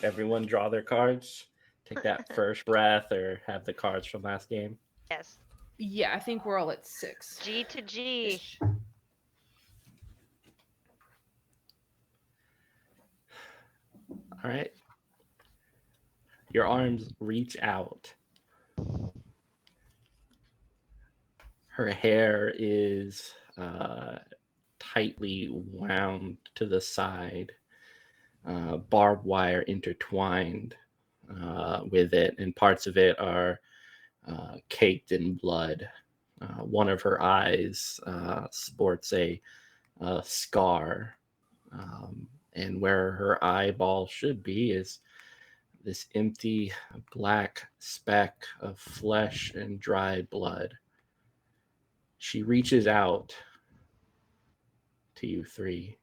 everyone draw their cards? Take that first breath or have the cards from last game? Yes. Yeah, I think we're all at 6. G to G. Ish. All right. Your arms reach out. Her hair is tightly wound to the side, barbed wire intertwined with it, and parts of it are caked in blood. One of her eyes sports a scar, and where her eyeball should be is this empty black speck of flesh and dried blood. She reaches out to you three.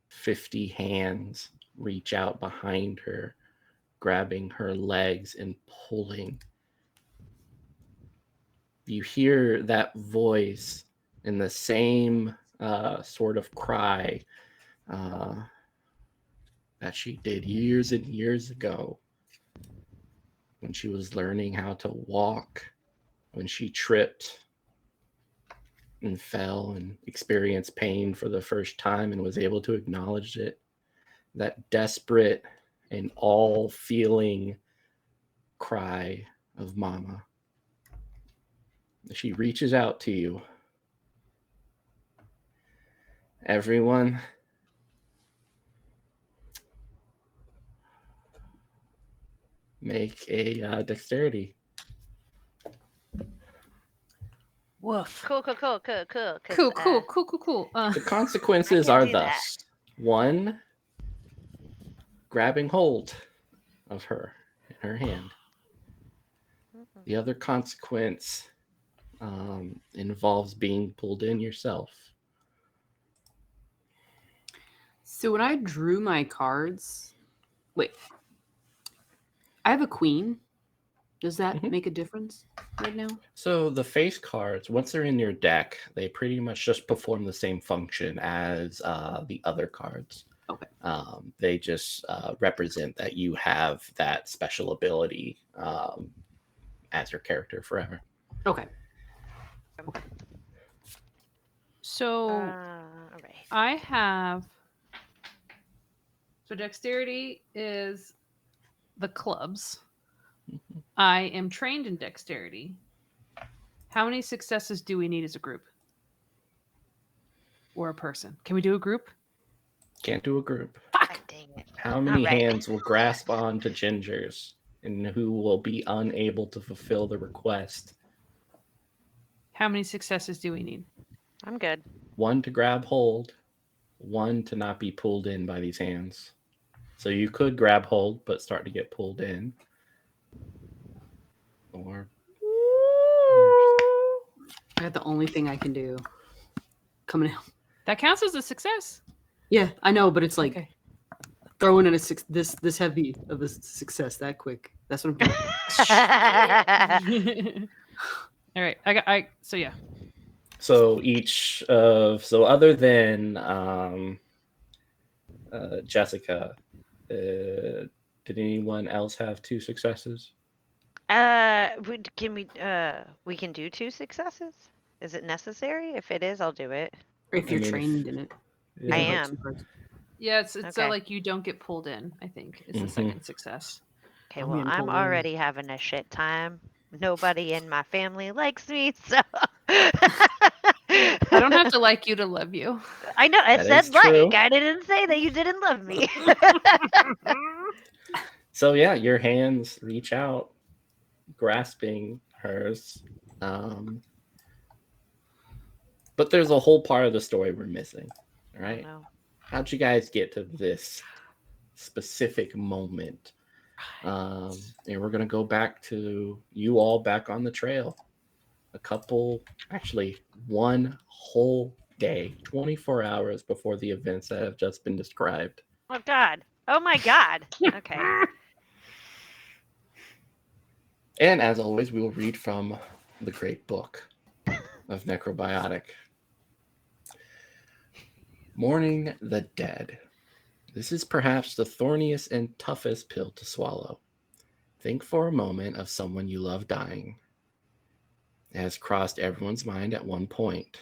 50 hands reach out behind her, grabbing her legs and pulling. You hear that voice in the same sort of cry that she did years and years ago when she was learning how to walk, when she tripped and fell and experienced pain for the first time and was able to acknowledge it. That desperate and all feeling cry of mama. She reaches out to you. Everyone, make a dexterity. Woof. Cool. 'cause, Cool. The consequences I can are do thus: one, grabbing hold of her in her hand. The other consequence involves being pulled in yourself. So when I drew my cards, wait, I have a queen. Does that Mhm. make a difference right now? So the face cards, once they're in your deck, they pretty much just perform the same function as the other cards. Okay. They just represent that you have that special ability as your character forever. Okay. So all right. I have. So dexterity is the clubs. I am trained in dexterity. How many successes do we need as a group? Or a person? Can we do a group? Can't do a group. God dang it. How many All right. hands will grasp on to Ginger's and who will be unable to fulfill the request? How many successes do we need? I'm good. One to grab hold, one to not be pulled in by these hands. So you could grab hold but start to get pulled in. Or I got the only thing I can do. Coming out. That counts as a success. Yeah, I know, but it's like Okay. throwing in this heavy of a success that quick. That's what I'm doing. All right. I so yeah. so each of other than Jessica, did anyone else have 2 successes? Can we can do 2 successes? Is it necessary? If it is, I'll do it. If you're I mean, trained in it. Yeah. I You put am. two cards. Yeah, it's so Okay. like you don't get pulled in, I think. It's the Mhm. second success. Okay, I'm well, getting I'm pulled in. already having a shit time. Nobody in my family likes me, so I don't have to like you to love you. I know I That said is true. like. I didn't say that you didn't love me. So yeah, your hands reach out, grasping hers. But there's a whole part of the story we're missing. All right. No. How'd you guys get to this specific moment? And we're gonna go back to you all back on the trail. Actually, one whole day, 24 hours before the events that have just been described. Oh God. Oh my God. Okay. And as always, we will read from the great book of Necrobiotic. Mourning the dead. This is perhaps the thorniest and toughest pill to swallow. Think for a moment of someone you love dying. It has crossed everyone's mind at one point.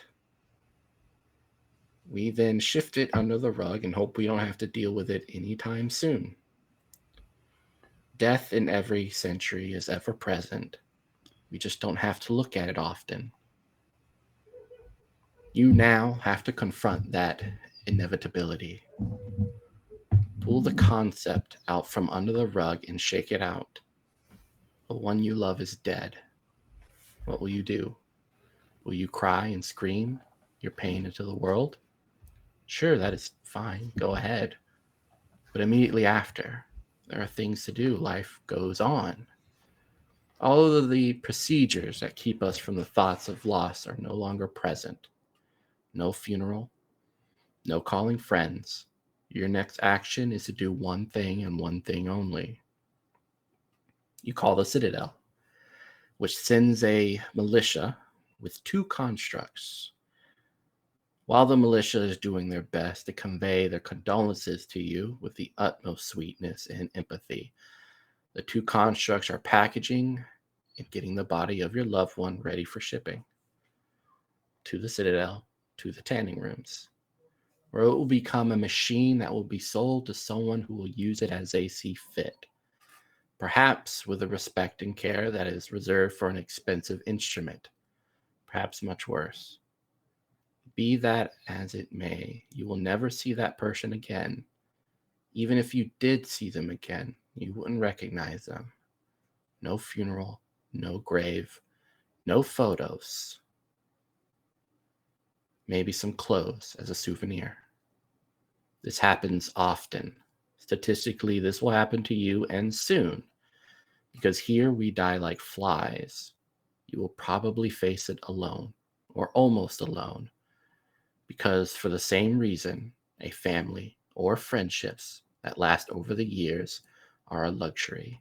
We then shift it under the rug and hope we don't have to deal with it anytime soon. Death in every century is ever present. We just don't have to look at it often. You now have to confront that inevitability. Pull the concept out from under the rug and shake it out. The one you love is dead. What will you do? Will you cry and scream your pain into the world? Sure, that is fine. Go ahead. But immediately after, there are things to do. Life goes on. All of the procedures that keep us from the thoughts of loss are no longer present. No funeral, no calling friends. Your next action is to do one thing and one thing only. You call the Citadel, which sends a militia with 2 constructs. While the militia is doing their best to convey their condolences to you with the utmost sweetness and empathy, the 2 constructs are packaging and getting the body of your loved one ready for shipping to the Citadel, to the tanning rooms, where it will become a machine that will be sold to someone who will use it as they see fit, perhaps with the respect and care that is reserved for an expensive instrument, perhaps much worse. Be that as it may, you will never see that person again. Even if you did see them again, you wouldn't recognize them. No funeral, no grave, no photos. Maybe some clothes as a souvenir. This happens often. Statistically, this will happen to you and soon. Because here we die like flies. You will probably face it alone, or almost alone. Because for the same reason, a family or friendships that last over the years are a luxury.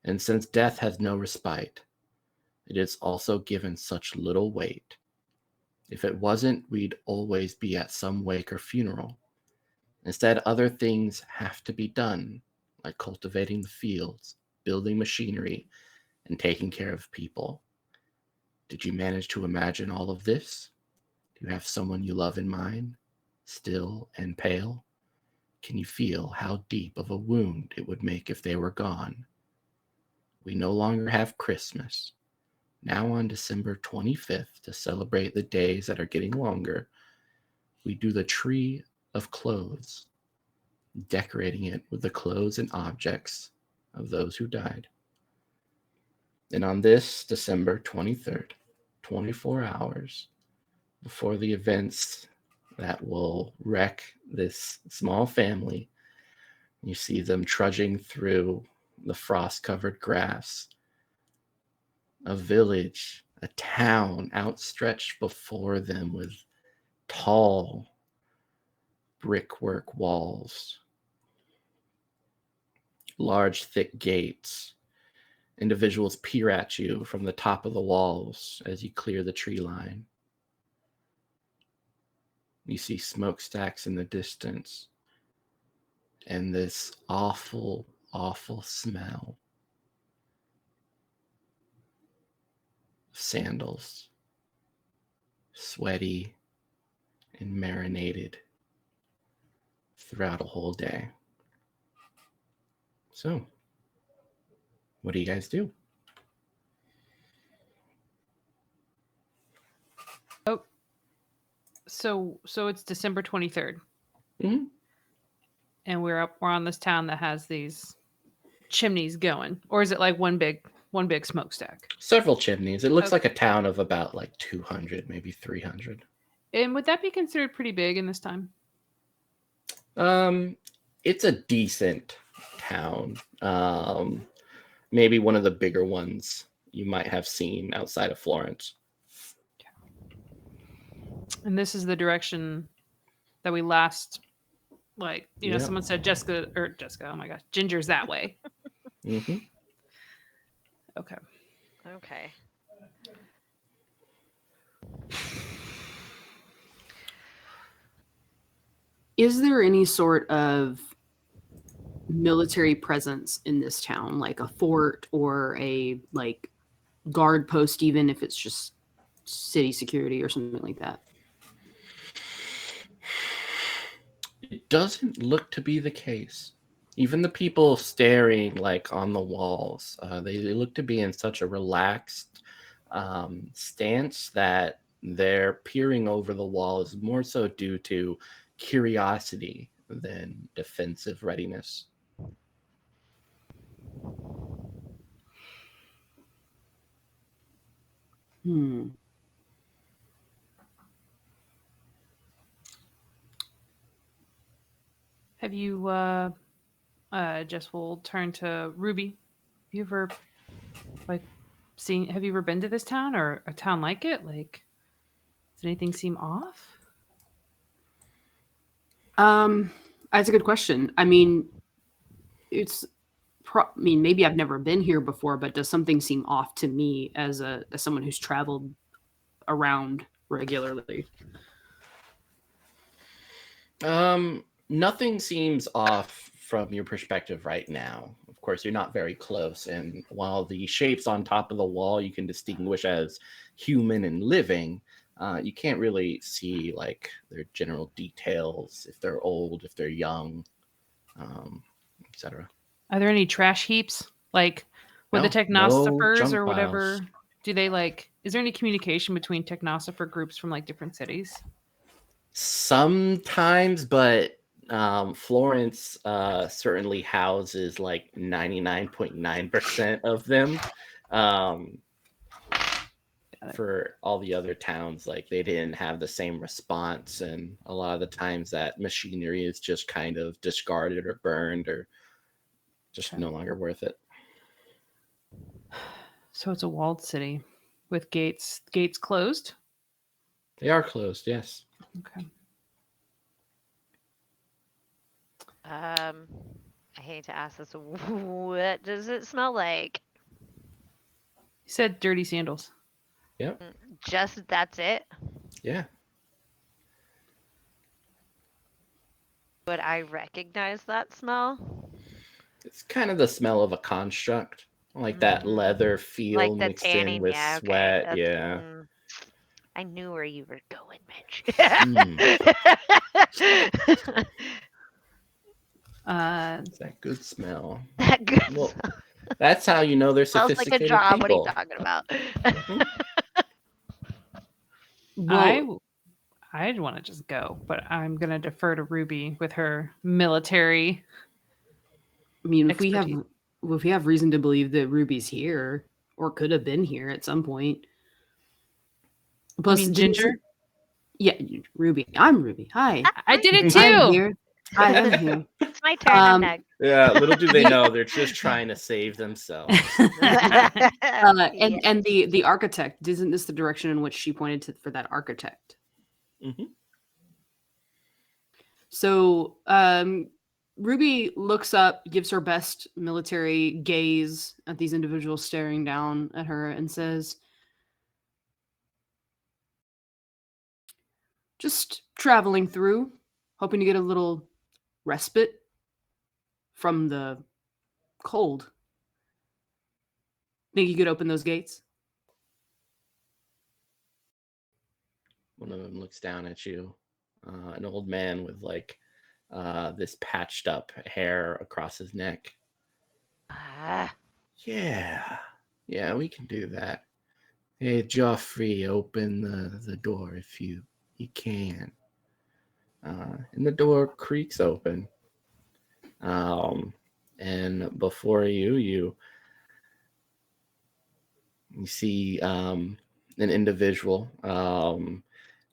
And since death has no respite, it is also given such little weight. If it wasn't, we'd always be at some wake or funeral. Instead, other things have to be done, like cultivating the fields, building machinery, and taking care of people. Did you manage to imagine all of this? Do you have someone you love in mind, still and pale? Can you feel how deep of a wound it would make if they were gone? We no longer have Christmas. Now on December 25th, to celebrate the days that are getting longer, we do the tree of clothes, decorating it with the clothes and objects of those who died. And on this December 23rd, 24 hours before the events that will wreck this small family, you see them trudging through the frost-covered grass. A village, a town outstretched before them with tall brickwork walls, large, thick gates. Individuals peer at you from the top of the walls as you clear the tree line. You see smokestacks in the distance and this awful, awful smell of sandals, sweaty and marinated throughout a whole day. So, what do you guys do? Oh, so it's December 23rd, Mm-hmm. and we're on this town that has these chimneys going, or is it like one big smokestack? Several chimneys. It looks Okay. like a town of about like 200, maybe 300. And would that be considered pretty big in this time? It's a decent town. Maybe one of the bigger ones you might have seen outside of Florence. And this is the direction that we last, like, you know, Yeah. someone said Jessica, oh my gosh, Ginger's that way. Mm-hmm. Okay. Okay. Is there any sort of military presence in this town, like a fort or a like guard post, even if it's just city security or something like that? It doesn't look to be the case. Even the people staring like on the walls, they look to be in such a relaxed stance that their peering over the wall is more so due to curiosity than defensive readiness. Hmm. Have you, Jess will turn to Ruby. Have you ever, like, have you ever been to this town or a town like it? Like, does anything seem off? That's a good question. I mean, it's I mean, maybe I've never been here before, but does something seem off to me as someone who's traveled around regularly? Nothing seems off from your perspective right now. Of course, you're not very close, and while the shapes on top of the wall you can distinguish as human and living, you can't really see like their general details, if they're old, if they're young, etc. Are there any trash heaps? Like, with the No technosophers junk or whatever, piles. do they like, is there any communication between technosopher groups from like different cities? Sometimes, but Florence certainly houses like 99.9% of them. Um, for all the other towns, like they didn't have the same response, and a lot of the times that machinery is just kind of discarded or burned or just Okay. no longer worth it. So it's a walled city with gates closed. They are closed, yes. Okay. I hate to ask this. What does it smell like? You said dirty sandals. Yep. Just that's it? Yeah. Would I recognize that smell? It's kind of the smell of a construct, like that leather feel Like the mixed in tanning, with yeah, okay. sweat. That's, Yeah. I knew where you were going, Mitch. It's that good smell. That good Well, smell. that's how you know they're Smells like a sophisticated job. What are you people. talking about? Mhm. Well, I'd want to just go, but I'm gonna defer to Ruby with her military. I mean, Expertise. if we have reason to believe that Ruby's here or could have been here at some point. I Plus, mean, didn't Ginger. yeah, Ruby. I'm Ruby. Hi. I did it I am too. here. I am here. It's my turn. I'm next. Yeah, little do they know they're just trying to save themselves. Yeah. And the architect, isn't this the direction in which she pointed to for that architect? Hmm. So Ruby looks up, gives her best military gaze at these individuals staring down at her, and says, just traveling through, hoping to get a little respite from the cold. Think you could open those gates? One of them looks down at you. An old man with like this patched up hair across his neck. Ah, Yeah, we can do that. Hey, Joffrey, open the door if you can. And the door creaks open. And before you see an individual,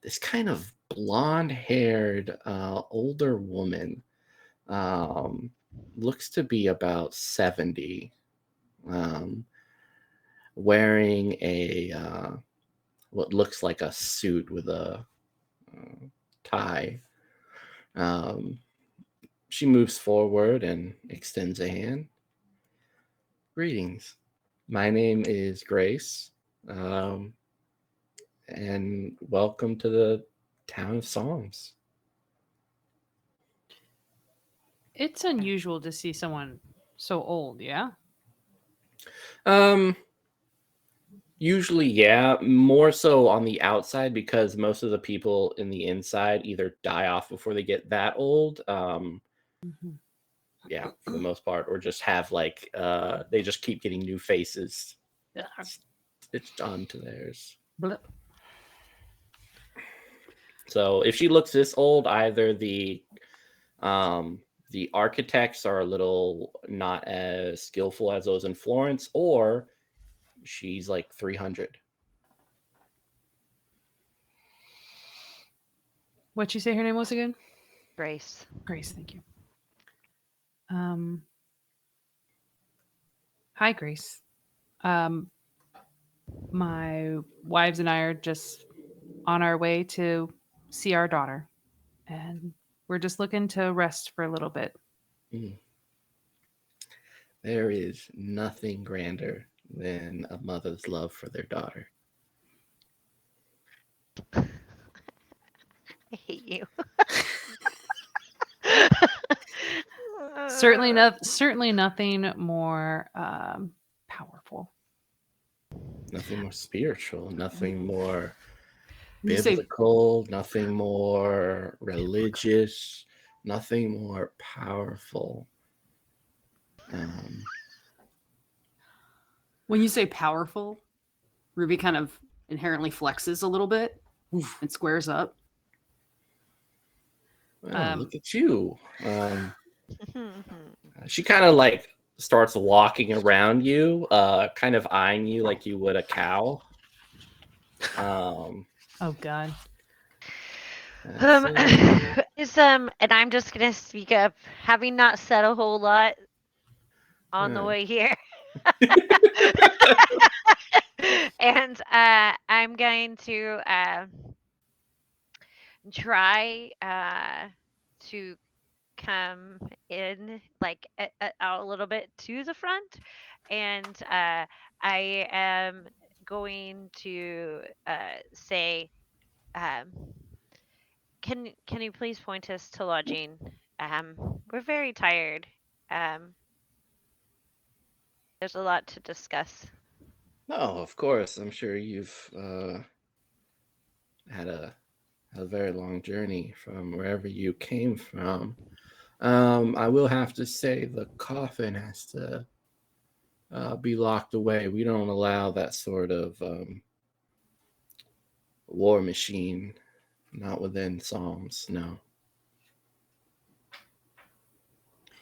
this kind of blonde-haired older woman, looks to be about 70, um, wearing a what looks like a suit with a tie. Um, she moves forward and extends a hand. Greetings. My name is Grace, and welcome to the town of Psalms. It's unusual to see someone so old, yeah? Usually, yeah, more so on the outside because most of the people in the inside either die off before they get that old. Yeah, for the most part, or just have like they just keep getting new faces stitched onto theirs. Blip. So if she looks this old, either the architects are a little not as skillful as those in Florence, or she's like 300. What'd you say her name was again? Grace. Grace, thank you. Hi, Grace. My wives and I are just on our way to see our daughter, and we're just looking to rest for a little bit. There is nothing grander than a mother's love for their daughter. I hate you. Certainly nothing more powerful. Nothing more spiritual, nothing more You say biblical, nothing more religious, nothing more powerful. when you say powerful, Ruby kind of inherently flexes a little bit and squares up. Well, look at you. She kind of like starts walking around you, kind of eyeing you like you would a cow. Oh God. And I'm just gonna speak up, having not said a whole lot on the Yeah. way here. And I'm going to try to come in like out a little bit to the front, and I am going to say, um, can you please point us to lodging? We're very tired. Um, there's a lot to discuss. No, of course. I'm sure you've had a very long journey from wherever you came from. I will have to say the coffin has to be locked away. We don't allow that sort of war machine, not within Psalms. No.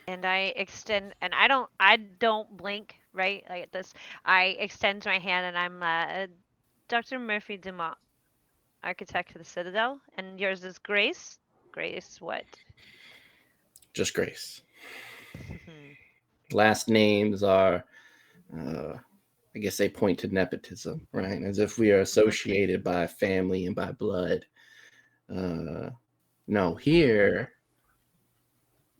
And I extend, and I don't blink, right? Like this, I extend my hand, and I'm Dr. Murphy Dumont, architect for the Citadel, and yours is Grace. Grace, what? Just Grace. Last names are, I guess they point to nepotism, right? As if we are associated by family and by blood. No, here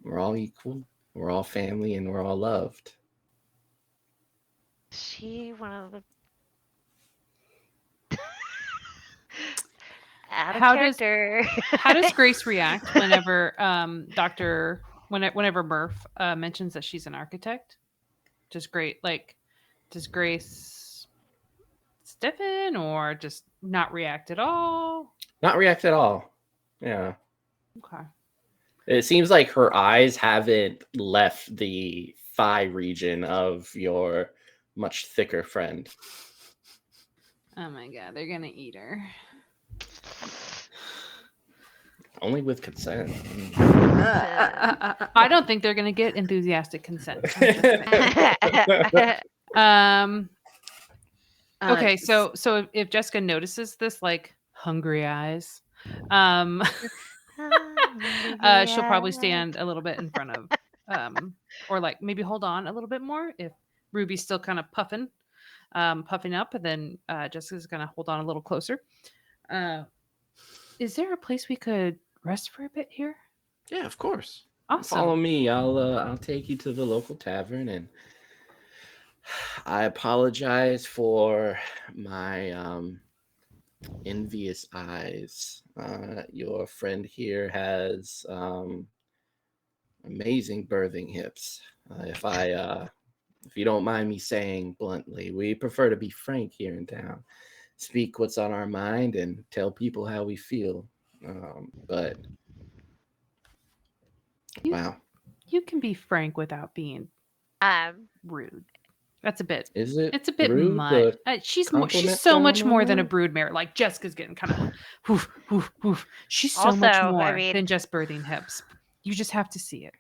we're all equal. We're all family and we're all loved. She one of the out of character. How does Grace react whenever whenever Murph mentions that she's an architect? Does Grace stiffen or just not react at all? Not react at all. Yeah. Okay. It seems like her eyes haven't left the thigh region of your much thicker friend. Oh my God, they're gonna eat her. Only with consent. I don't think they're gonna get enthusiastic consent. Okay, so if Jessica notices this, like hungry eyes, she'll probably stand a little bit in front of, or like maybe hold on a little bit more if Ruby's still kind of puffing up, and then Jessica's gonna hold on a little closer. Is there a place we could rest for a bit here? Yeah, of course. Awesome. Follow me. I'll take you to the local tavern, and I apologize for my envious eyes. Your friend here has amazing birthing hips. If you don't mind me saying bluntly, we prefer to be frank here in town. Speak what's on our mind and tell people how we feel. But You, wow, you can be frank without being Um, rude. That's a bit. is it It's a bit rude much. to She's compliment so much someone more on than a that? broodmare. Like Jessica's getting kind of like, woof, woof, woof. She's so Also, much I more mean- than just birthing hips. You just have to see it.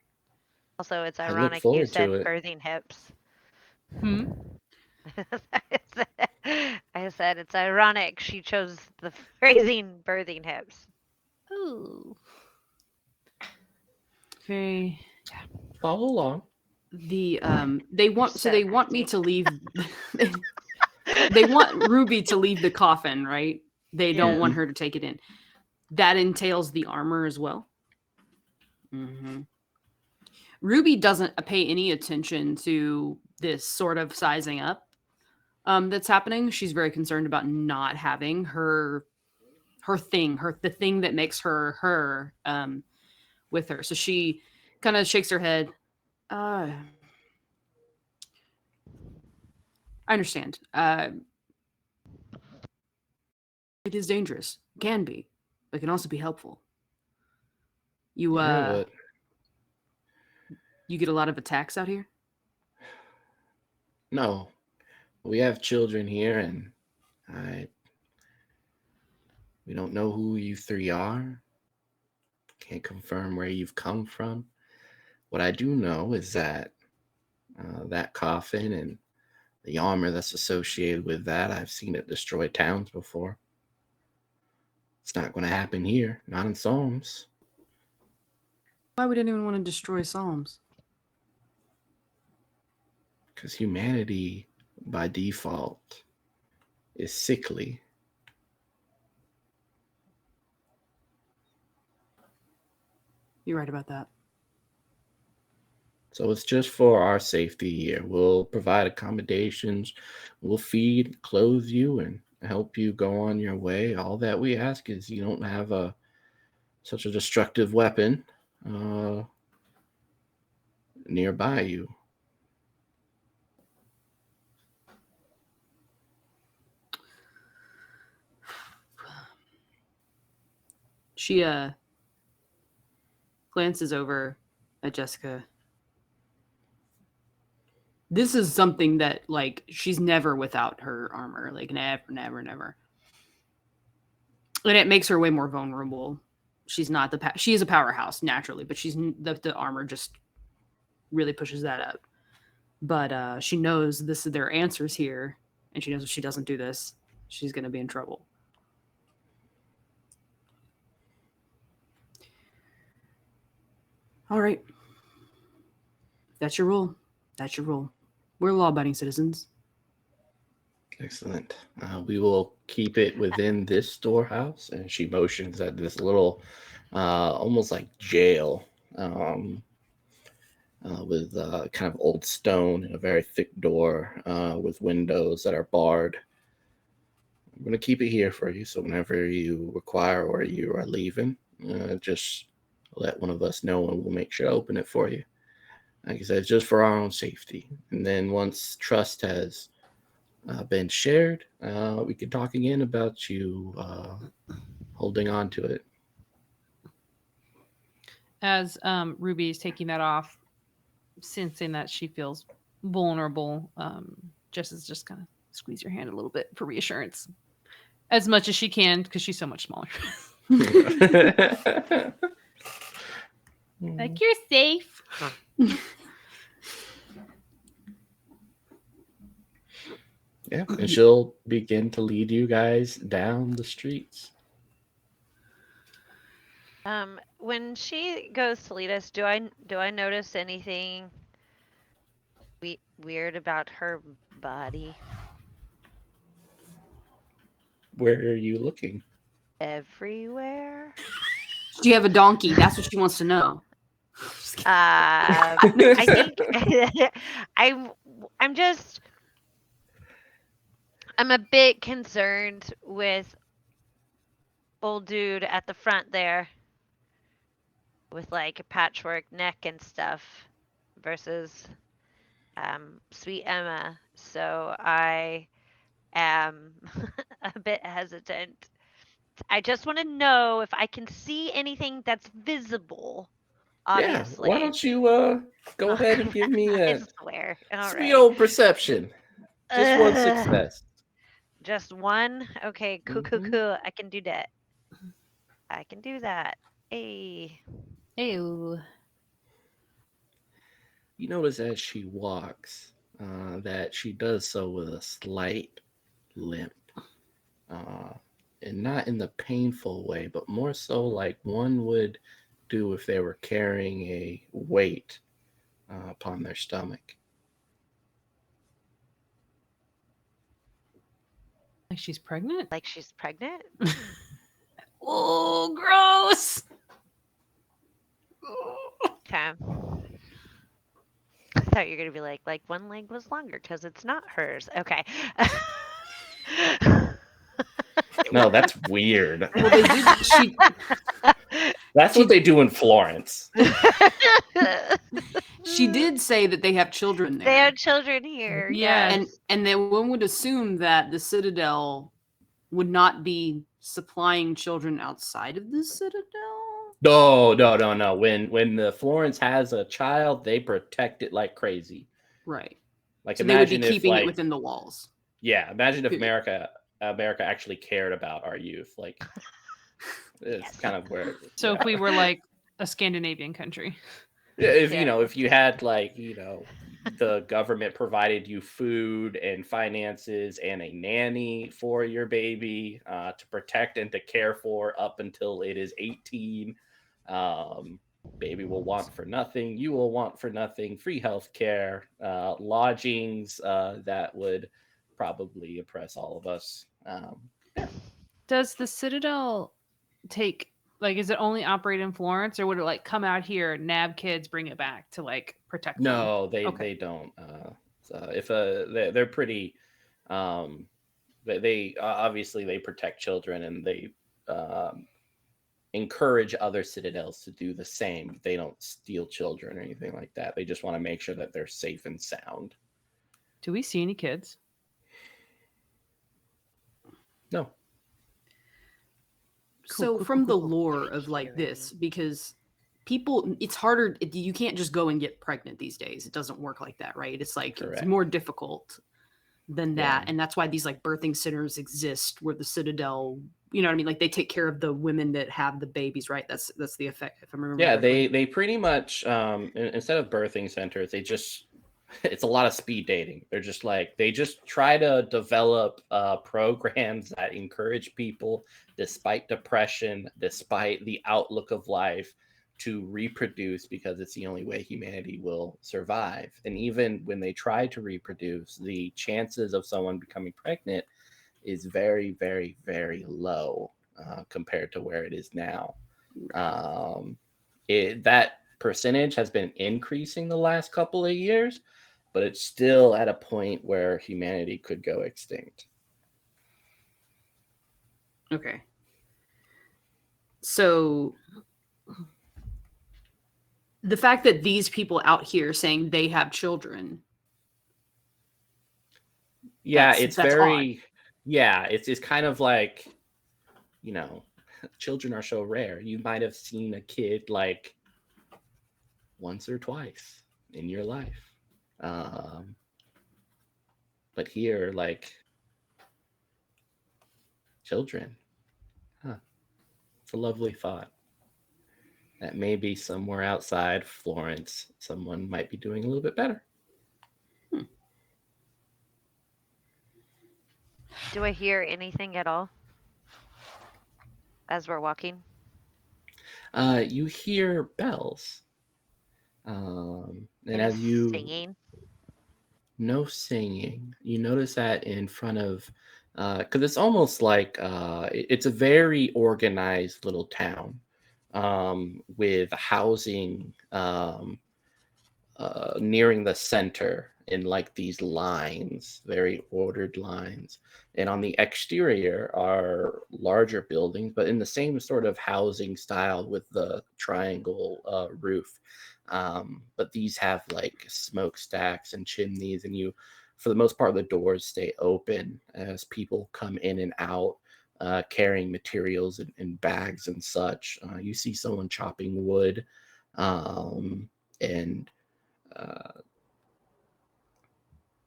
also, it's I look ironic you forward said to it. birthing hips. Hmm? I said it's ironic she chose the phrasing birthing hips. Ooh. Very. Follow along. They So want me nasty. to leave. They want Ruby to leave the coffin, right? They don't Yes. want her to take it in. That entails the armor as well. Ruby doesn't pay any attention to this sort of sizing up that's happening. She's very concerned about not having the thing that makes her her with her. So she kind of shakes her head. I understand. It is dangerous. Can be, but can also be helpful. You Yeah, but you get a lot of attacks out here? no, we have children here, and I we don't know who you three are. Can't confirm where you've come from. What I do know is that that coffin and the armor that's associated with that, I've seen it destroy towns before. It's not going to happen here, not in Psalms, Why would anyone want to destroy Psalms? because humanity, by default, is sickly. You're right about that. So it's just for our safety here. We'll provide accommodations, we'll feed, clothe you, and help you go on your way. All that we ask is you don't have such a destructive weapon nearby you. She glances over at Jessica. This is something that like she's never without her armor, like never. And it makes her way more vulnerable. She's not she is a powerhouse naturally, but the armor just really pushes that up. But she knows this is their answers here, and she knows if she doesn't do this, she's going to be in trouble. All right. That's your rule. That's your rule. We're law-abiding citizens. Excellent. We will keep it within this storehouse. And she motions at this little, almost like jail, with kind of old stone and a very thick door with windows that are barred. I'm going to keep it here for you. So whenever you require or you are leaving, just let one of us know and we'll make sure to open it for you. Like I said, it's just for our own safety. And then once trust has been shared, we can talk again about you holding on to it. As Ruby is taking that off, sensing that she feels vulnerable, Jess is just kind of squeeze your hand a little bit for reassurance, as much as she can because she's so much smaller. Like, you're safe. Yeah, and she'll begin to lead you guys down the streets. When she goes to lead us, do I notice anything weird about her body? Where are you looking? Everywhere. Do you have a donkey? That's what she wants to know. I think I'm just I'm a bit concerned with old dude at the front there with like a patchwork neck and stuff versus Sweet Emma. So I am a bit hesitant. I just want to know if I can see anything that's visible. Yeah, why Obviously. don't you go Oh, ahead and give me I a swear. All sweet right. old perception. Just one Ugh, success. just one? Okay, cool, cool, Hmm. cool. I can do that. I can do that. Hey. Ew. You notice as she walks that she does so with a slight limp. Uh, and not in the painful way, but more so like one would do if they were carrying a weight upon their stomach. Like she's pregnant? Like she's pregnant? Oh, gross. Okay. I thought you were gonna be like one leg was longer because it's not hers. Okay. No, that's weird. Well, they did. That's what they do in Florence. She did say that they have children They there, have children here. Yeah. Yes. and then one would assume that the Citadel would not be supplying children outside of the Citadel. No. When the Florence has a child, they protect it like crazy. Right. Like So they would be imagine if keeping it like within the walls. yeah, imagine if Period. America actually cared about our youth. Like it's Yes. kind of where So yeah. if we were like a Scandinavian country. Yeah, if Yeah. if you had like the government provided you food and finances and a nanny for your baby to protect and to care for up until it is 18. Baby will want for nothing, you will want for nothing, free health care, lodgings that would probably oppress all of us. Yeah. Does the Citadel take like is it only operate in Florence or would it like come out here, nab kids, bring it back to like protect them? No, they Okay. they don't. So if they're pretty, um, they obviously they protect children and they um, encourage other citadels to do the same. They don't steal children or anything like that. They just want to make sure that they're safe and sound. Do we see any kids? No, So Cool. from the lore of like this, because people, it's harder. You can't just go and get pregnant these days. It doesn't work like that, right? It's like it's correct. more difficult than that, Yeah. and that's why these like birthing centers exist, where the Citadel, you know what I mean? Like they take care of the women that have the babies, right? That's the effect, if I remember Yeah, correctly. they pretty much instead of birthing centers, they just it's a lot of speed dating. They're just like they just try to develop programs that encourage people, despite depression, despite the outlook of life, to reproduce because it's the only way humanity will survive. And even when they try to reproduce, the chances of someone becoming pregnant is very, very, very low compared to where it is now. Um, that percentage has been increasing the last couple of years, but it's still at a point where humanity could go extinct. Okay. So the fact that these people out here saying they have children, Yeah, that's odd. it's kind of like, you know, children are so rare. You might have seen a kid like once or twice in your life. Um, but here, like children, huh? It's a lovely thought. That maybe somewhere outside Florence, someone might be doing a little bit better. Do I hear anything at all as we're walking? You hear bells. And Any as you singing? no singing, you notice that in front of, because it's almost like it's a very organized little town with housing nearing the center in like these lines, very ordered lines. And on the exterior are larger buildings, but in the same sort of housing style with the triangle roof. But these have like smokestacks and chimneys, and you, for the most part, the doors stay open as people come in and out, carrying materials in bags and such. You see someone chopping wood, and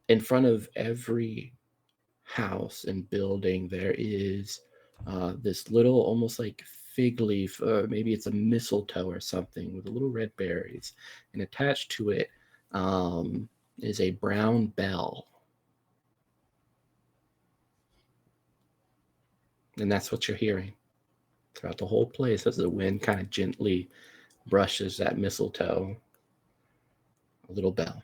in front of every house and building, there is this little, almost like fig leaf, maybe it's a mistletoe or something with little red berries, and attached to it is a brown bell. And that's what you're hearing throughout the whole place as the wind kind of gently brushes that mistletoe. A little bell.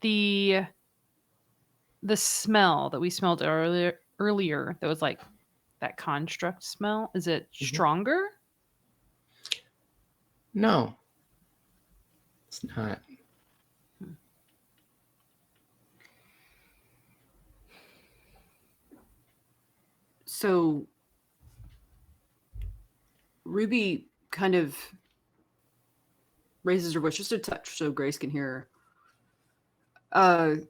The smell that we smelled earlier, that was like that construct smell, is it stronger? No, it's not. So Ruby kind of raises her voice just a touch so Grace can hear her.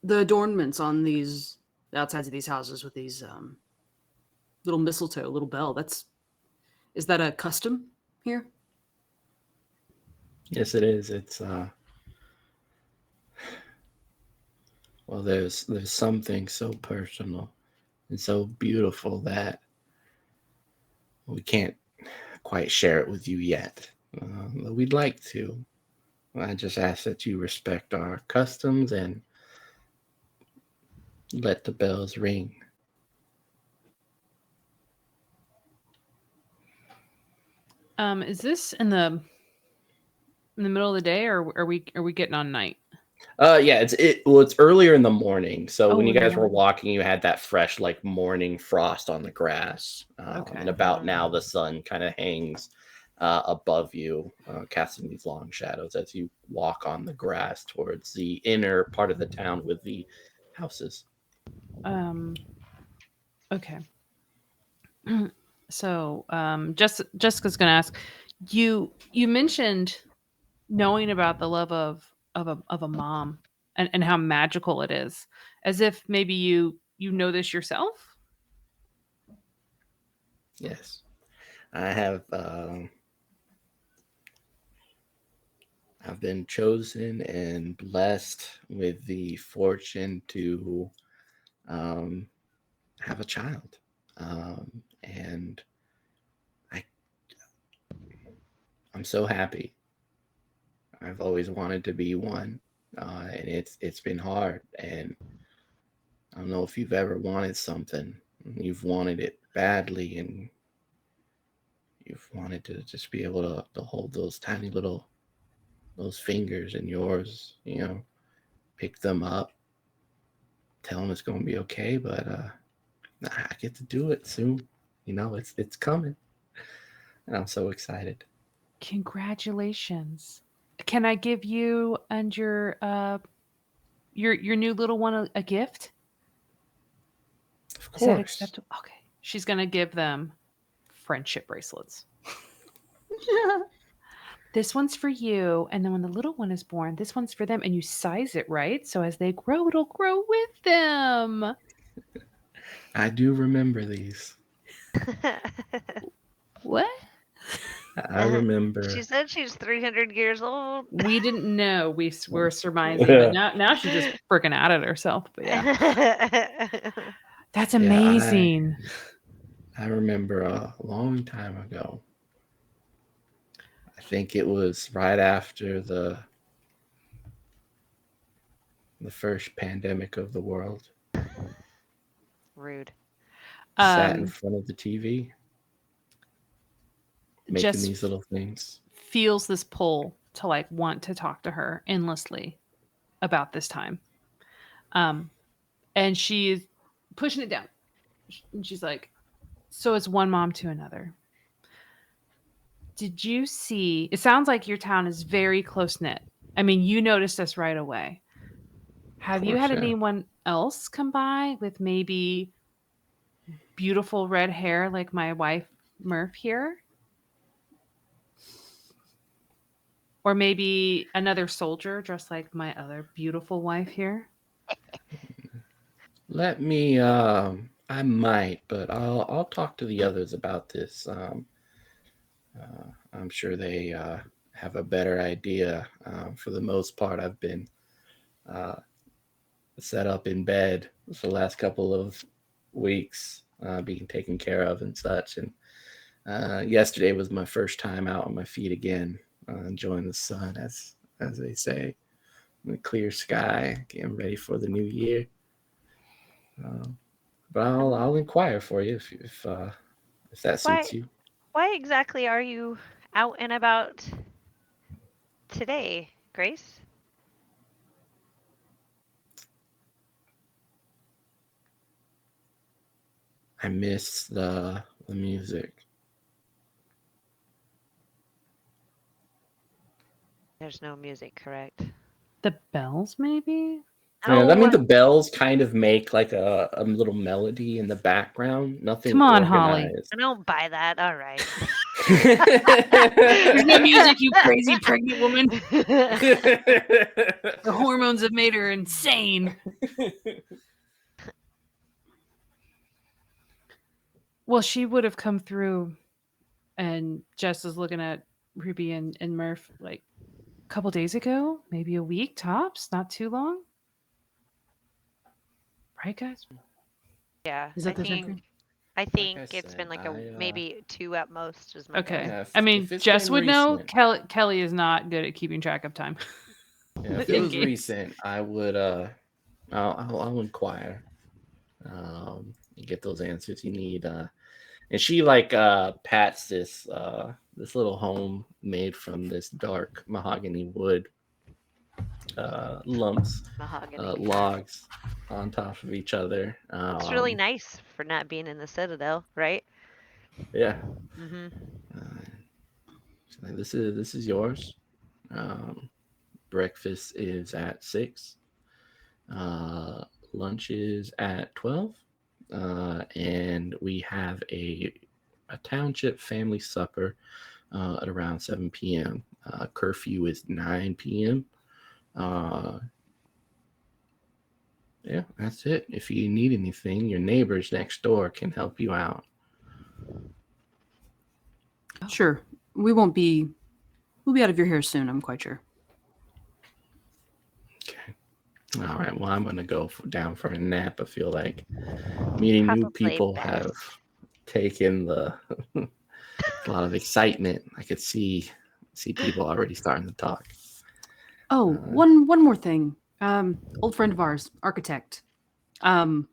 The adornments on these outsides of these houses with these little mistletoe, little bell, is that a custom here? Yes, it is. It's well, there's something so personal and so beautiful that we can't quite share it with you yet. But we'd like to. I just ask that you respect our customs and let the bells ring. Is this in the middle of the day, or are we getting on night? Yeah, it's earlier in the morning. So when Oh, you in the guys were morning. walking, you had that fresh like morning frost on the grass. Okay. And about now, the sun kind of hangs above you, casting these long shadows as you walk on the grass towards the inner part of the town with the houses. Okay. So, Jessica's gonna ask you. You mentioned knowing about the love of a mom, and how magical it is, as if maybe you know this yourself. Yes, I have. I've been chosen and blessed with the fortune to have a child, and I I'm so happy. I've always wanted to be one, and it's been hard. And I don't know if you've ever wanted something, you've wanted it badly, and you've wanted to just be able to hold those tiny little those fingers in yours, pick them up, tell them it's going to be okay. But I get to do it soon. It's coming, and I'm so excited. Congratulations! Can I give you and your new little one a gift? Of Is that course. acceptable? Okay. She's gonna give them friendship bracelets. This one's for you, and then when the little one is born, this one's for them, and you size it right, so as they grow, it'll grow with them. I do remember these. What? I remember. She said she's 300 years old. We didn't know. We were surmising, but now she's just freaking out at herself. But yeah, that's amazing. I remember a long time ago. I think it was right after the first pandemic of the world. Rude. Sat in front of the TV, making Just these little things. feels this pull to like want to talk to her endlessly about this time. And she's pushing it down. And she's like, so it's one mom to another. did you see? It sounds like your town is very close knit. I mean, you noticed us right away. Have you course, had yeah. anyone else come by with maybe beautiful red hair like my wife Murph here? Or maybe another soldier dressed like my other beautiful wife here? Let me. I might, but I'll talk to the others about this. I'm sure they have a better idea. For the most part, I've been uh, set up in bed for the last couple of weeks, being taken care of and such. And yesterday was my first time out on my feet again, enjoying the sun, as they say, in the clear sky, getting ready for the new year. But I'll inquire for you if that suits Why you. why exactly are you out and about today, Grace? I miss the music. There's no music, correct? The bells, maybe? Yeah, I mean Oh, the bells kind of make like a little melody in the background, nothing Come on, Holly. organized. I don't buy that. All right. There's no music, you crazy pregnant woman. The hormones have made her insane. Well, she would have come through, and Jess was looking at Ruby and Murph like a couple days ago, maybe a week tops, not too long. Right, guys? Yeah, Is that the time frame? I Like think I it's been said, like a maybe 2 at most is my Okay. guess. yeah, I mean, if it's Jess been would know. recent, Kelly is not good at keeping track of time. yeah, if it In was games. recent, I would I'll inquire, and get those answers you need. And she like pats this little home made from this dark mahogany wood, lumps, Mahogany. logs on top of each other. It's really nice for not being in the Citadel, right? Yeah. Mm-hmm. She's like, this is yours. Um, breakfast is at 6. Uh, Lunch is at 12. And we have a township family supper at around 7 p.m. Curfew is 9 p.m. Uh, yeah, that's it. If you need anything, your neighbors next door can help you out. Sure. We'll be out of your hair soon, I'm quite sure. Okay. All right. Well, I'm going to go down for a nap. I feel like meeting new Probably people best. have taken a lot of excitement. I could see people already starting to talk. Oh, one more thing. Old friend of ours, architect. Any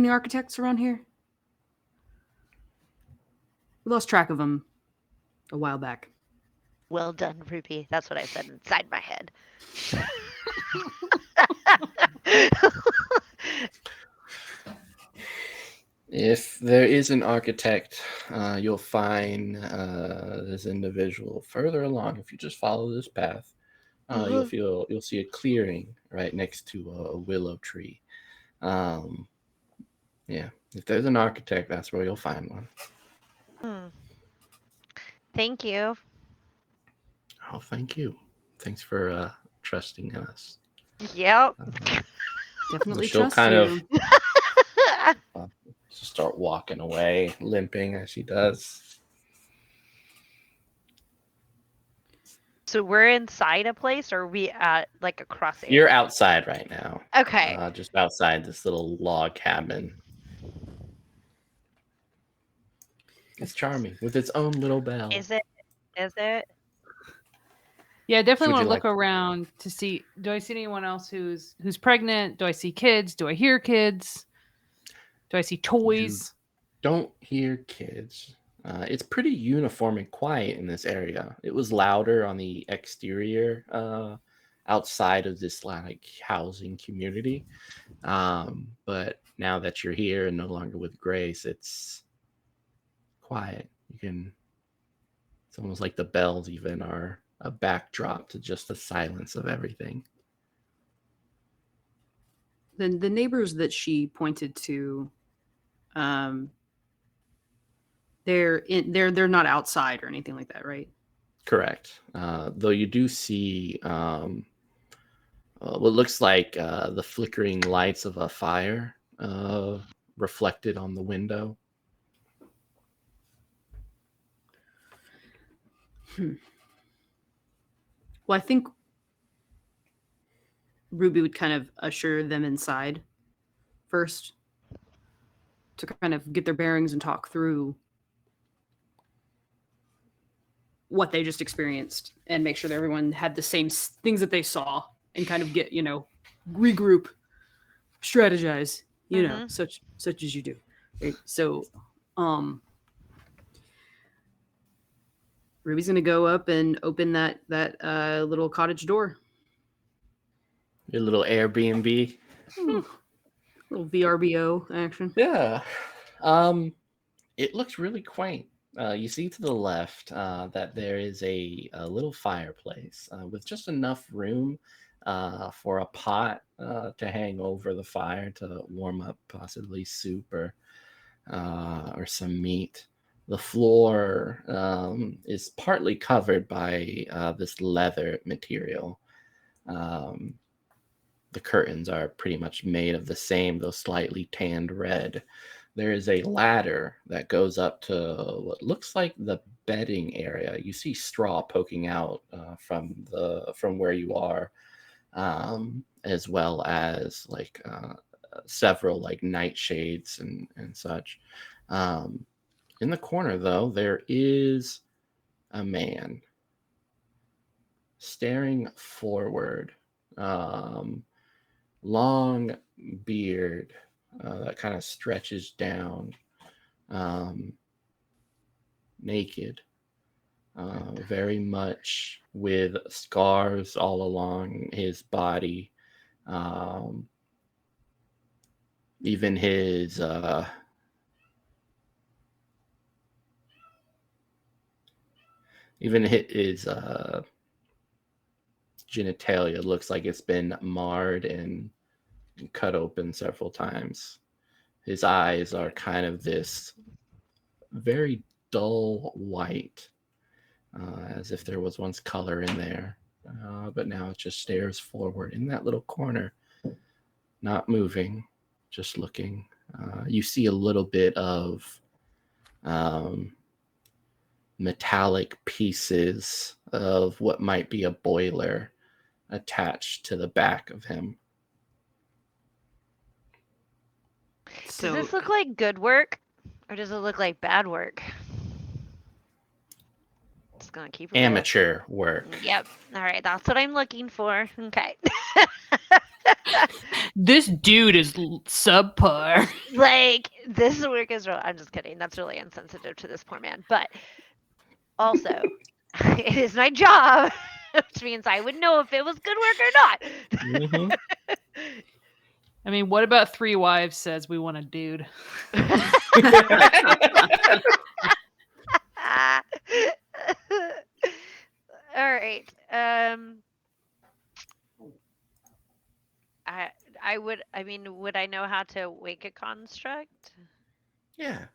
architects around here? We lost track of them a while back. Well done, Ruby. That's what I said inside my head. If there is an architect, you'll find this individual further along. If you just follow this path, you'll see a clearing right next to a willow tree. Yeah, if there's an architect, that's where you'll find one. Hmm. Thank you. Oh, thank you. Thanks for trusting in us. Yep. Definitely She'll trust kind you. of start walking away, limping as she does. So we're inside a place, or are we at like a cross area? You're outside right now. Okay. Just outside this little log cabin. It's charming with its own little bell. Is it? Is it? Yeah, I definitely Would want you to look like- around to see. Do I see anyone else who's pregnant? Do I see kids? Do I hear kids? Do I see toys? Don't hear kids. It's pretty uniform and quiet in this area. It was louder on the exterior, outside of this like housing community. But now that you're here and no longer with Grace, it's quiet. You can It's almost like the bells even are a backdrop to just the silence of everything. Then the neighbors that she pointed to, they're not outside or anything like that, right? Correct. Though you do see what looks like the flickering lights of a fire reflected on the window. Well, I think Ruby would kind of usher them inside first to kind of get their bearings and talk through what they just experienced and make sure that everyone had the same things that they saw and kind of get, regroup, strategize, such as you do. Right? So, Ruby's gonna go up and open that little cottage door. Your little Airbnb. Little VRBO action. Yeah. It looks really quaint. You see to the left that there is a little fireplace with just enough room for a pot to hang over the fire to warm up possibly soup or some meat. The floor is partly covered by this leather material. The curtains are pretty much made of the same, though slightly tanned red. There is a ladder that goes up to what looks like the bedding area. You see straw poking out from where you are, as well as like several like nightshades and such. In the corner, though, there is a man staring forward. Long beard that kind of stretches down, naked, very much with scars all along his body. Even his genitalia looks like it's been marred and cut open several times. His eyes are kind of this very dull white, as if there was once color in there, but now it just stares forward in that little corner, not moving, just looking. You see a little bit of metallic pieces of what might be a boiler attached to the back of him. Does this look like good work, or does it look like bad work? Just gonna keep it amateur work. Yep. All right, that's what I'm looking for. Okay. This dude is subpar. Like, this work is real. I'm just kidding. That's really insensitive to this poor man. But also, it is my job, which means I would know if it was good work or not. Mm-hmm. I mean, what about Three Wives says we want a dude? All right. Would I know how to wake a construct? Yeah.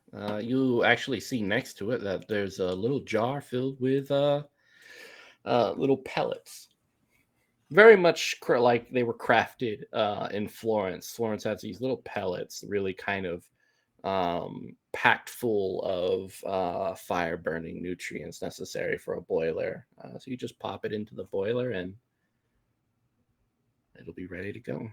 You actually see next to it that there's a little jar filled with little pellets. Very much like they were crafted in Florence. Florence has these little pellets, really kind of packed full of fire burning nutrients necessary for a boiler. So you just pop it into the boiler and it'll be ready to go.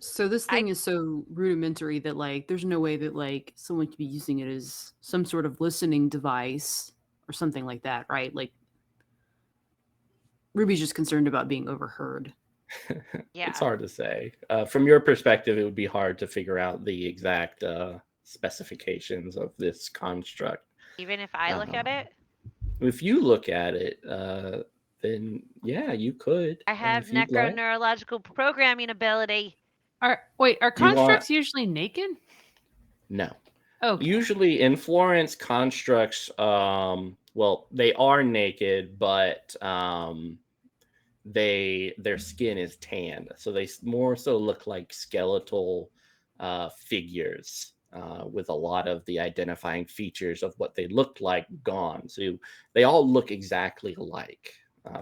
So this thing is so rudimentary that like there's no way that like someone could be using it as some sort of listening device or something like that, right? Like Ruby's just concerned about being overheard. Yeah. It's hard to say. From your perspective, it would be hard to figure out the exact specifications of this construct. Even if I look at it? If you look at it, then yeah, you could. I have necroneurological programming ability. Are constructs usually naked? No. Okay. Usually in Florence, constructs, well, they are naked, but their skin is tanned, so they more so look like skeletal figures with a lot of the identifying features of what they looked like gone. So they all look exactly alike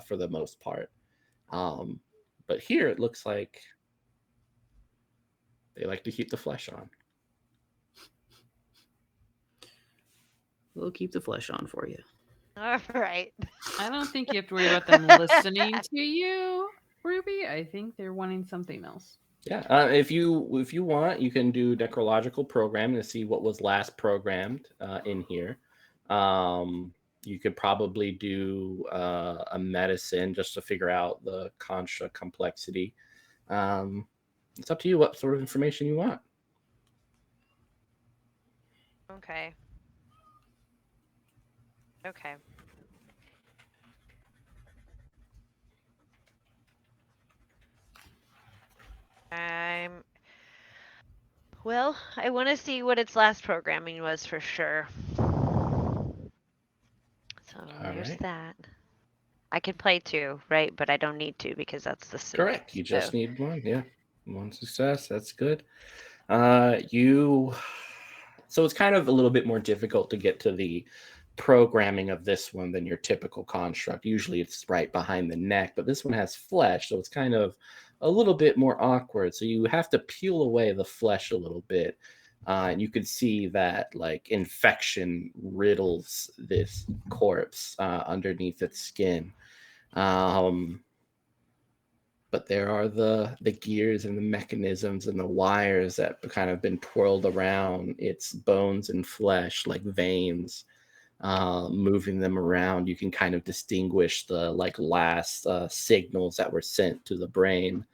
for the most part. But here it looks like they like to keep the flesh on. We'll keep the flesh on for you. All right. I don't think you have to worry about them listening to you, Ruby. I think they're wanting something else. Yeah, if you want, you can do necrological programming to see what was last programmed in here. You could probably do a medicine just to figure out the construct complexity. It's up to you what sort of information you want. Okay. Okay. Well, I want to see what its last programming was for sure. So there's right. that. I can play 2, right? But I don't need to because that's the suit. Correct. You just So. need one. Yeah, one success. That's good. So it's kind of a little bit more difficult to get to the programming of this one than your typical construct. Usually it's right behind the neck, but this one has flesh, so it's kind of a little bit more awkward. So you have to peel away the flesh a little bit. And you can see that like infection riddles this corpse underneath its skin. But there are the gears and the mechanisms and the wires that have kind of been twirled around its bones and flesh like veins, moving them around. You can kind of distinguish the like last signals that were sent to the brain.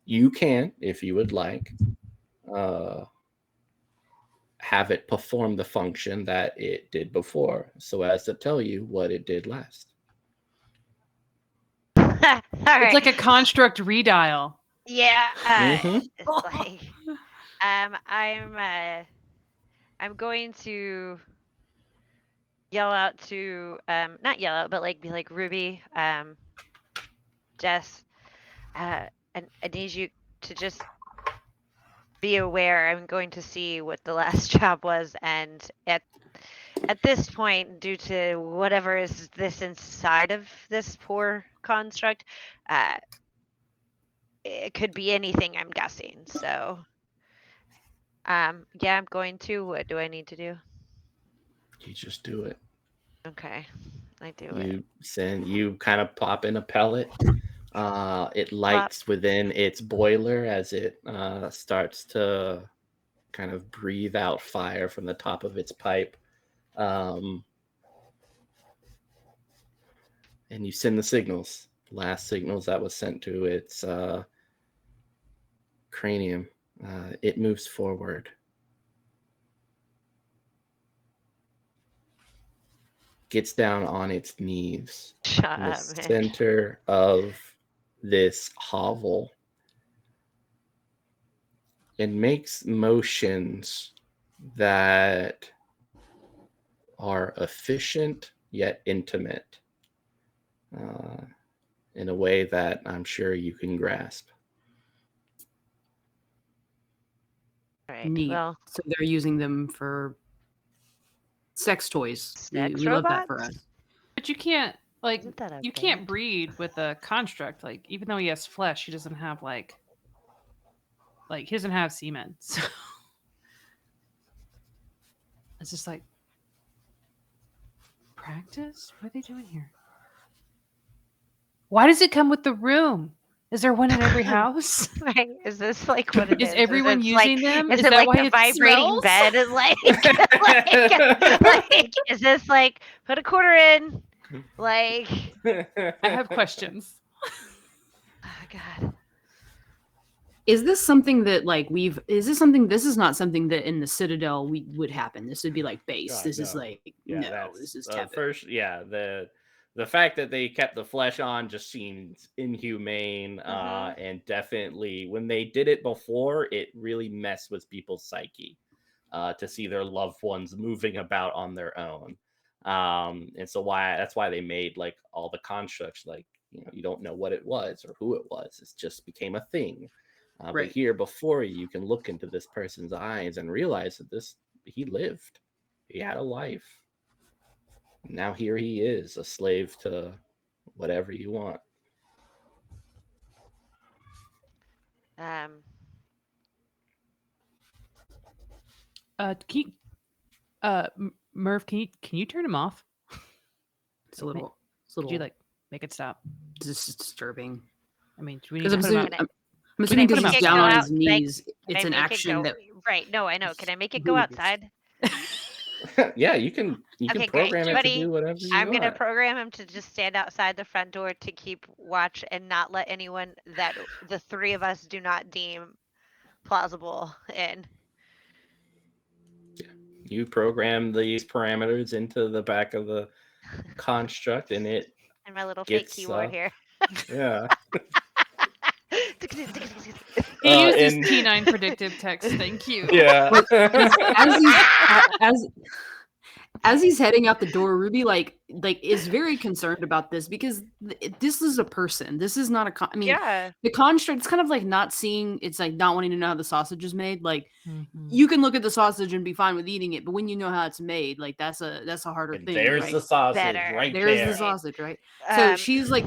You can, if you would like, have it perform the function that it did before, so as to tell you what it did last. All right. It's like a construct redial. Yeah. Mhm. It's like I'm going to yell out to not yell out, but like be like, Ruby, Jess, and I need you to just be aware. I'm going to see what the last job was, and at this point, due to whatever is this inside of this poor construct, it could be anything, I'm guessing. So yeah, I'm going to. What do I need to do? You just do it. Okay, I do it. You kind of pop in a pellet. It lights within its boiler as it starts to kind of breathe out fire from the top of its pipe. And you send the signals. Last signals that was sent to its cranium. It moves forward. Gets down on its knees Shut in the up, man. center of this hovel and makes motions that are efficient yet intimate in a way that I'm sure you can grasp. All right. Neat. Well, So they're using them for sex toys. sex we love that for robots? us. But you can't like Isn't that a you can't band? breed with a construct. Like even though he has flesh, he doesn't have like he doesn't have semen. So it's just like practice? What are they doing here? Why does it come with the room? Is there one in every house? Right? Is this like what it is? Is everyone it using like, them? Is Is it that like why the it vibrating smells? bed? Is like, is this like put a quarter in? Like, I have questions. oh God. Is this something that like this is not something that in the Citadel we would happen. This would be like base. God, this is no. like Yeah, no, this is that's taboo. first. Yeah, the fact that they kept the flesh on just seems inhumane. Mhm. And definitely when they did it before, it really messed with people's psyche to see their loved ones moving about on their own. And so that's why they made like all the constructs, like, you don't know what it was or who it was. It just became a thing. But Right. here before you can look into this person's eyes and realize that he lived. He had a life. Now here he is, a slave to whatever you want. Um, Can you, Merv, can you turn him off? It's a little. Could you like make it stop? This is disturbing. I mean, do we need Because to I'm put him assuming, out? I'm assuming put because him he's outside? down on Go his out, like, knees. can It's I an make it action go? that. Right. No, I know. Can I make it go Ooh. outside? Yeah, you can Okay, great. program it to Buddy, do whatever you I'm gonna want. program him to just stand outside the front door to keep watch and not let anyone that the three of us do not deem plausible in. You program these parameters into the back of the construct, and it And my little fake gets keyboard here. yeah. He used his and T9 predictive text. Thank you. yeah. As he's heading out the door, Ruby like is very concerned about this because this is a person. This is not a. I mean, Yeah. the construct. It's kind of like not seeing. It's like not wanting to know how the sausage is made. Like Mhm. you can look at the sausage and be fine with eating it, but when you know how it's made, like that's a harder And thing. there's right? the sausage Better. right There's there. the sausage, right? So Um, she's like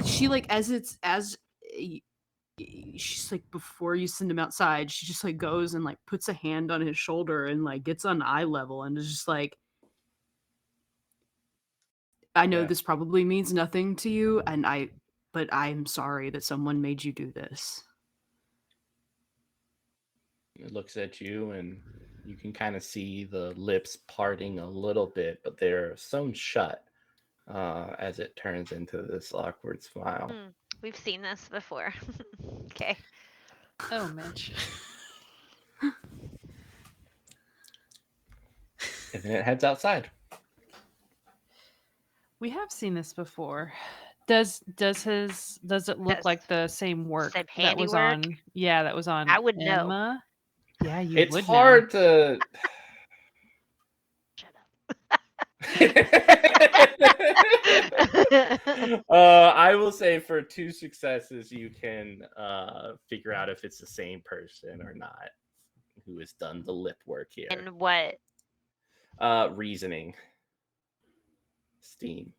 she's like, before you send him outside, she just like goes and like puts a hand on his shoulder and like gets on eye level and is just like, I know Yeah. this probably means nothing to you, but I'm sorry that someone made you do this. It looks at you, and you can kind of see the lips parting a little bit, but they're sewn shut as it turns into this awkward smile. we've seen this before. Okay. Oh, Mitch. And then it heads outside. We have seen this before. Does it look Does- like the same work Same that was handiwork? on? Yeah, that was on. I would know. Emma. Yeah, you It's would hard to. Shut I will say for 2 successes, you can figure out if it's the same person or not who has done the lip work here. And what? Reasoning. Steam.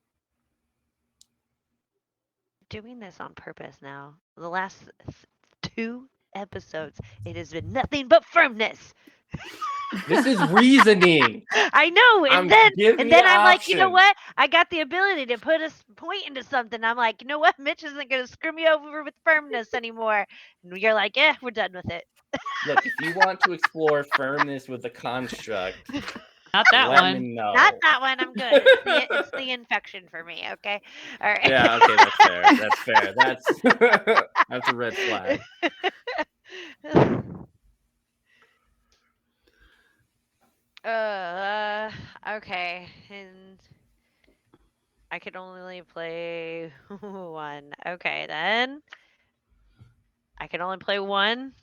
Doing this on purpose now. The last 2 episodes, it has been nothing but firmness. This is reasoning. I know, and I'm then giving I'm like, you know options. what? I got the ability to put a point into something. I'm like, you know what? Mitch isn't going to screw me over with firmness anymore. And you're like, we're done with it. Look, if you want to explore firmness with the construct, Not that let one. me know. Not that one. I'm good. It's the infection for me. Okay. All right. Yeah, okay, that's fair. That's fair. That's a red flag. Okay. And I could only play one. Okay, then. I can only play one.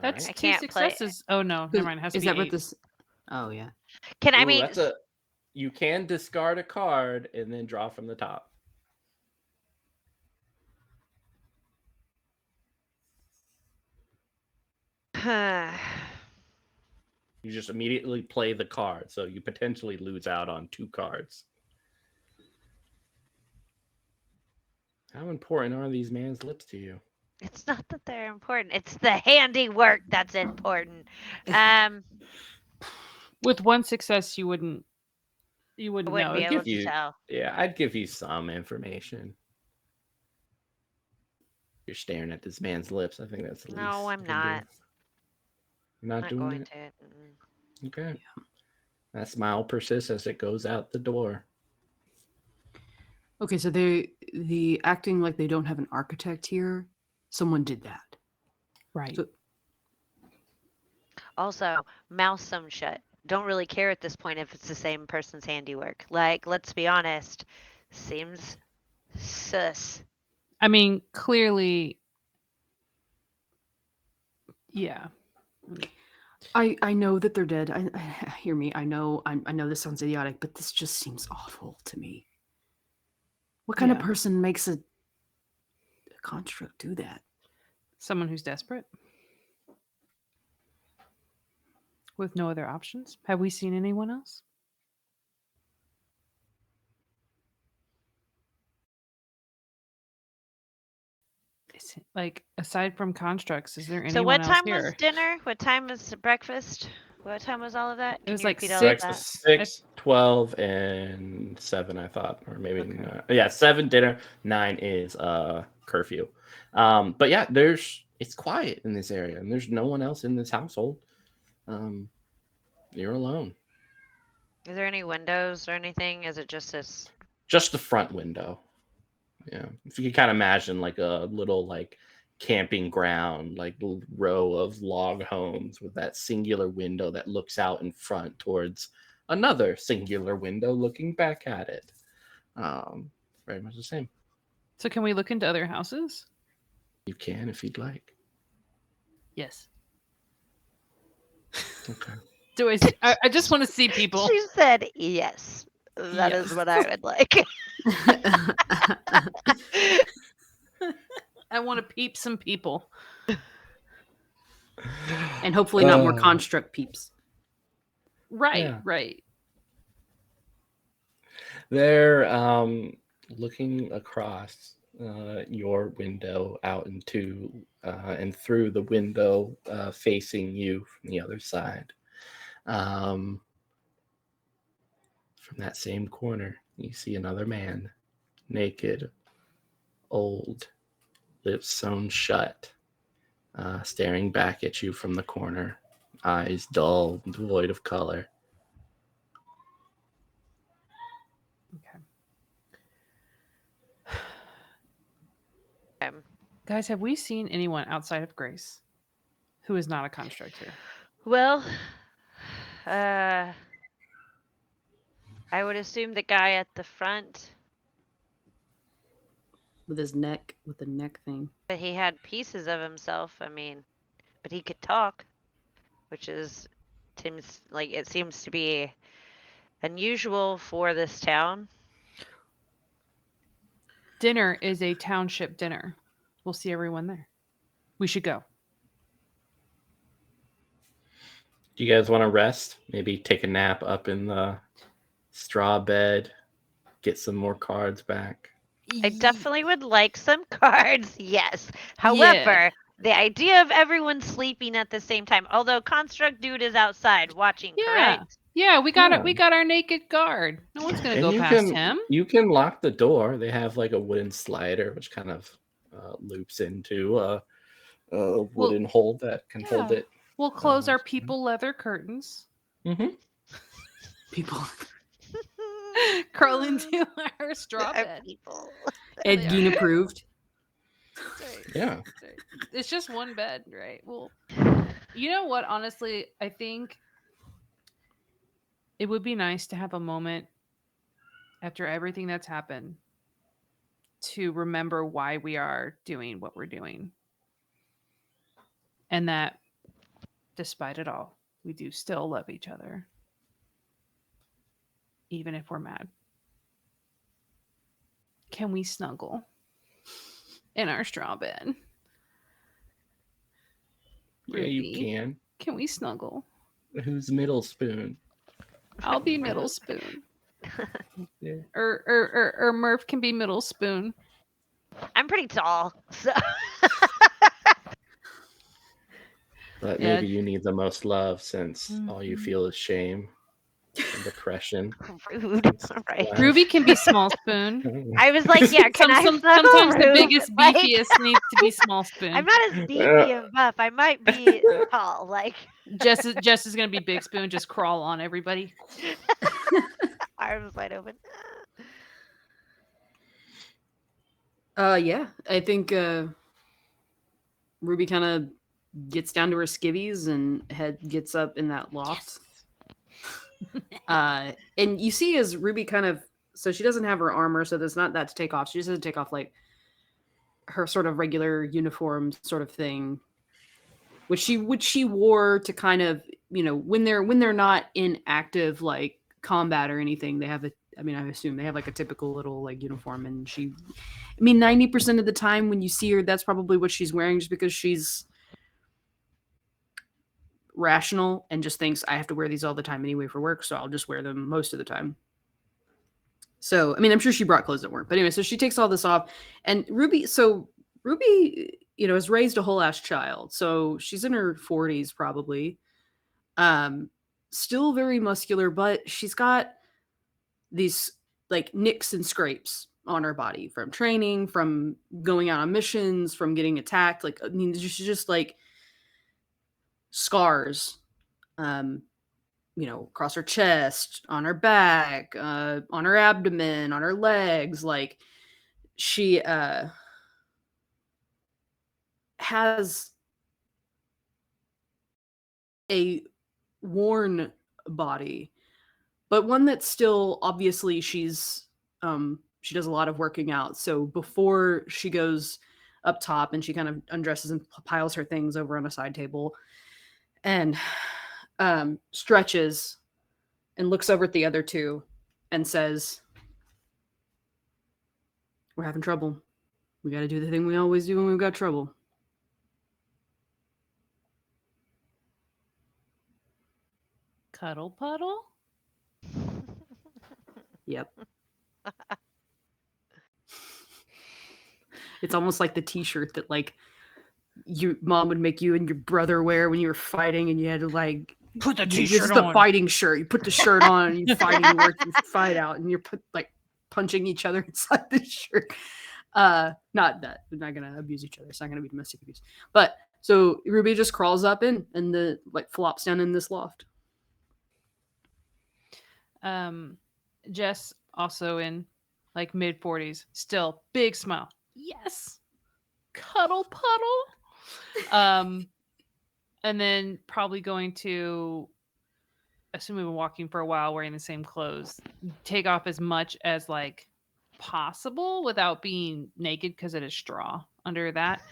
That's All I right. 2 can't play- successes. Oh no, never mind. It has to Is be that what 8. this? Oh yeah. Can I Ooh, mean? you can discard a card and then draw from the top. You just immediately play the card, so you potentially lose out on 2 cards. How important are these man's lips to you? It's not that they're important. It's the handiwork that's important. With 1 success, you wouldn't I know. wouldn't be I'd able give to you- tell. Yeah, I'd give you some information. You're staring at this man's lips. I think that's the least. No, I'm you can not. do. You're not Not doing going it? to. Mm-mm. Okay. That smile persists as it goes out the door. Okay, so the acting like they don't have an architect here. Someone did that. Right. So, Also, mouth sewn shut. Don't really care at this point if it's the same person's handiwork. Like, let's be honest. Seems sus. I mean, clearly, yeah. I know that they're dead. Hear me. I know this sounds idiotic, but this just seems awful to me. What kind of Yeah. person makes a construct do that? Someone who's desperate with no other options. Have we seen anyone else? Is it, like, aside from constructs, is there So anyone what else time was here? dinner? What time was breakfast? What time was all of that? It was Can you like repeat all of that? Breakfast 6, 12, and 7, I thought. Or maybe Okay. 9. Yeah, 7 dinner, 9 is curfew. But yeah, it's quiet in this area, and there's no one else in this household. You're alone. Is there any windows or anything? Is it just this? Just the front window. Yeah. If you can kind of imagine like a little like camping ground, like row of log homes with that singular window that looks out in front towards another singular window looking back at it. Very much the same. So can we look into other houses? You can if you'd like. Yes. Okay. Do I just want to see people. She said yes. That is Yes. what I would like. I want to peep some people. And hopefully not more construct peeps. Right, Yeah. right. They're looking across your window out into and through the window facing you from the other side. From that same corner, you see another man, naked, old, lips sewn shut, staring back at you from the corner, eyes dull, devoid of color. Guys, have we seen anyone outside of Grace who is not a construct here? Well, I would assume the guy at the front, With the neck thing. but he had pieces of himself. I mean, but he could talk, which seems to be unusual for this town. Dinner is a township dinner. We'll see everyone there. We should go. Do you guys want to rest? Maybe take a nap up in the straw bed, get some more cards back. I definitely would like some cards, yes. However, the idea of everyone sleeping at the same time, although Construct Dude is outside watching, correct? Yeah, we got Yeah. it. We got our naked guard. No one's gonna And go you past can him. you can lock the door. They have like a wooden slider, which kind of loops into a wooden hold that can hold yeah. it. We'll close our people leather curtains. Mm-hmm. People. Crawl into our straw Our bed. people. Ed They Gein are. approved. Right. Yeah. It's just one bed, right? Well, you know what? Honestly, I think it would be nice to have a moment after everything that's happened to remember why we are doing what we're doing. And that despite it all, we do still love each other. Even if we're mad. Can we snuggle in our straw bed? Yeah, you Ruby, can. Can we snuggle? Who's middle spoon? I'll be middle spoon. Yeah. Or Murph can be middle spoon. I'm pretty tall, so But Yeah. maybe you need the most love since all you Mhm. feel is shame and depression. rude. Right. Wow. Ruby can be small spoon. I was like, yeah, can I snuggle, Sometimes the Rube? biggest, Like, beefiest needs to be small spoon. I'm not as beefy and buff. I might be tall. Like, Jess is gonna be big spoon, just crawl on everybody. arms wide open. Yeah, I think Ruby kind of gets down to her skivvies and gets up in that loft. And you see as Ruby kind of so she doesn't have her armor, so there's not that to take off. She just has to take off like her sort of regular uniform sort of thing, which she wore to kind of, you know, when they're not in active like combat or anything, they have I assume they have like a typical little like uniform, and 90% of the time when you see her, that's probably what she's wearing, just because she's rational and just thinks I have to wear these all the time anyway for work, so I'll just wear them most of the time. So, I'm sure she brought clothes at work. But anyway, so she takes all this off. And Ruby, you know, has raised a whole ass child. So she's in her 40s probably. Still very muscular, but she's got these like nicks and scrapes on her body from training, from going out on missions, from getting attacked. Like, she's just like scars. You know, across her chest, on her back, on her abdomen, on her legs. Like, she has a worn body, but one that's still, obviously, she does a lot of working out. So before she goes up top and she kind of undresses and piles her things over on a side table and stretches and looks over at the other two and says, "We're having trouble. We got to do the thing we always do when we've got trouble." Cuddle puddle? Yep. It's almost like the t-shirt that like your mom would make you and your brother wear when you were fighting, and you had to like Put the it's t-shirt just on. the fighting shirt. You put the shirt on and you fight and you work, you fight out, and you're punching each other inside the shirt. Not that we're not gonna abuse each other. It's not gonna be domestic abuse. But so Ruby just crawls up in and the like flops down in this loft. Jess also in like mid 40s, still big smile. Yes. Cuddle puddle. And then probably going to assume we've been walking for a while wearing the same clothes, take off as much as like possible without being naked because it is straw under that.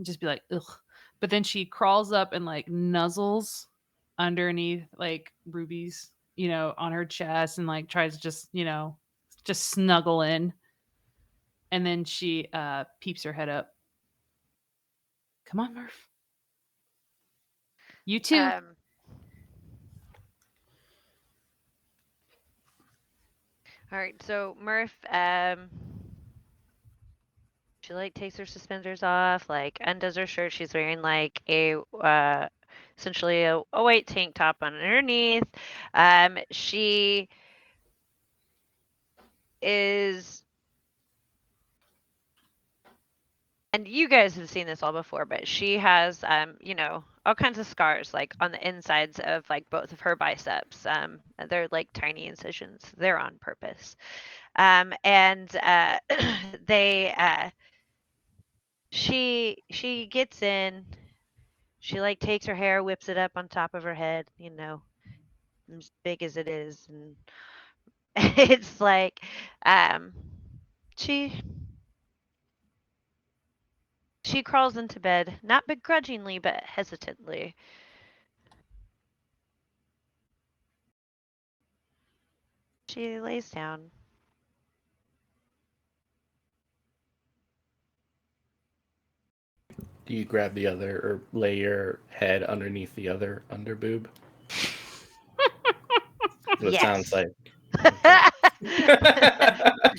Just be like, ugh. But then she crawls up and like nuzzles underneath like Ruby's, you know, on her chest, and like tries to just, you know, just snuggle in. And then she peeps her head up. Come on, Murph. You too. All right, so Murph, she like takes her suspenders off, like undoes her shirt. She's wearing like a essentially a white tank top underneath. She is, and you guys have seen this all before, but she has you know, all kinds of scars like on the insides of like both of her biceps. They're like tiny incisions. They're on purpose. And they she gets in, she like takes her hair, whips it up on top of her head, you know, as big as it is, and it's like she crawls into bed, not begrudgingly but hesitantly. She lays down. Do you grab the other or lay your head underneath the other underboob? That's what it sounds like.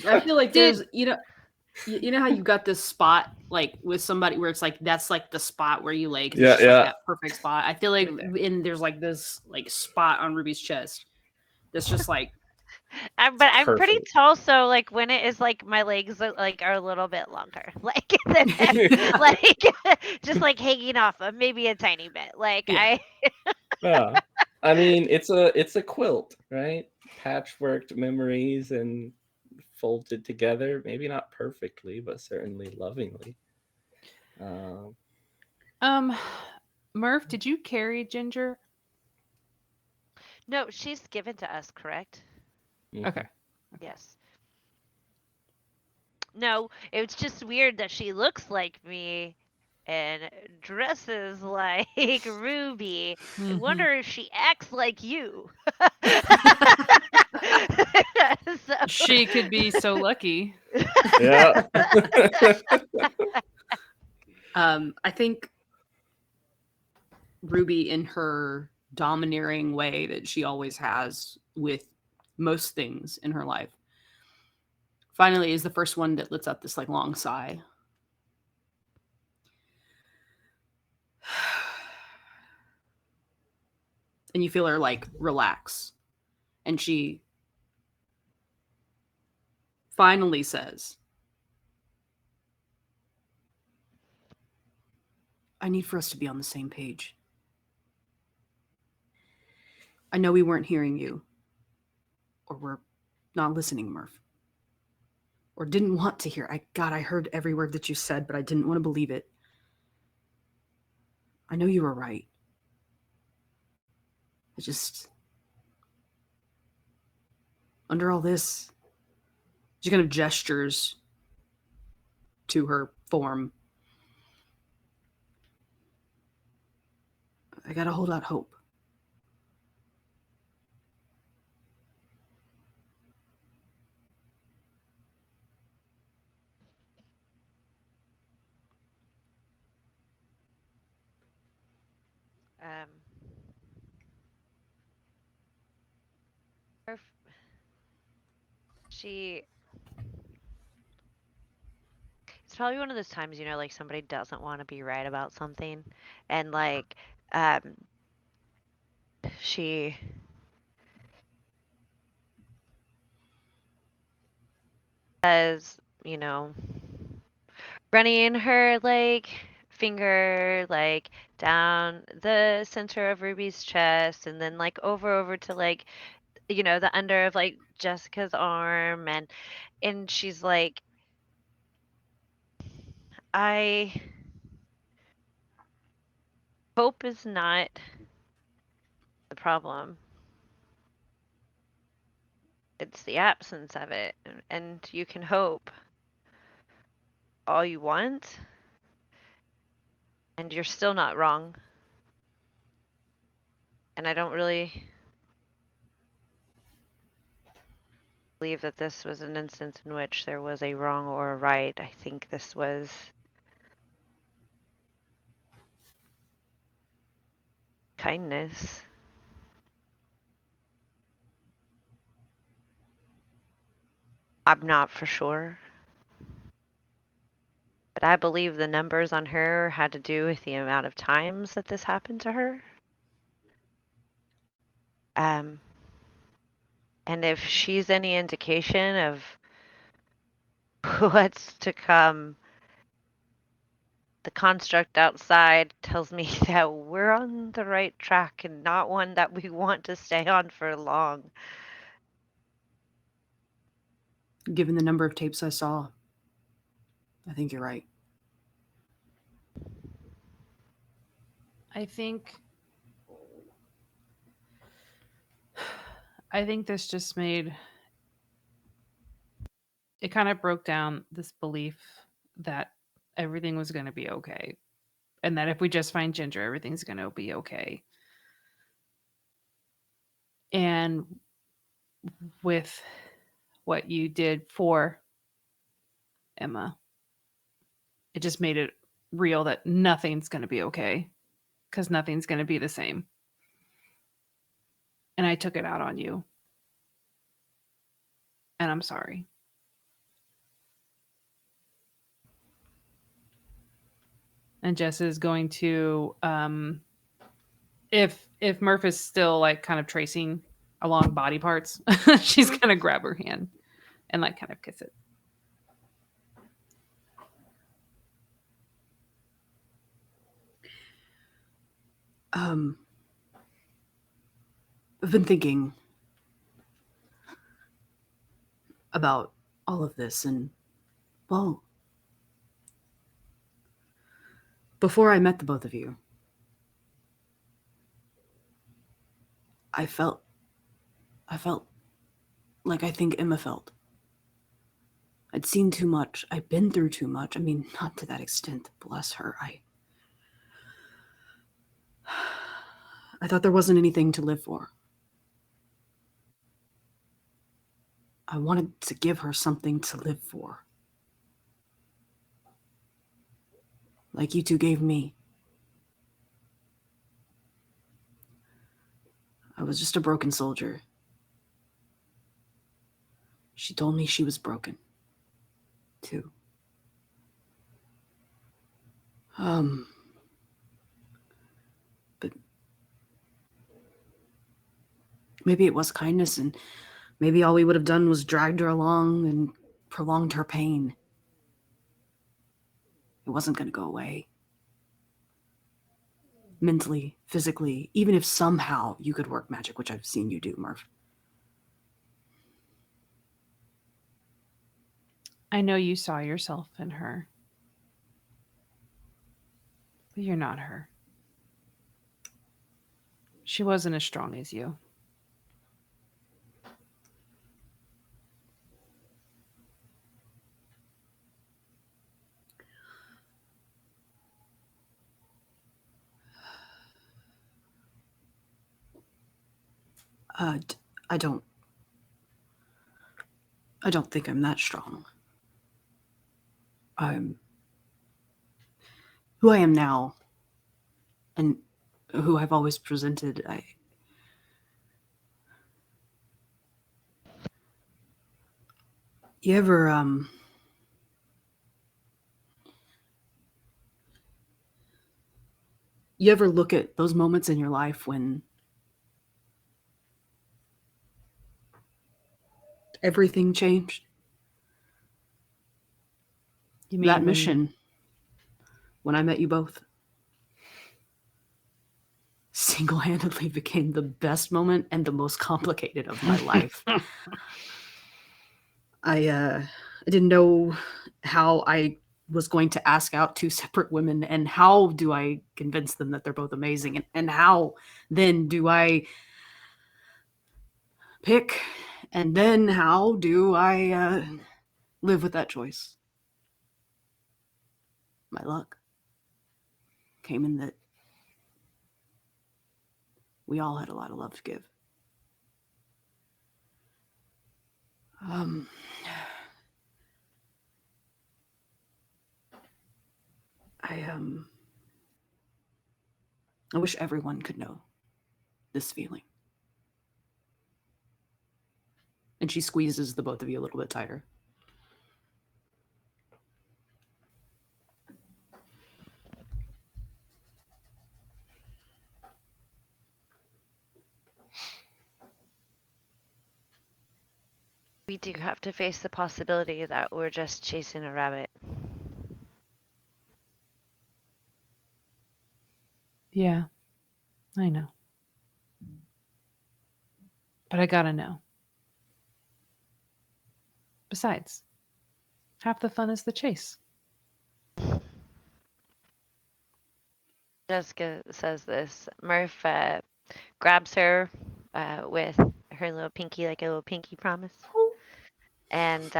I feel like there's, you know how you got this spot like with somebody where it's like that's like the spot where you lay, 'cause it's just like that perfect spot. I feel like there's like this like spot on Ruby's chest that's just like But I'm pretty perfect. tall, so like when it is like my legs like are a little bit longer, like than that, like just like hanging off of maybe a tiny bit. Like Yeah. I mean, it's a quilt, right? Patchworked memories and folded together. Maybe not perfectly, but certainly lovingly. Murph, did you carry Ginger? No, she's given to us, correct? Okay. Okay. Yes. No, it's just weird that she looks like me and dresses like Ruby. I Mhm. wonder if she acts like you. So, She could be so lucky. Yeah. I think Ruby, in her domineering way that she always has with most things in her life, finally is the first one that lets out this like long sigh. And you feel her like relax. And she finally says, I need for us to be on the same page. I know we weren't hearing you, or we're not listening, Murph, or didn't want to hear. I heard every word that you said, but I didn't want to believe it. I know you were right. I just, under all this, she kind of gestures to her form. I gotta hold out hope. um, her she it's probably one of those times, like somebody doesn't want to be right about something, and like um she says, running her like finger like down the center of Ruby's chest, and then like over to like the under of like Jessica's arm, and she's like, I hope is not the problem. It's the absence of it. And you can hope all you want, and you're still not wrong. And I don't really believe that this was an instance in which there was a wrong or a right. I think this was kindness. I'm not for sure. But I believe the numbers on her had to do with the amount of times that this happened to her. Um, and if she's any indication of what's to come, the construct outside tells me that we're on the right track and not one that we want to stay on for long. Given the number of tapes I saw, I think you're right. I think this just made it kind of broke down this belief that everything was going to be okay, and that if we just find Ginger, everything's going to be okay. And with what you did for Emma, it just made it real that nothing's going to be okay, because nothing's going to be the same. And I took it out on you. And I'm sorry. And Jess is going to, if Murph is still like kind of tracing along body parts, she's gonna grab her hand and like kind of kiss it. I've been thinking about all of this, and well, before I met the both of you, I felt like I think Emma felt. I'd seen too much. I'd been through too much. I mean, not to that extent, bless her. I thought there wasn't anything to live for. I wanted to give her something to live for. Like you two gave me. I was just a broken soldier. She told me she was broken, too. But maybe it was kindness, and maybe all we would have done was dragged her along and prolonged her pain. It wasn't going to go away. Mentally, physically, even if somehow you could work magic, which I've seen you do, Murph. I know you saw yourself in her, but you're not her. She wasn't as strong as you. I don't think I'm that strong. I'm who I am now, and who I've always presented. You ever look at those moments in your life when everything changed? You mean That mission, when I met you both, single-handedly became the best moment and the most complicated of my life. I didn't know how I was going to ask out two separate women, and how do I convince them that they're both amazing, and how then do I pick, and then how do I live with that choice? My luck came in that we all had a lot of love to give. I wish everyone could know this feeling. And she squeezes the both of you a little bit tighter. We do have to face the possibility that we're just chasing a rabbit. Yeah, I know. But I gotta know. Besides, half the fun is the chase. Jessica says this. Murph grabs her with her little pinky, like a little pinky promise. And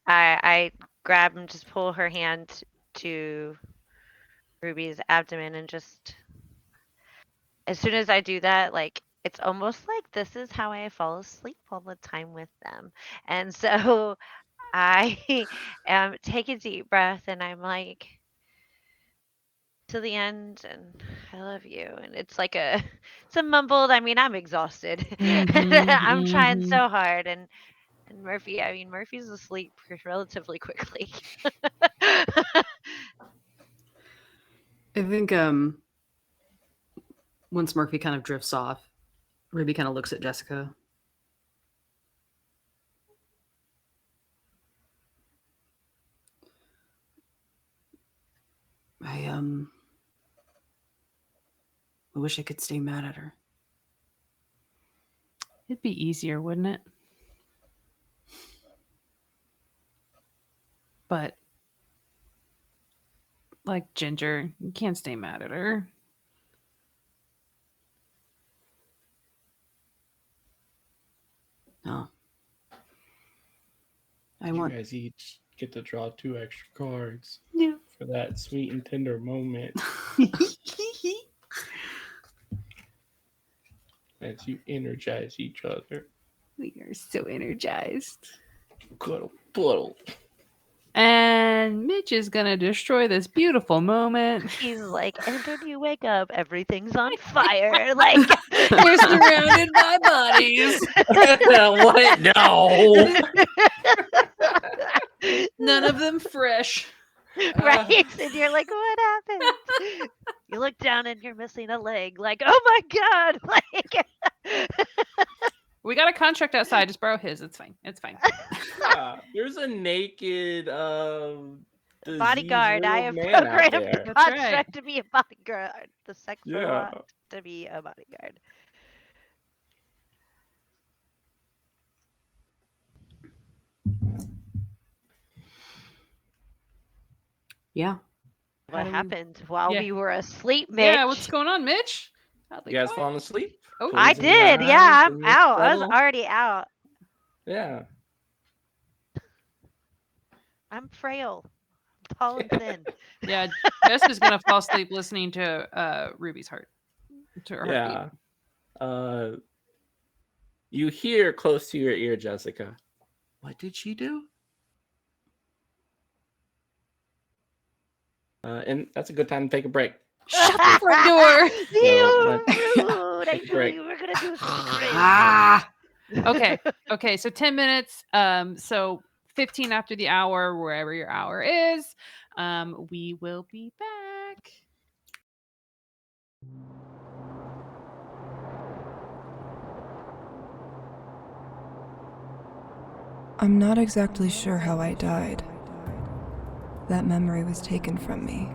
I grab and just pull her hand to Ruby's abdomen, and just as soon as I do that, like it's almost like this is how I fall asleep all the time with them. And so I take a deep breath, and I'm like, to the end, and I love you. And it's like it's a mumbled, I mean, I'm exhausted. I'm trying so hard. And Murphy, I mean, Murphy's asleep relatively quickly. I think once Murphy kind of drifts off, Ruby kind of looks at Jessica. I wish I could stay mad at her. It'd be easier, wouldn't it? But like Ginger, you can't stay mad at her. No. I You want. guys each get to draw 2 extra cards Yeah. for that sweet and tender moment as you energize each other. We are so energized. Cuddle, puddle. And Mitch is gonna destroy this beautiful moment. He's like, and when you wake up, everything's on fire. Like, We're surrounded by bodies. What? No. None of them fresh. right? And you're like, what happened? You look down and you're missing a leg. Like, oh my god! Like, We got a contract outside. Just borrow his. It's fine. It's fine. There's a naked bodyguard. I have man out programmed there. the That's right. contract to be a bodyguard. The sex Yeah. robot to be a bodyguard. Yeah. How What do we- happened while Yeah. we were asleep, Mitch? Yeah, what's going on, Mitch? Oddly You guys quiet. falling asleep? Oh, I Closing your did. eyes Yeah, in I'm your out. I was settle? already out. Yeah. I'm frail. I'm tall and thin. Yeah, Jess is gonna fall asleep listening to Ruby's heart. To her heartbeat. Yeah. You hear close to your ear, Jessica. What did she do? And that's a good time to take a break. Shut the front door. You let's rude. I take a knew break. you were gonna do something. Ah. Okay, so 10 minutes. So 15 after the hour, wherever your hour is. We will be back. I'm not exactly sure how I died. That memory was taken from me.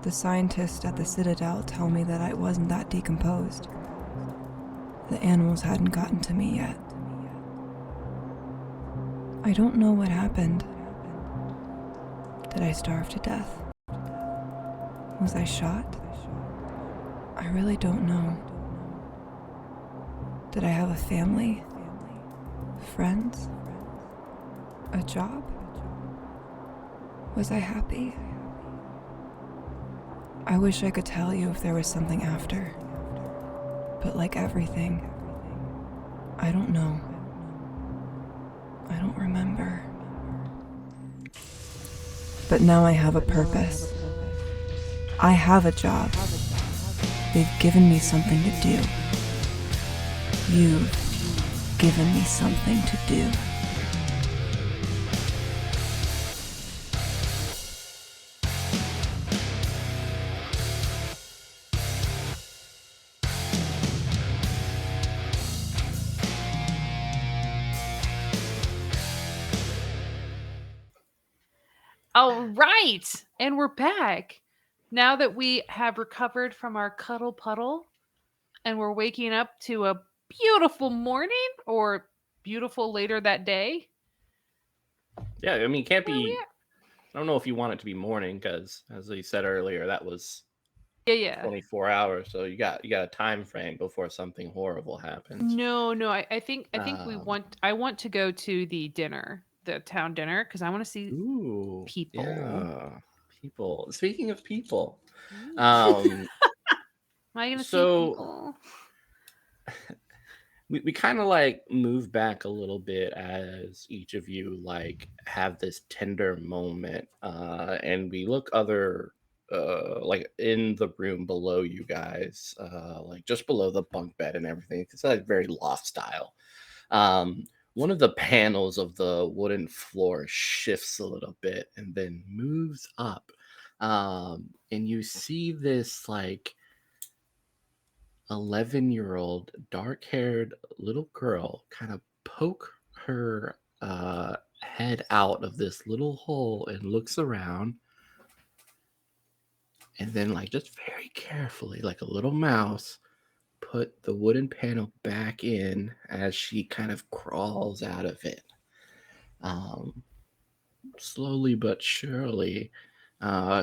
The scientists at the Citadel tell me that I wasn't that decomposed. The animals hadn't gotten to me yet. I don't know what happened. Did I starve to death? Was I shot? I really don't know. Did I have a family? Friends? A job? Was I happy? I wish I could tell you if there was something after. But like everything, I don't know. I don't remember. But now I have a purpose. I have a job. They've given me something to do. You've given me something to do. All right. And we're back. Now that we have recovered from our cuddle puddle and we're waking up to a beautiful morning or beautiful later that day. Yeah, I mean, it can't Where we be. at? I don't know if you want it to be morning because, as we said earlier, that was Yeah. 24 hours. So you got a time frame before something horrible happens. No. I think we Um, want. I want to go to the dinner, the town dinner, because I want to see. Ooh, people. Yeah, people. Speaking of people, Ooh. Am I gonna so- see people? we kind of like move back a little bit as each of you like have this tender moment, and we look other like in the room below you guys, like just below the bunk bed and everything. It's like very loft style. One of the panels of the wooden floor shifts a little bit and then moves up, and you see this like 11-year-old dark-haired little girl kind of poke her head out of this little hole and looks around, and then like just very carefully like a little mouse put the wooden panel back in as she kind of crawls out of it, slowly but surely.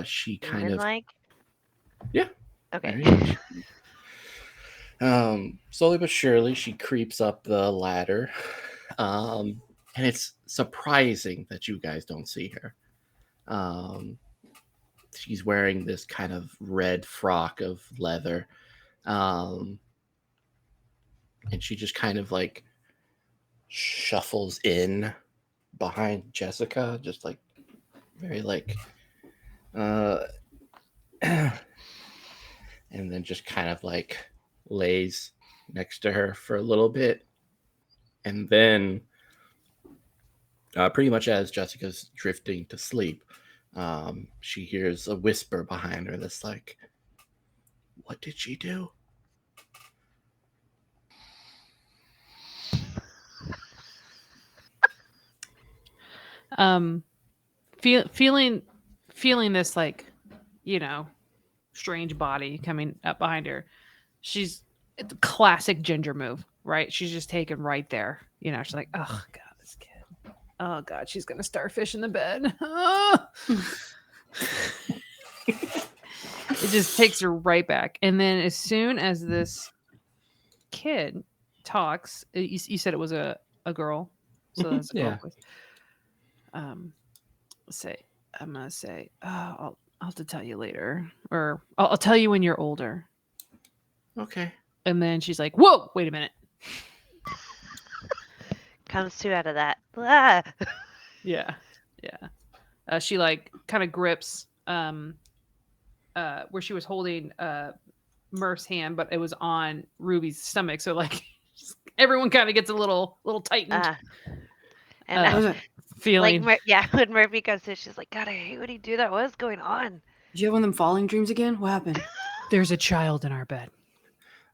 She kind Human of like? Yeah. Okay. very much. Slowly but surely, she creeps up the ladder. And it's surprising that you guys don't see her. She's wearing this kind of red frock of leather. And she just kind of like shuffles in behind Jessica, just like very like and then just kind of like lays next to her for a little bit. And then pretty much as Jessica's drifting to sleep, she hears a whisper behind her that's like, "What did she do?" Feeling this like, strange body coming up behind her. It's a classic Ginger move, right? She's just taken right there. She's like, oh god, this kid. Oh god, she's gonna starfish in the bed. It just takes her right back. And then as soon as this kid talks, you said it was a girl, so that's a girl Yeah. voice. I'm gonna say, I'll have to tell you later, or I'll tell you when you're older. Okay. And then she's like, whoa, wait a minute. Comes two out of that. Ah. Yeah. She like kind of grips where she was holding Murph's hand, but it was on Ruby's stomach, so like everyone kind of gets a little tightened. And feeling. like, when Murphy comes in, she's like, God, I hate when he do that. What is going on? Did you have one of them falling dreams again? What happened? There's a child in our bed.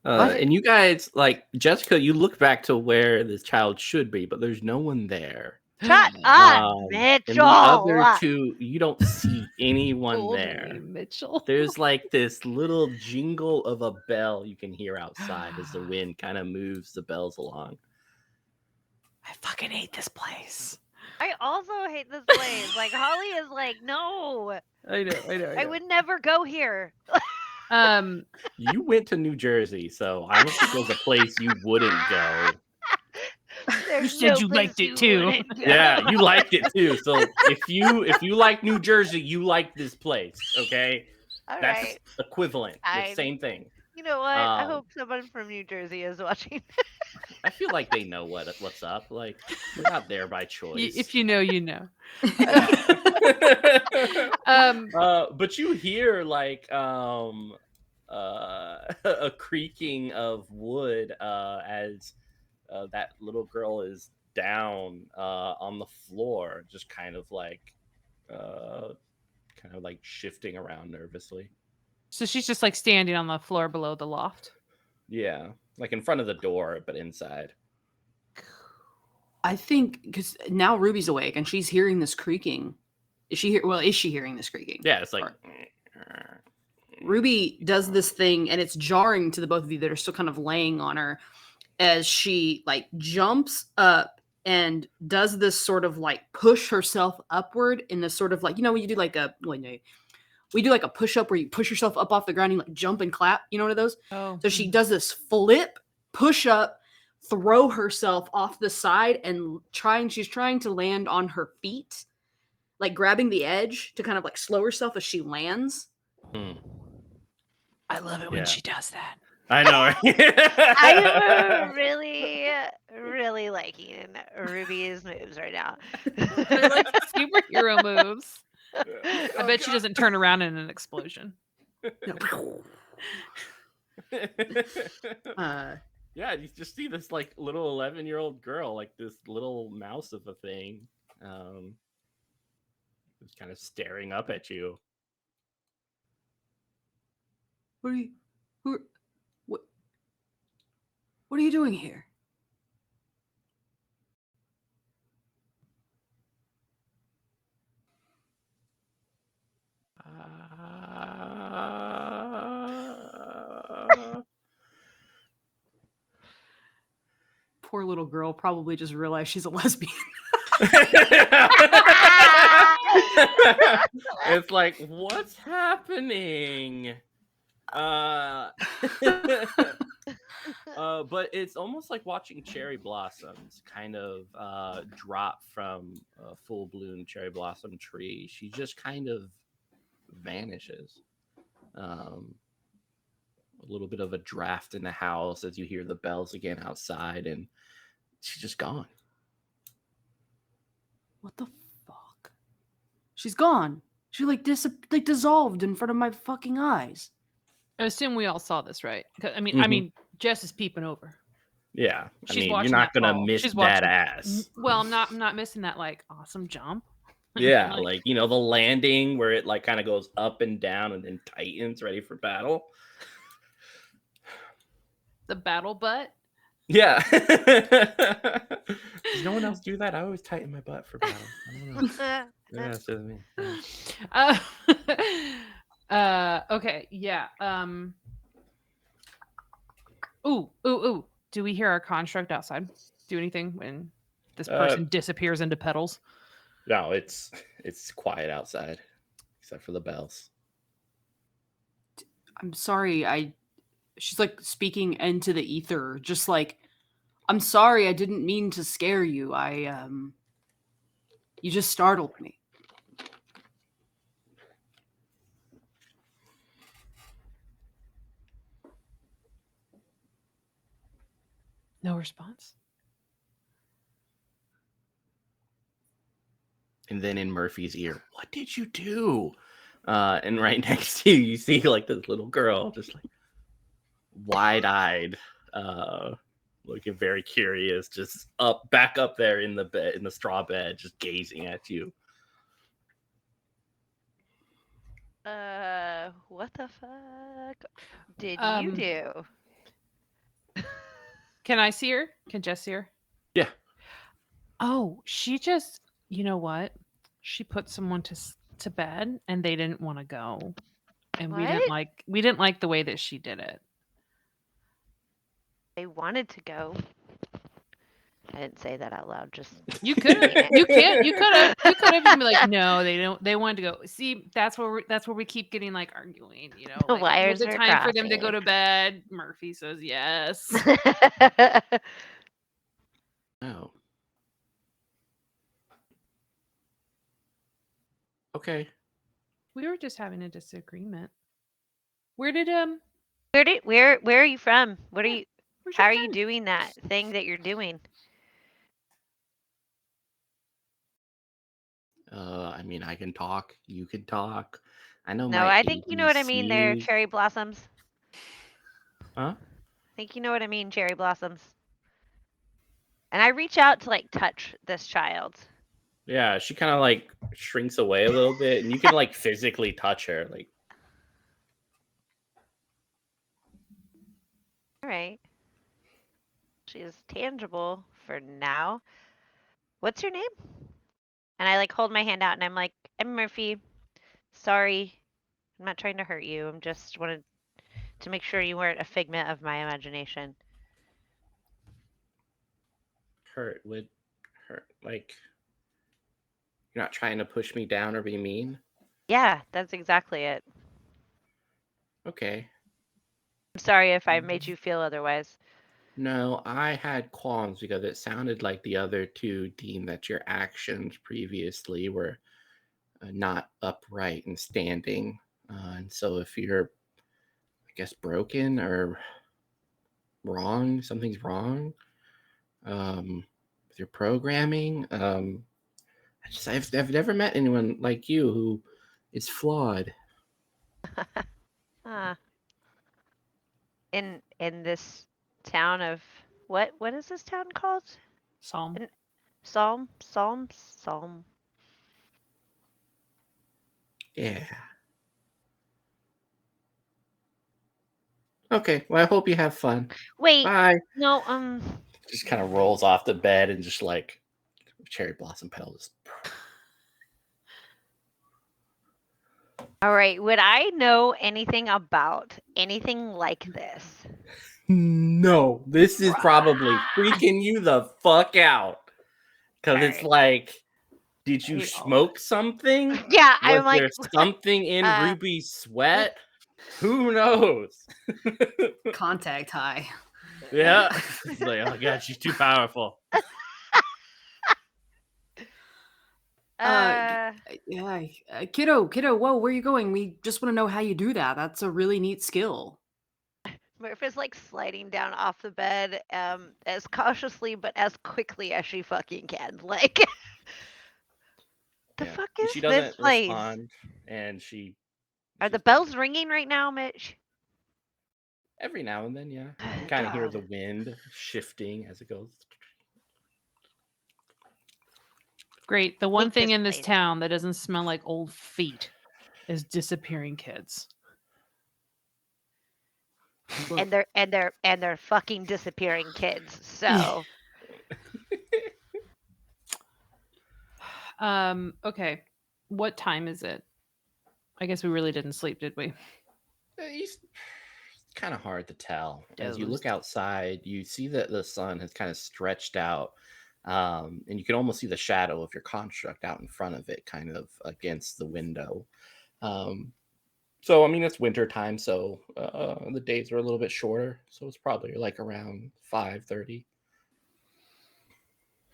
And you guys, like, Jessica, you look back to where this child should be, but there's no one there. Shut up, And Mitchell. the other two, you don't see anyone there. Mitchell. There's like this little jingle of a bell you can hear outside as the wind kind of moves the bells along. I fucking hate this place. I also hate this place. Like, Holly is like, no. I know. I would never go here. You went to New Jersey, so I don't think there's a place you wouldn't go. There's You said no you place liked it too. wouldn't go. Yeah, you liked it too. So if you like New Jersey, you like this place, okay? All That's right. equivalent. I- The same thing. You know what? I Um, hope someone from New Jersey is watching. I feel like they know what's up. Like, we're not there by choice. If you know, you know. But you hear like a creaking of wood as that little girl is down on the floor, just kind of like shifting around nervously. So she's just like standing on the floor below the loft. Yeah, like in front of the door, but inside. I think because now Ruby's awake and she's hearing this creaking. Is she hearing this creaking? Yeah, it's like. Ruby does this thing, and it's jarring to the both of you that are still kind of laying on her, as she like jumps up and does this sort of like push herself upward in this sort of like, when you do like we do like a push up where you push yourself up off the ground and like jump and clap. You know one of those? Oh. So she does this flip, push up, throw herself off the side, and she's trying to land on her feet, like grabbing the edge to kind of like slow herself as she lands. I love it when she does that. I know. I'm really, really liking Ruby's moves right now. They're like superhero moves. I bet she doesn't turn around in an explosion. Yeah, you just see this like little 11-year-old girl, like this little mouse of a thing, just kind of staring up at you. What are you doing here? Poor little girl probably just realized she's a lesbian. It's like, what's happening? But it's almost like watching cherry blossoms kind of drop from a full bloom cherry blossom tree. She just kind of vanishes. A little bit of a draft in the house as you hear the bells again outside, and she's just gone. What the fuck? She's gone. She like dissolved in front of my fucking eyes. I assume we all saw this, right? I mean, Mhm. Jess is peeping over. Yeah, I She's mean, watching you're not that gonna fall. miss She's that watching- ass. Well, I'm not missing that like awesome jump. Yeah, like the landing where it like kind of goes up and down and then tightens, ready for battle. The battle butt. Yeah. Does no one else do that? I always tighten my butt for battle. I don't know. Yeah, it's just me. Okay, yeah. Ooh. Do we hear our construct outside do anything when this person disappears into petals? No, it's quiet outside, except for the bells. I'm sorry. She's like speaking into the ether, just like, I'm sorry. I didn't mean to scare you. You just startled me. No response. And then in Murphy's ear, what did you do? And right next to you, you see like this little girl, just like wide-eyed, looking very curious, just back up there in the bed, in the straw bed, just gazing at you. What the fuck did you Um, do? Can I see her? Can Jess see her? Yeah. Oh, she just, you know what? She put someone to bed and they didn't want to go. And we didn't like the way that she did it. They wanted to go. I didn't say that out loud. Just You could have. You could have. You could have been like, no, they don't. They wanted to go. See, that's where we keep getting like arguing. You know, The like, wires was it are time for them to go crossing. to bed? Murphy says yes. Oh. Okay. We were just having a disagreement. Where where are you from? What are you? where's How your are you pen? doing that thing that you're doing? I mean, I can talk. You can talk. I know No, my I think you know what I mean there, ABCs. cherry blossoms. Huh? I think you know what I mean, cherry blossoms. And I reach out to like touch this child. Yeah, she kind of like shrinks away a little bit, and you can like physically touch her. Like, All right. She is tangible for now. What's your name? And I like hold my hand out and I'm like, I'm Murphy. Sorry. I'm not trying to hurt you. I'm just wanted to make sure you weren't a figment of my imagination. hurt would hurt. Like, you're not trying to push me down or be mean. Yeah, that's exactly it. Okay. I'm sorry if I made you feel otherwise. No, I had qualms because it sounded like the other two deemed that your actions previously were not upright and standing. And so if you're, I guess, broken or wrong, something's wrong with your programming. I've never met anyone like you who is flawed. In this town of what is this town called? Psalm? Psalm. Yeah. Okay, well, I hope you have fun. Wait, Bye. no, Just kind of rolls off the bed and just like cherry blossom petals. all right. Would I know anything about anything like this? No, this is probably freaking you the fuck out. Because it's like, did you hate all smoke something? Yeah, Was I'm like, there something in uh, Ruby's sweat? Who knows? Contact high. Yeah. It's like, oh god, she's too powerful. Uh, Yeah, kiddo, whoa, where are you going? We just want to know how you do that. That's a really neat skill. Murph is like sliding down off the bed, as cautiously but as quickly as she fucking can. Like, the Yeah. fuck And is she this doesn't place? respond, and she's The done. bells ringing right now, Mitch? Every now and then, yeah. You Good kind of hear God. the wind shifting as it goes. Great. The one Hate thing this in this place. town that doesn't smell like old feet is disappearing kids. And they're fucking disappearing kids. So Okay. What time is it? I guess we really didn't sleep, did we? It's kind of hard to tell. As you Dozed. look outside, you see that the sun has kind of stretched out, and you can almost see the shadow of your construct out in front of it, kind of against the window. So, I mean, it's winter time, so the days are a little bit shorter. So it's probably like around 5:30.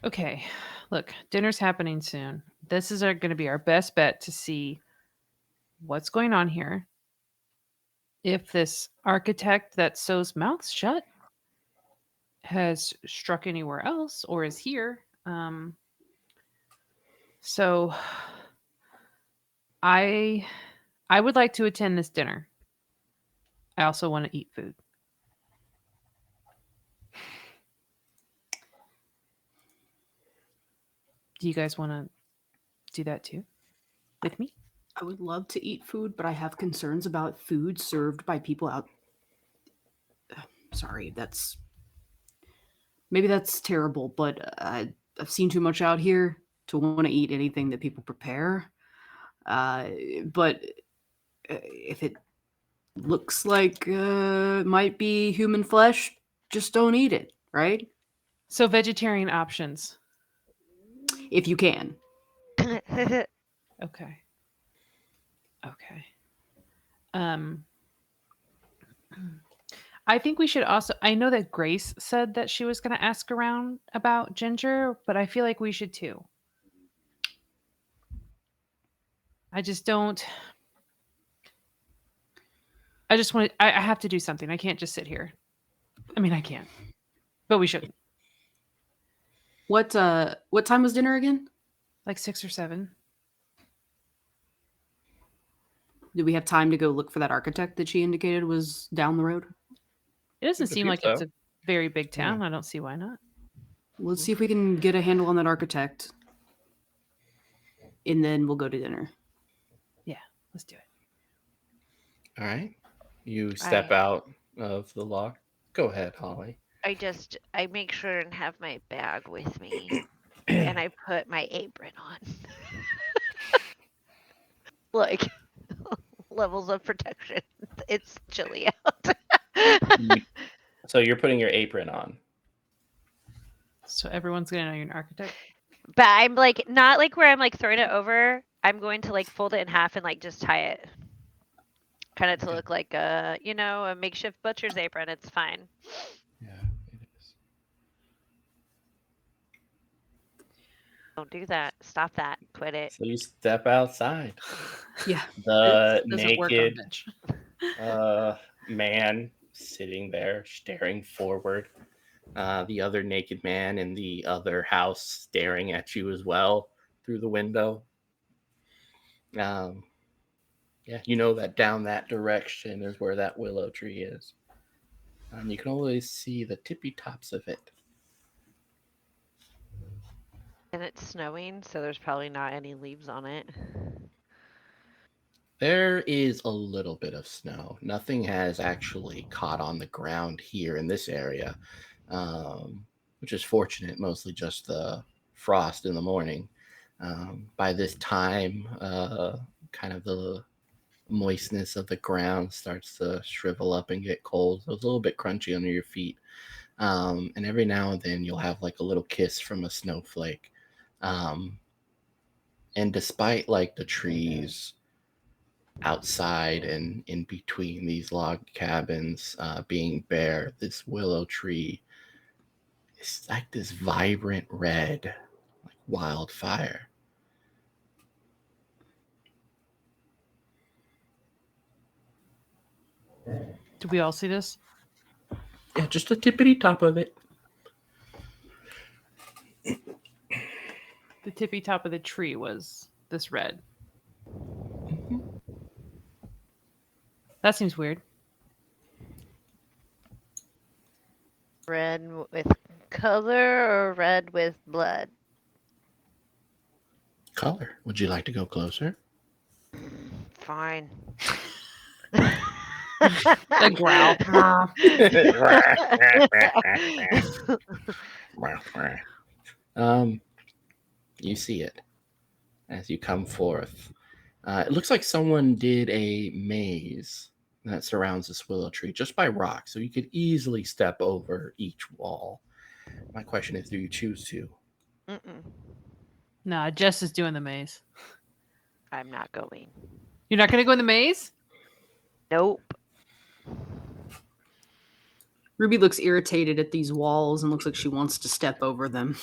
Okay. Look, dinner's happening soon. This is going to be our best bet to see what's going on here. If this architect that sews mouths shut has struck anywhere else or is here. So I would like to attend this dinner. I also want to eat food. Do you guys want to do that too with me? I would love to eat food, but I have concerns about food served by people out. Sorry, maybe that's terrible, but I've seen too much out here to want to eat anything that people prepare. But if it looks like might be human flesh, just don't eat it, right? So vegetarian options. If you can. Okay. Okay. I think we should also I know that Grace said that she was going to ask around about Ginger, but I feel like we should too. I just don't I just want I have to do something. I can't just sit here. I mean, I can't. But we shouldn't. What time was dinner again? Like 6 or 7. Do we have time to go look for that architect that she indicated was down the road? It doesn't could seem do like it's so. a very big town. I don't see why not. Let's see if we can get a handle on that architect. And then we'll go to dinner. Yeah, let's do it. All right. You step out of the lock. Go ahead, Holly. I make sure and have my bag with me, and I put my apron on. Like, levels of protection. It's chilly out. So you're putting your apron on. So everyone's going to know you're an architect? But I'm like not like where I'm like throwing it over. I'm going to like fold it in half and like just tie it, kind of to look like a a makeshift butcher's apron. It's fine. Yeah, it is. Don't do that. Stop that. Quit it. So you step outside. Yeah. The This doesn't work on naked Mitch. man sitting there staring forward. The other naked man in the other house staring at you as well through the window. Yeah, you know that down that direction is where that willow tree is. And you can always see the tippy tops of it. And it's snowing, so there's probably not any leaves on it. There is a little bit of snow. Nothing has actually caught on the ground here in this area, which is fortunate, mostly just the frost in the morning. By this time, kind of the moistness of the ground starts to shrivel up and get cold. So it's a little bit crunchy under your feet. And every now and then you'll have like a little kiss from a snowflake. And despite like the trees outside and in between these log cabins being bare, this willow tree is like this vibrant red, like wildfire. Do we all see this? Yeah, just the tippity top of it. The tippy top of the tree was this red. That seems weird. Red with color or red with blood? Color. Would you like to go closer? Fine. The growl. You see it as you come forth. It looks like someone did a maze that surrounds this willow tree just by rock, so you could easily step over each wall. My question is, do you choose to? Mm-mm. Nah, Jess is doing the maze. I'm not going. You're not gonna go in the maze? Nope. Ruby looks irritated at these walls and looks like she wants to step over them.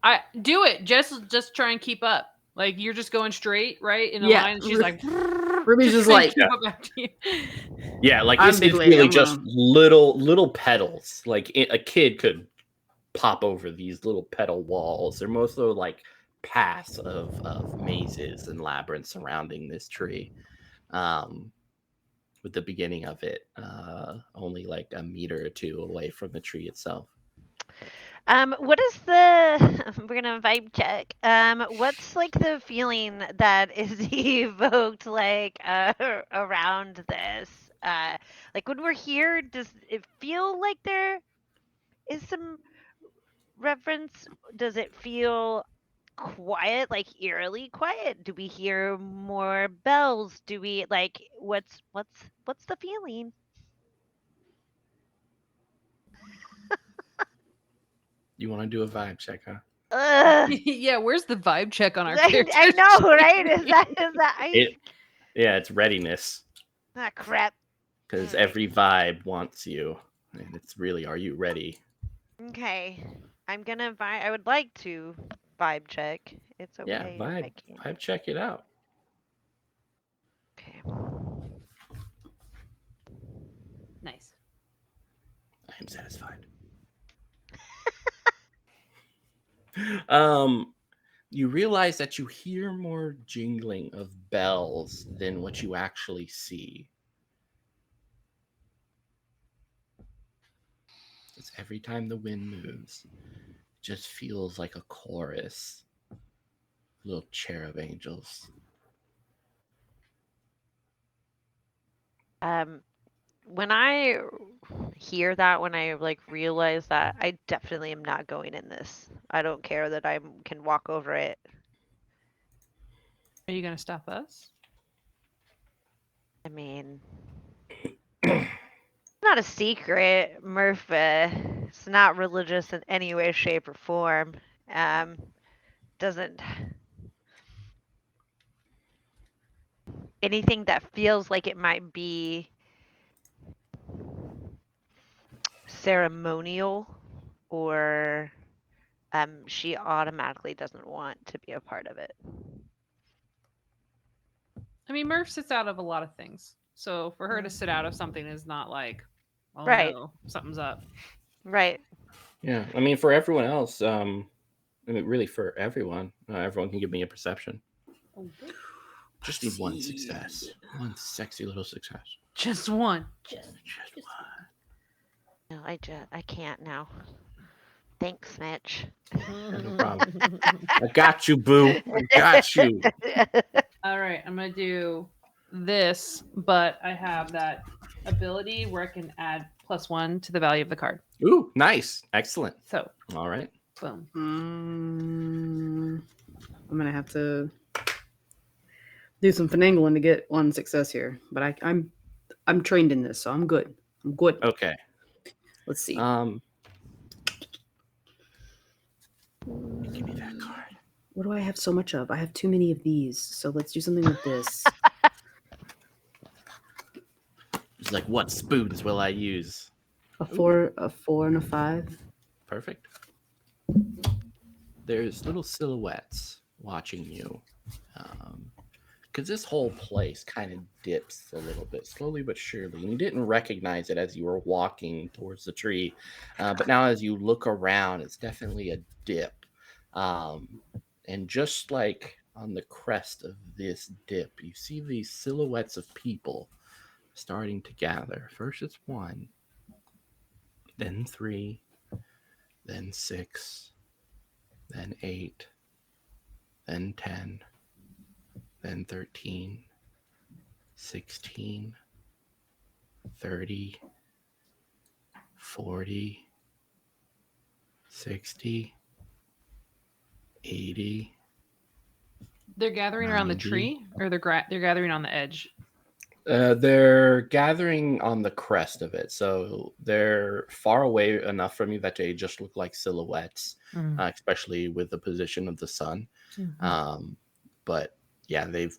I do it. Jess will just try and keep up. Like you're just going straight, right? In a Yeah. line, and she's like Ruby's just trying like, to keep up after you. Yeah, like I'm it's big lady, really I'm just gonna- little petals. Like a kid could pop over these little petal walls. They're mostly like paths of mazes and labyrinths surrounding this tree. With the beginning of it only like a meter or two away from the tree itself. What is the we're gonna vibe check. What's like the feeling that is evoked like around this? Like when we're here, does it feel like there is some reverence? Does it feel quiet, like eerily quiet? Do we hear more bells? Do we like what's the feeling? You want to do a vibe check, huh? Yeah, where's the vibe check on our I character? know, right? Is that It's readiness, crap. because Alright. every vibe wants you, and it's really, are you ready? Okay. I'm gonna vibe. I would like to vibe check. It's okay Yeah, if I vibe can't. check it out. Okay. Nice. I am satisfied. You realize that you hear more jingling of bells than what you actually see. It's every time the wind moves, it just feels like a chorus. Little cherub angels. When I hear that, when I like realize that, I definitely am not going in this. I don't care that I can walk over it. Are you gonna stop us? I mean, it's not a secret, Murph. It's not religious in any way, shape, or form. Doesn't anything that feels like it might be ceremonial or she automatically doesn't want to be a part of it. I mean, Murph sits out of a lot of things. So for her to sit out of something is not like, oh Right. no, something's up. Right. Yeah, I mean, for everyone else, I mean, really for everyone, everyone can give me a perception. Just need one success. One sexy little success. Just one. Just one. No, I can't now. Thanks, Mitch. No problem. I got you, boo. I got you. All right, I'm gonna do this, but I have that ability where I can add +1 to the value of the card. Ooh, nice. Excellent. So, All right. boom. I'm gonna have to do some finagling to get one success here, but I'm trained in this, so I'm good. I'm good. Okay. Let's see. Give me that card. What do I have so much of? I have too many of these. So let's do something with this. It's like, what spoons will I use? A 4, a 4, and a 5. Perfect. There's little silhouettes watching you. Because this whole place kind of dips a little bit, slowly but surely. And you didn't recognize it as you were walking towards the tree. But now as you look around, it's definitely a dip. And just like on the crest of this dip, you see these silhouettes of people starting to gather. First it's 1, then 3, then 6, then 8, then 10, then 13, 16, 30, 40, 60, 80. They're gathering around the 90. tree, or they're gathering on the edge. They're gathering on the crest of it, so they're far away enough from you that they just look like silhouettes, especially with the position of the sun. But yeah, there's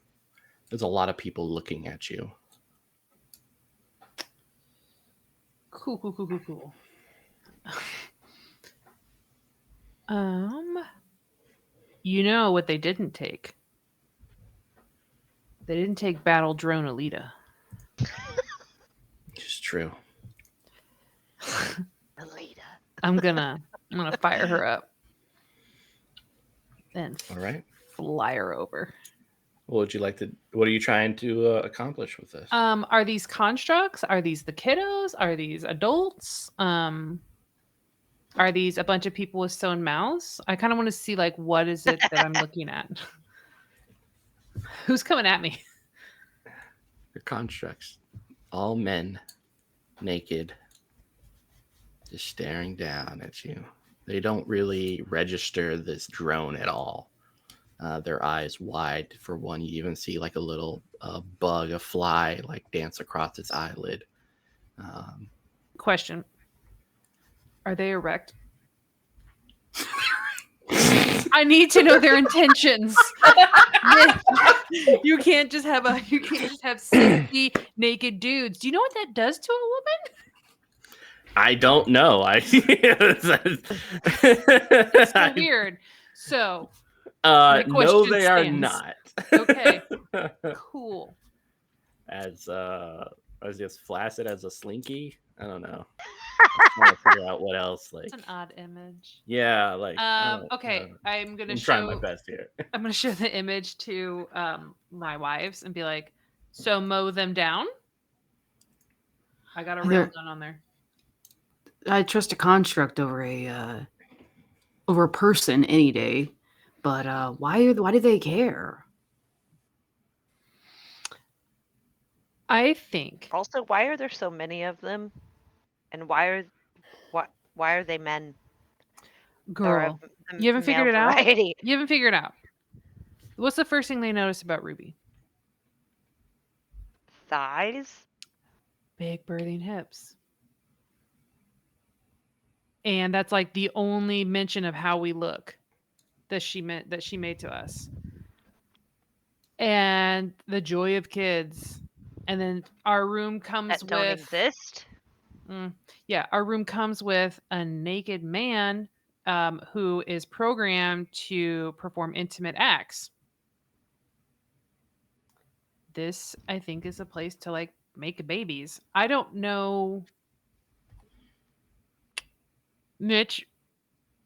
a lot of people looking at you. Cool. You know what they didn't take? They didn't take battle drone Alita. It's true. Alita. I'm gonna fire her up. And All right. fly her over. What are you trying to accomplish with this? Are these constructs? Are these the kiddos? Are these adults? Are these a bunch of people with sewn mouths? I kind of want to see like what is it that I'm looking at. Who's coming at me? Your constructs, all men, naked, just staring down at you. They don't really register this drone at all. Their eyes wide. For one, you even see like a little bug, a fly, like dance across its eyelid. Question. Are they erect? I need to know their intentions. You can't just have 60 naked dudes. Do you know what that does to a woman? I don't know. That's so weird. So, my no, question they are stands. not. Okay. Cool. As just flaccid as a slinky. I don't know. I'm trying to figure out what else. Like, It's an odd image. yeah, like. Okay, I'm gonna trying my best here. I'm gonna show the image to my wives and be like, "So mow them down." I got a real gun on there. I trust a construct over a person any day, but why do they care? I think. Also, why are there so many of them? And why are they men? Girl, you haven't figured it out? You haven't figured it out. What's the first thing they notice about Ruby? Thighs? Big birthing hips. And that's like the only mention of how we look that she made to us. And the joy of kids. And then our room comes that don't exist. Yeah, our room comes with a naked man who is programmed to perform intimate acts. This, I think, is a place to like make babies. I don't know, Mitch.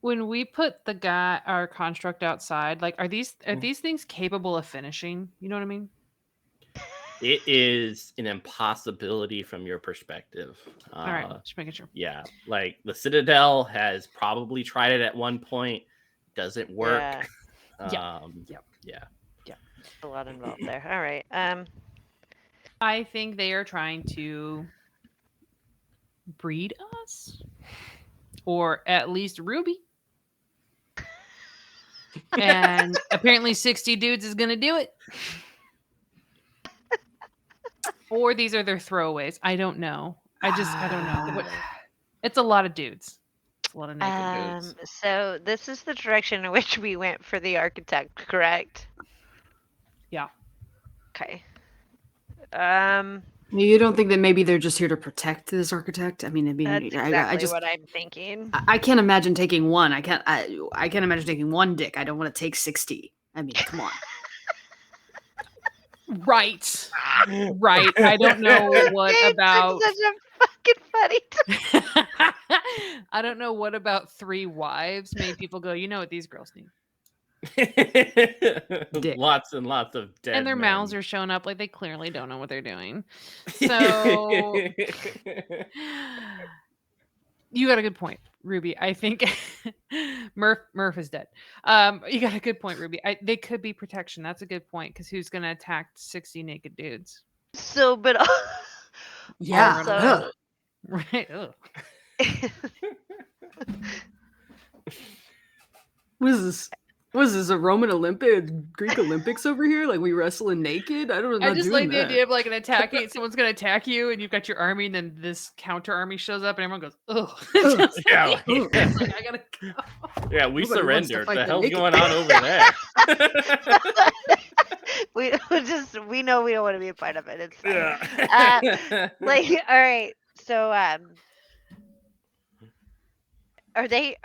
When we put our construct outside, like, are these things capable of finishing? You know what I mean? It is an impossibility from your perspective. All right, just making sure. Yeah, like the Citadel has probably tried it at one point. Doesn't work. Yeah. Yeah. A lot involved there. All right. I think they are trying to breed us, or at least Ruby. And apparently 60 dudes is going to do it. Or these are their throwaways. I don't know. I don't know. It's a lot of dudes. It's a lot of naked dudes. So this is the direction in which we went for the architect, correct? Yeah. Okay. You don't think that maybe they're just here to protect this architect? I mean, That's I exactly just what I'm thinking. I can't imagine taking one. I can't imagine taking one dick. I don't want to take 60. I mean, come on. Right. Right. I don't know what James, about. Such a fucking funny. I don't know what about 3 wives made people go, you know what these girls need. Lots and lots of dead And their men. mouths are showing up like they clearly don't know what they're doing. So you got a good point, Ruby. I think Murph is dead. You got a good point, Ruby. They could be protection. That's a good point because who's going to attack 60 naked dudes? So, but Yeah. also, ugh. Right. Ugh. What is this? What is this, a Roman Greek Olympics over here? Like we wrestling naked? I don't know. I just like the idea of like an attacking. Someone's gonna attack you, and you've got your army, and then this counter army shows up, and everyone goes, "Oh, Yeah, it's like I gotta go." Yeah, we Nobody wants to surrendered. fight The the hell's naked going on over there? we know we don't want to be a part of it. It's fine. Yeah. All right. So are they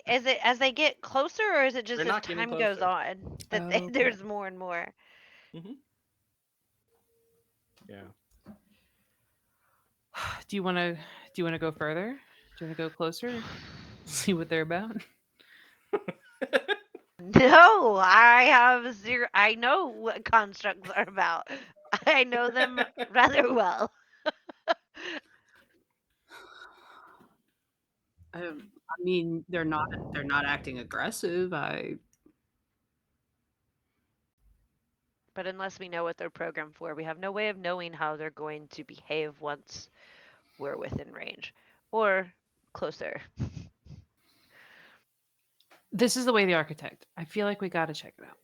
is it as they get closer, or is it just They're as not getting time goes closer. on that Okay. there's more and more? Yeah. Do you want to go further? Do you want to go closer? See what they're about. No, I have zero. I know what constructs are about. I know them rather well. I mean, they're not acting aggressive. But unless we know what they're programmed for, we have no way of knowing how they're going to behave once we're within range or closer. This is the way the architect. I feel like we got to check it out.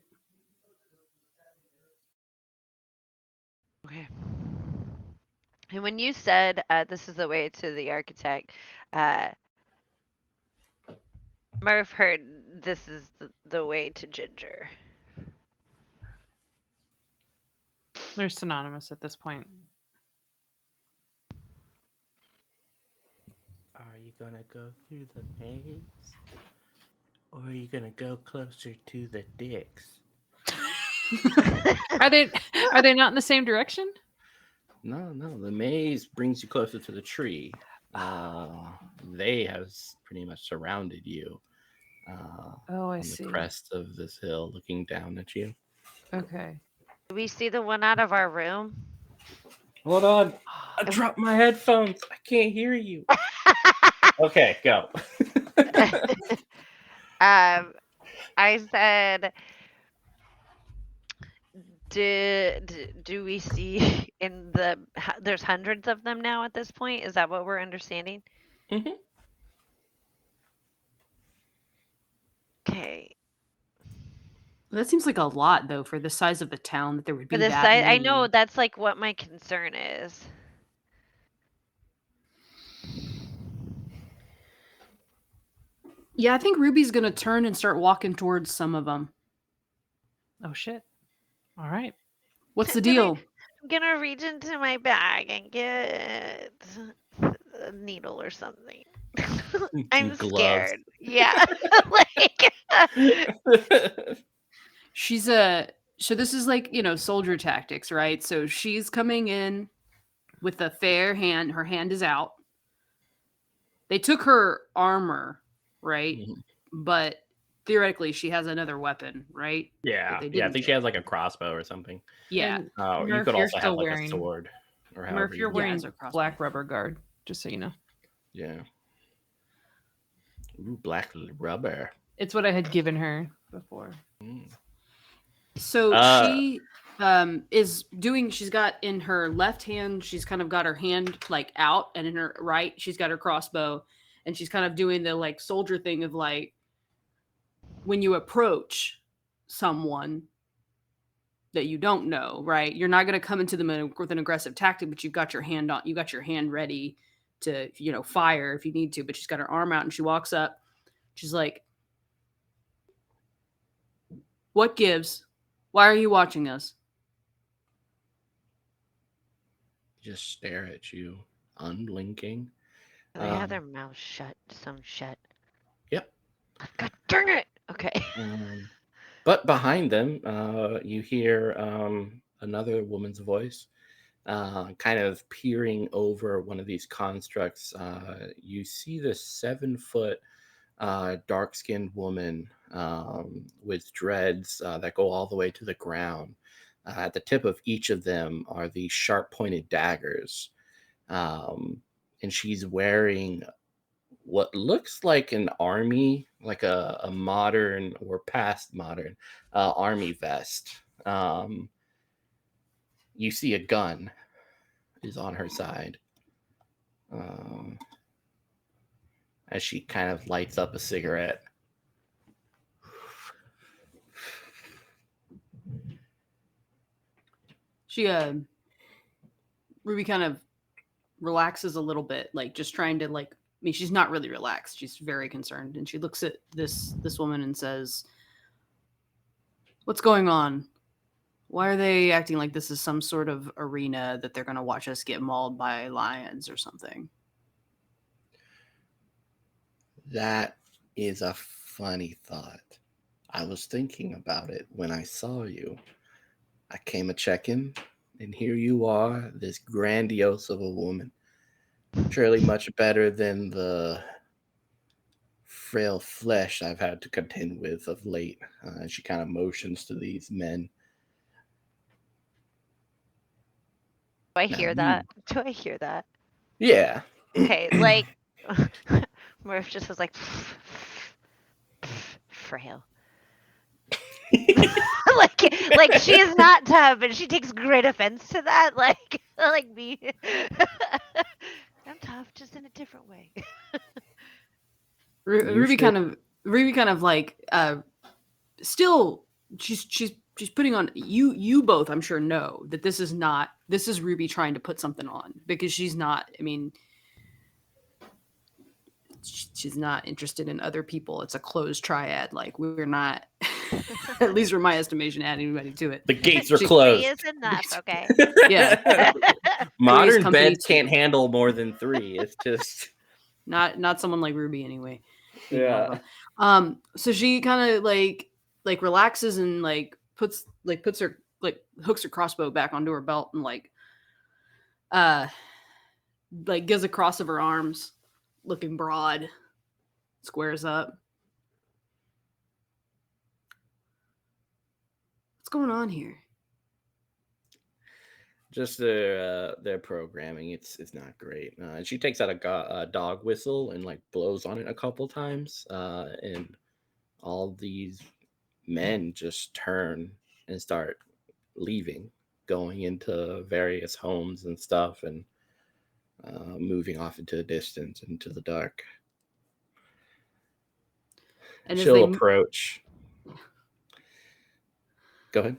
Okay. And when you said this is the way to the architect, Murph heard this is the way to Ginger. They're synonymous at this point. Are you gonna go through the maze, or are you gonna go closer to the dicks? Are they not in the same direction? No, the maze brings you closer to the tree. They have pretty much surrounded you. Oh, I on see. the crest of this hill, looking down at you. Okay. Do we see the one out of our room? Hold on, I dropped my headphones. I can't hear you. Okay, go. I said, do we see in the there's hundreds of them now at this point? Is that what we're understanding? Mm-hmm. Okay. That seems like a lot, though, for the size of the town that there would be For this that side, I many. know that's like what my concern is. Yeah, I think Ruby's gonna turn and start walking towards some of them. Oh shit. All right. What's the Can I- deal? I'm gonna reach into my bag and get a needle or something. I'm Gloves. scared. Yeah. Like She's so this is like, soldier tactics, right? So she's coming in with a fair hand. Her hand is out. They took her armor, right? Mhm. But theoretically, she has another weapon, right? Yeah, They I didn't think she has like a crossbow or something. Yeah. And Oh, you Murph, could you're also have still like wearing- a sword, or however. Murph, you're you- wearing as a crossbow. black rubber guard, just so you know. Yeah. Ooh, black rubber. It's what I had given her before. Mm. So Uh, she is doing, she's got in her left hand, she's kind of got her hand like out, and in her right, she's got her crossbow, and she's kind of doing the like soldier thing of like when you approach someone that you don't know, right? You're not going to come into them with an aggressive tactic, but you've got your hand ready to fire if you need to, but she's got her arm out and she walks up. She's like, "What gives? Why are you watching us?" Just stare at you, unblinking. They have their mouths shut. Some shut. Yep. God darn it. Okay. But behind them, you hear another woman's voice, kind of peering over one of these constructs. You see this 7-foot dark-skinned woman with dreads that go all the way to the ground. At the tip of each of them are these sharp-pointed daggers. And she's wearing what looks like an army, like a modern or past modern army vest. You see a gun is on her side as she kind of lights up a cigarette. She Ruby kind of relaxes a little bit, like just trying to she's not really relaxed. She's very concerned, and she looks at this woman and says, "What's going on? Why are they acting like this is some sort of arena that they're going to watch us get mauled by lions or something?" That is a funny thought. I was thinking about it when I saw you. I came a check-in, and here you are, this grandiose of a woman. Surely much better than the frail flesh I've had to contend with of late. She kind of motions to these men. Do I Now hear you- that? Do I hear that? Yeah. Okay, like Murph just was like frail. like she is not tough, and she takes great offense to that. Like me. I'm tough, just in a different way. Ruby kind of like still she's putting on you both, I'm sure, know that this is Ruby trying to put something on, because she's not, I mean, she's not interested in other people. It's a closed triad. Like, we're not, at least from my estimation, adding anybody to it. The gates are Three closed. is enough, okay? Yeah. Modern company beds can't handle more than 3. It's just not someone like Ruby anyway. yeah. So she kind of like relaxes and puts her, hooks her crossbow back onto her belt and gives a cross of her arms, looking broad, squares up. What's going on here? Just their programming. It's not great. And she takes out a dog whistle and blows on it a couple times. And all these men just turn and start leaving, going into various homes and stuff, and moving off into the distance, into the dark. And she'll approach. Go ahead.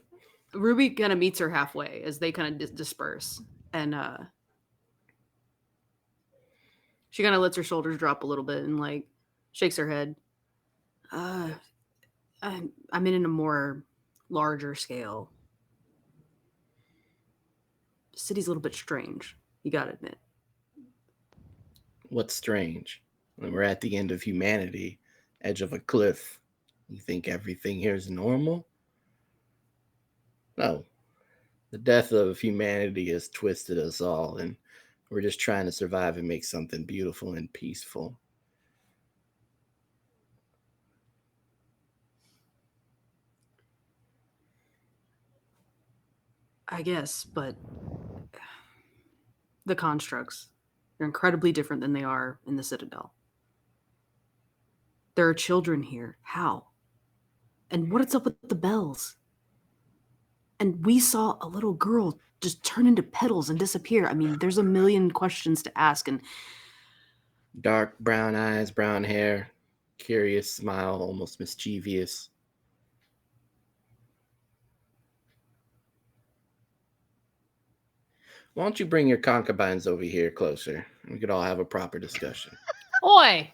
Ruby kind of meets her halfway as they kind of disperse, and she kind of lets her shoulders drop a little bit and shakes her head. I'm in a more larger scale. The city's a little bit strange, you gotta admit. What's strange? When we're at the end of humanity, edge of a cliff, you think everything here is normal? No. The death of humanity has twisted us all, and we're just trying to survive and make something beautiful and peaceful. I guess, but the constructs are incredibly different than they are in the Citadel. There are children here. How? And what is up with the bells? And we saw a little girl just turn into petals and disappear. I mean, there's a million questions to ask. And dark brown eyes, brown hair, curious smile, almost mischievous. Why don't you bring your concubines over here closer? We could all have a proper discussion. Oi!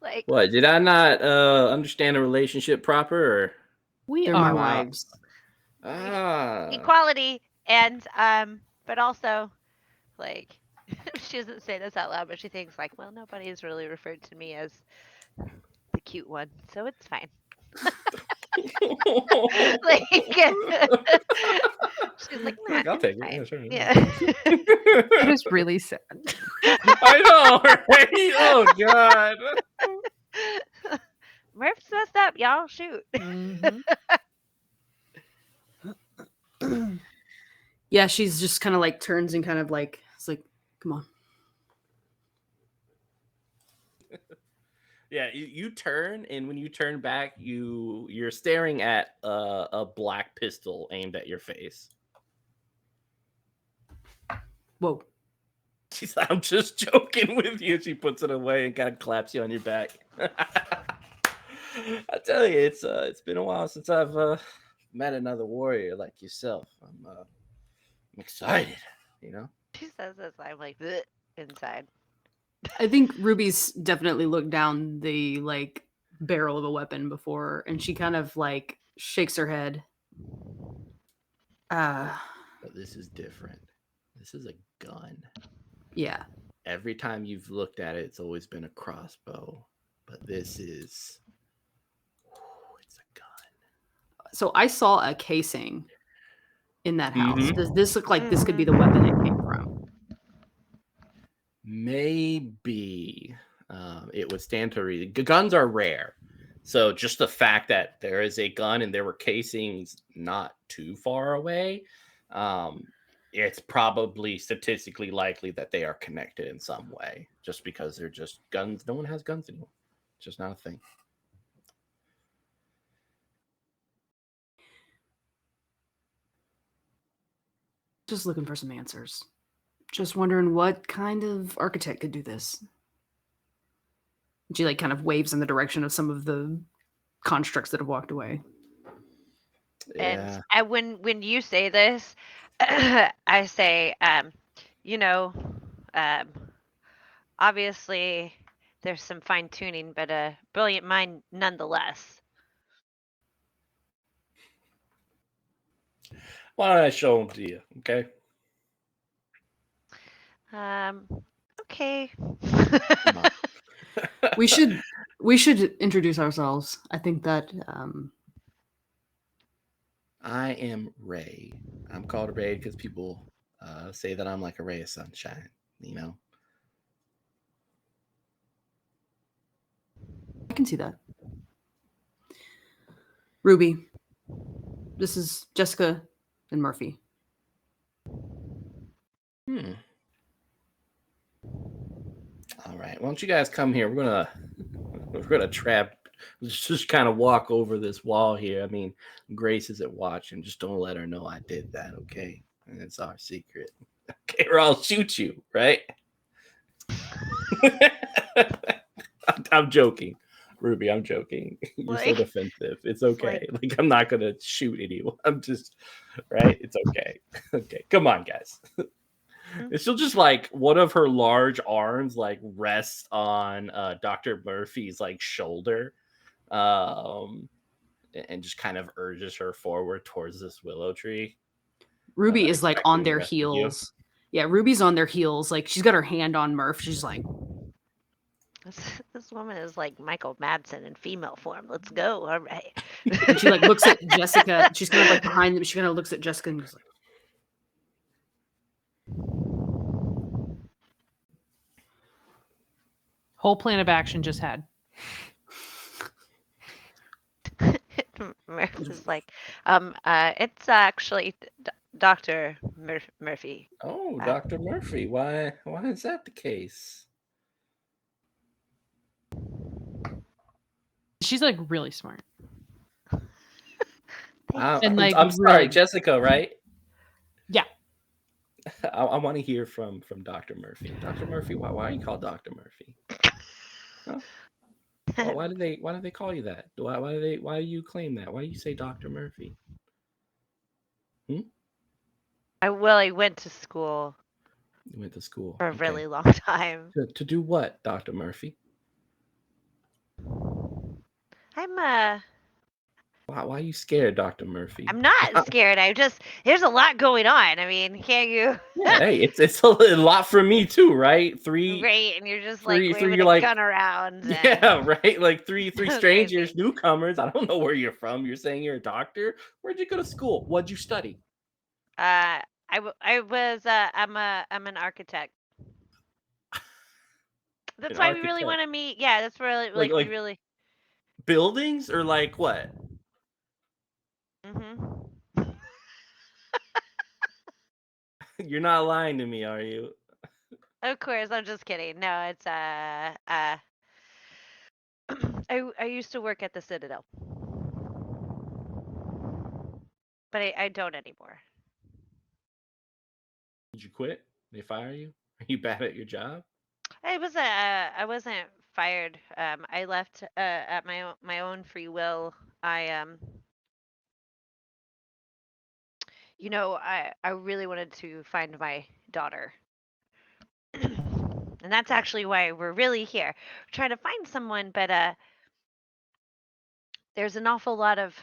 Like, What, did I not understand the relationship proper? Or? We They're are. my wives. equality and but also like she doesn't say this out loud, but she thinks like, well, nobody has really referred to me as the cute one, so it's fine. Like she's like, nah, Look, I'll it's take it. fine. Yeah, sure. Yeah. That is really sad. I know, right? Oh God. Murph's messed up, y'all. Shoot. Mhm. Yeah, she's just kind of like turns and kind of like, it's like, come on. Yeah, you turn, and when you turn back, you're staring at a black pistol aimed at your face. Whoa. She's like, I'm just joking with you. She puts it away and kind of claps you on your back. I tell you, it's been a while since I've met another warrior like yourself. I'm excited, you know. She says this, I'm like, "Bleh," inside. I think Ruby's definitely looked down the like barrel of a weapon before, and she kind of like shakes her head. But this is different. This is a gun. Yeah. Every time you've looked at it, it's always been a crossbow. But this is, it's a gun. So I saw a casing in that house. Mhm. Does this look like this could be the weapon it came from? Maybe it would stand to reason. Guns are rare. So just the fact that there is a gun and there were casings not too far away, it's probably statistically likely that they are connected in some way, just because they're just guns. No one has guns anymore. It's just not a thing. Just looking for some answers. Just wondering what kind of architect could do this. She like kind of waves in the direction of some of the constructs that have walked away. Yeah. And when you say this, I say, you know, um, obviously there's some fine tuning, but a brilliant mind nonetheless. Why don't I show them to you? Okay. Okay. Come on. We should introduce ourselves. I think that I am Ray. I'm called Ray because people say that I'm like a ray of sunshine, you know? I can see that. Ruby. This is Jessica and Murphy. All right. Why don't you guys come here? We're gonna just kind of walk over this wall here. I mean, Grace is at watch, and just don't let her know I did that, okay? And it's our secret. Okay, or I'll shoot you, right? I'm joking. Ruby, I'm joking. You're so Like- defensive. It's okay. Like, I'm not gonna shoot anyone. I'm just right. It's okay. Okay, come on, guys. And she'll just like one of her large arms like rests on Dr. Murphy's like shoulder, and just kind of urges her forward towards this willow tree. Ruby is like on expecting the their rest of you. heels. Yeah, Ruby's on their heels. Like she's got her hand on Murph. She's like, This woman is like Michael Madsen in female form. Let's go. All right. and she like looks at Jessica. She's kind of like behind them. She kind of looks at Jessica and goes like, Whole plan of action just had. Murph is like, it's actually Dr. Murphy. Oh, Dr. Murphy. Why is that the case? She's like really smart. I'm like, sorry, really- Jessica, right? Yeah. I want to hear from Dr. Murphy. Dr. Murphy, why are you called Dr. Murphy? Huh? Why do they call you that? Why do you claim that? Why do you say Dr. Murphy? I went to school You went to school. for a Okay. really long time. To do what, Dr. Murphy? I'm Why are you scared, Dr. Murphy? I'm not scared. There's a lot going on. I mean, can't you? Yeah, hey, it's a lot for me too, right? Great, and you're just like three, waving you're a like, gun around. And yeah, right. Like three Crazy. strangers, newcomers. I don't know where you're from. You're saying you're a doctor. Where'd you go to school? What'd you study? I'm an architect. That's An why we really architect. want to meet. Yeah, that's where Like we really. buildings or like what? Mhm. You're not lying to me, are you? Of course, I'm just kidding. No, it's I used to work at the Citadel, but I don't anymore. Did you quit? They fire you? Are you bad at your job? I wasn't fired. I left at my own free will. I really wanted to find my daughter. And that's actually why we're really here. We're trying to find someone, but there's an awful lot of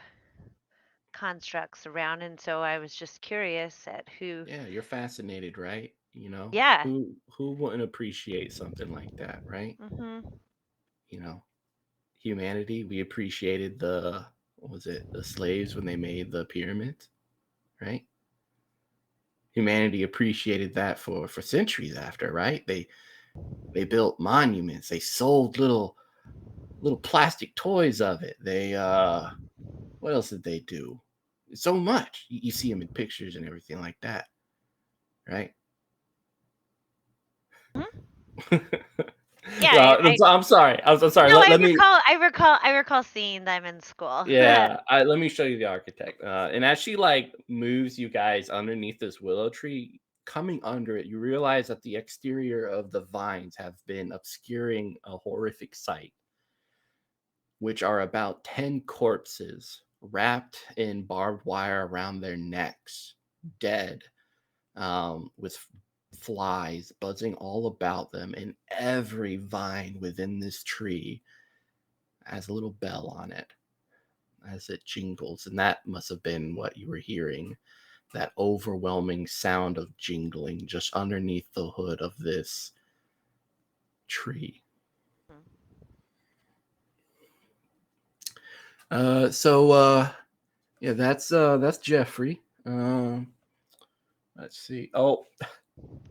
constructs around, and so I was just curious at who. Yeah, you're fascinated, right? Yeah. Who wouldn't appreciate something like that, right? Mhm. You know, humanity, we appreciated what was it, the slaves when they made the pyramids, right? Humanity appreciated that for centuries after, right? They built monuments, they sold little plastic toys of it. They what else did they do? So much. You see them in pictures and everything like that, right? Yeah, I'm sorry. I'm sorry. no, Let me. I recall seeing them in school. Yeah, let me show you the architect. And as she like moves you guys underneath this willow tree, coming under it, you realize that the exterior of the vines have been obscuring a horrific sight, which are about 10 corpses wrapped in barbed wire around their necks, dead, with flies buzzing all about them, and every vine within this tree has a little bell on it as it jingles. And that must have been what you were hearing, that overwhelming sound of jingling just underneath the hood of this tree. Yeah, that's Jeffrey. Let's see. Oh,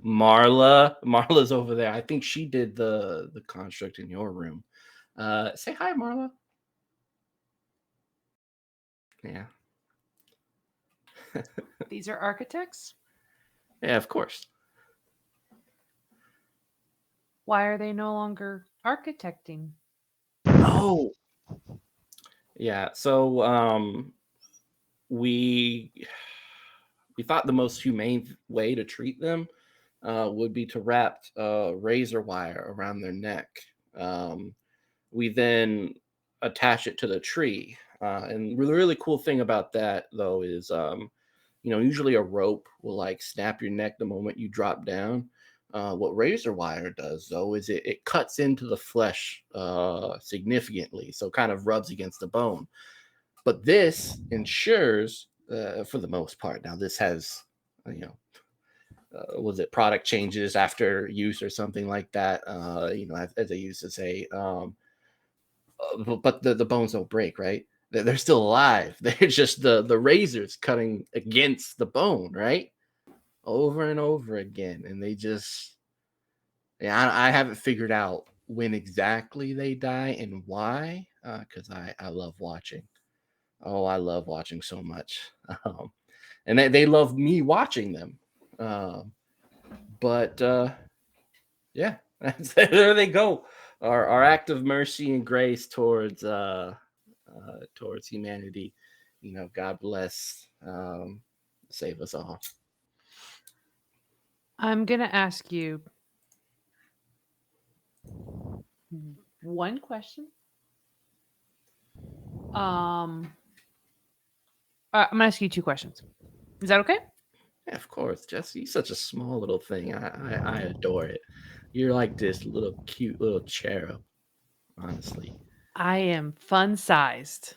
Marla's over there. I think she did the construct in your room. Say hi, Marla. Yeah. These are architects? Yeah, of course. Why are they no longer architecting? Oh. Yeah, so we thought the most humane way to treat them would be to wrap razor wire around their neck. We then attach it to the tree. And the really cool thing about that, though, is usually a rope will like snap your neck the moment you drop down. What razor wire does, though, is it cuts into the flesh significantly, so kind of rubs against the bone. But this ensures, for the most part, now this has, was it product changes after use or something like that? As they used to say, but the bones don't break, right? They're still alive. They're just the razors cutting against the bone, right? Over and over again, and they just, yeah, I haven't figured out when exactly they die and why, because I love watching. Oh, I love watching so much. And they love me watching them. But yeah, there they go. Our act of mercy and grace towards humanity. God bless, save us all. I'm going to ask you one question. I'm going to ask you two questions. Is that okay? Yeah, of course, Jesse. You're such a small little thing. I adore it. You're like this little cute little cherub, honestly. I am fun sized.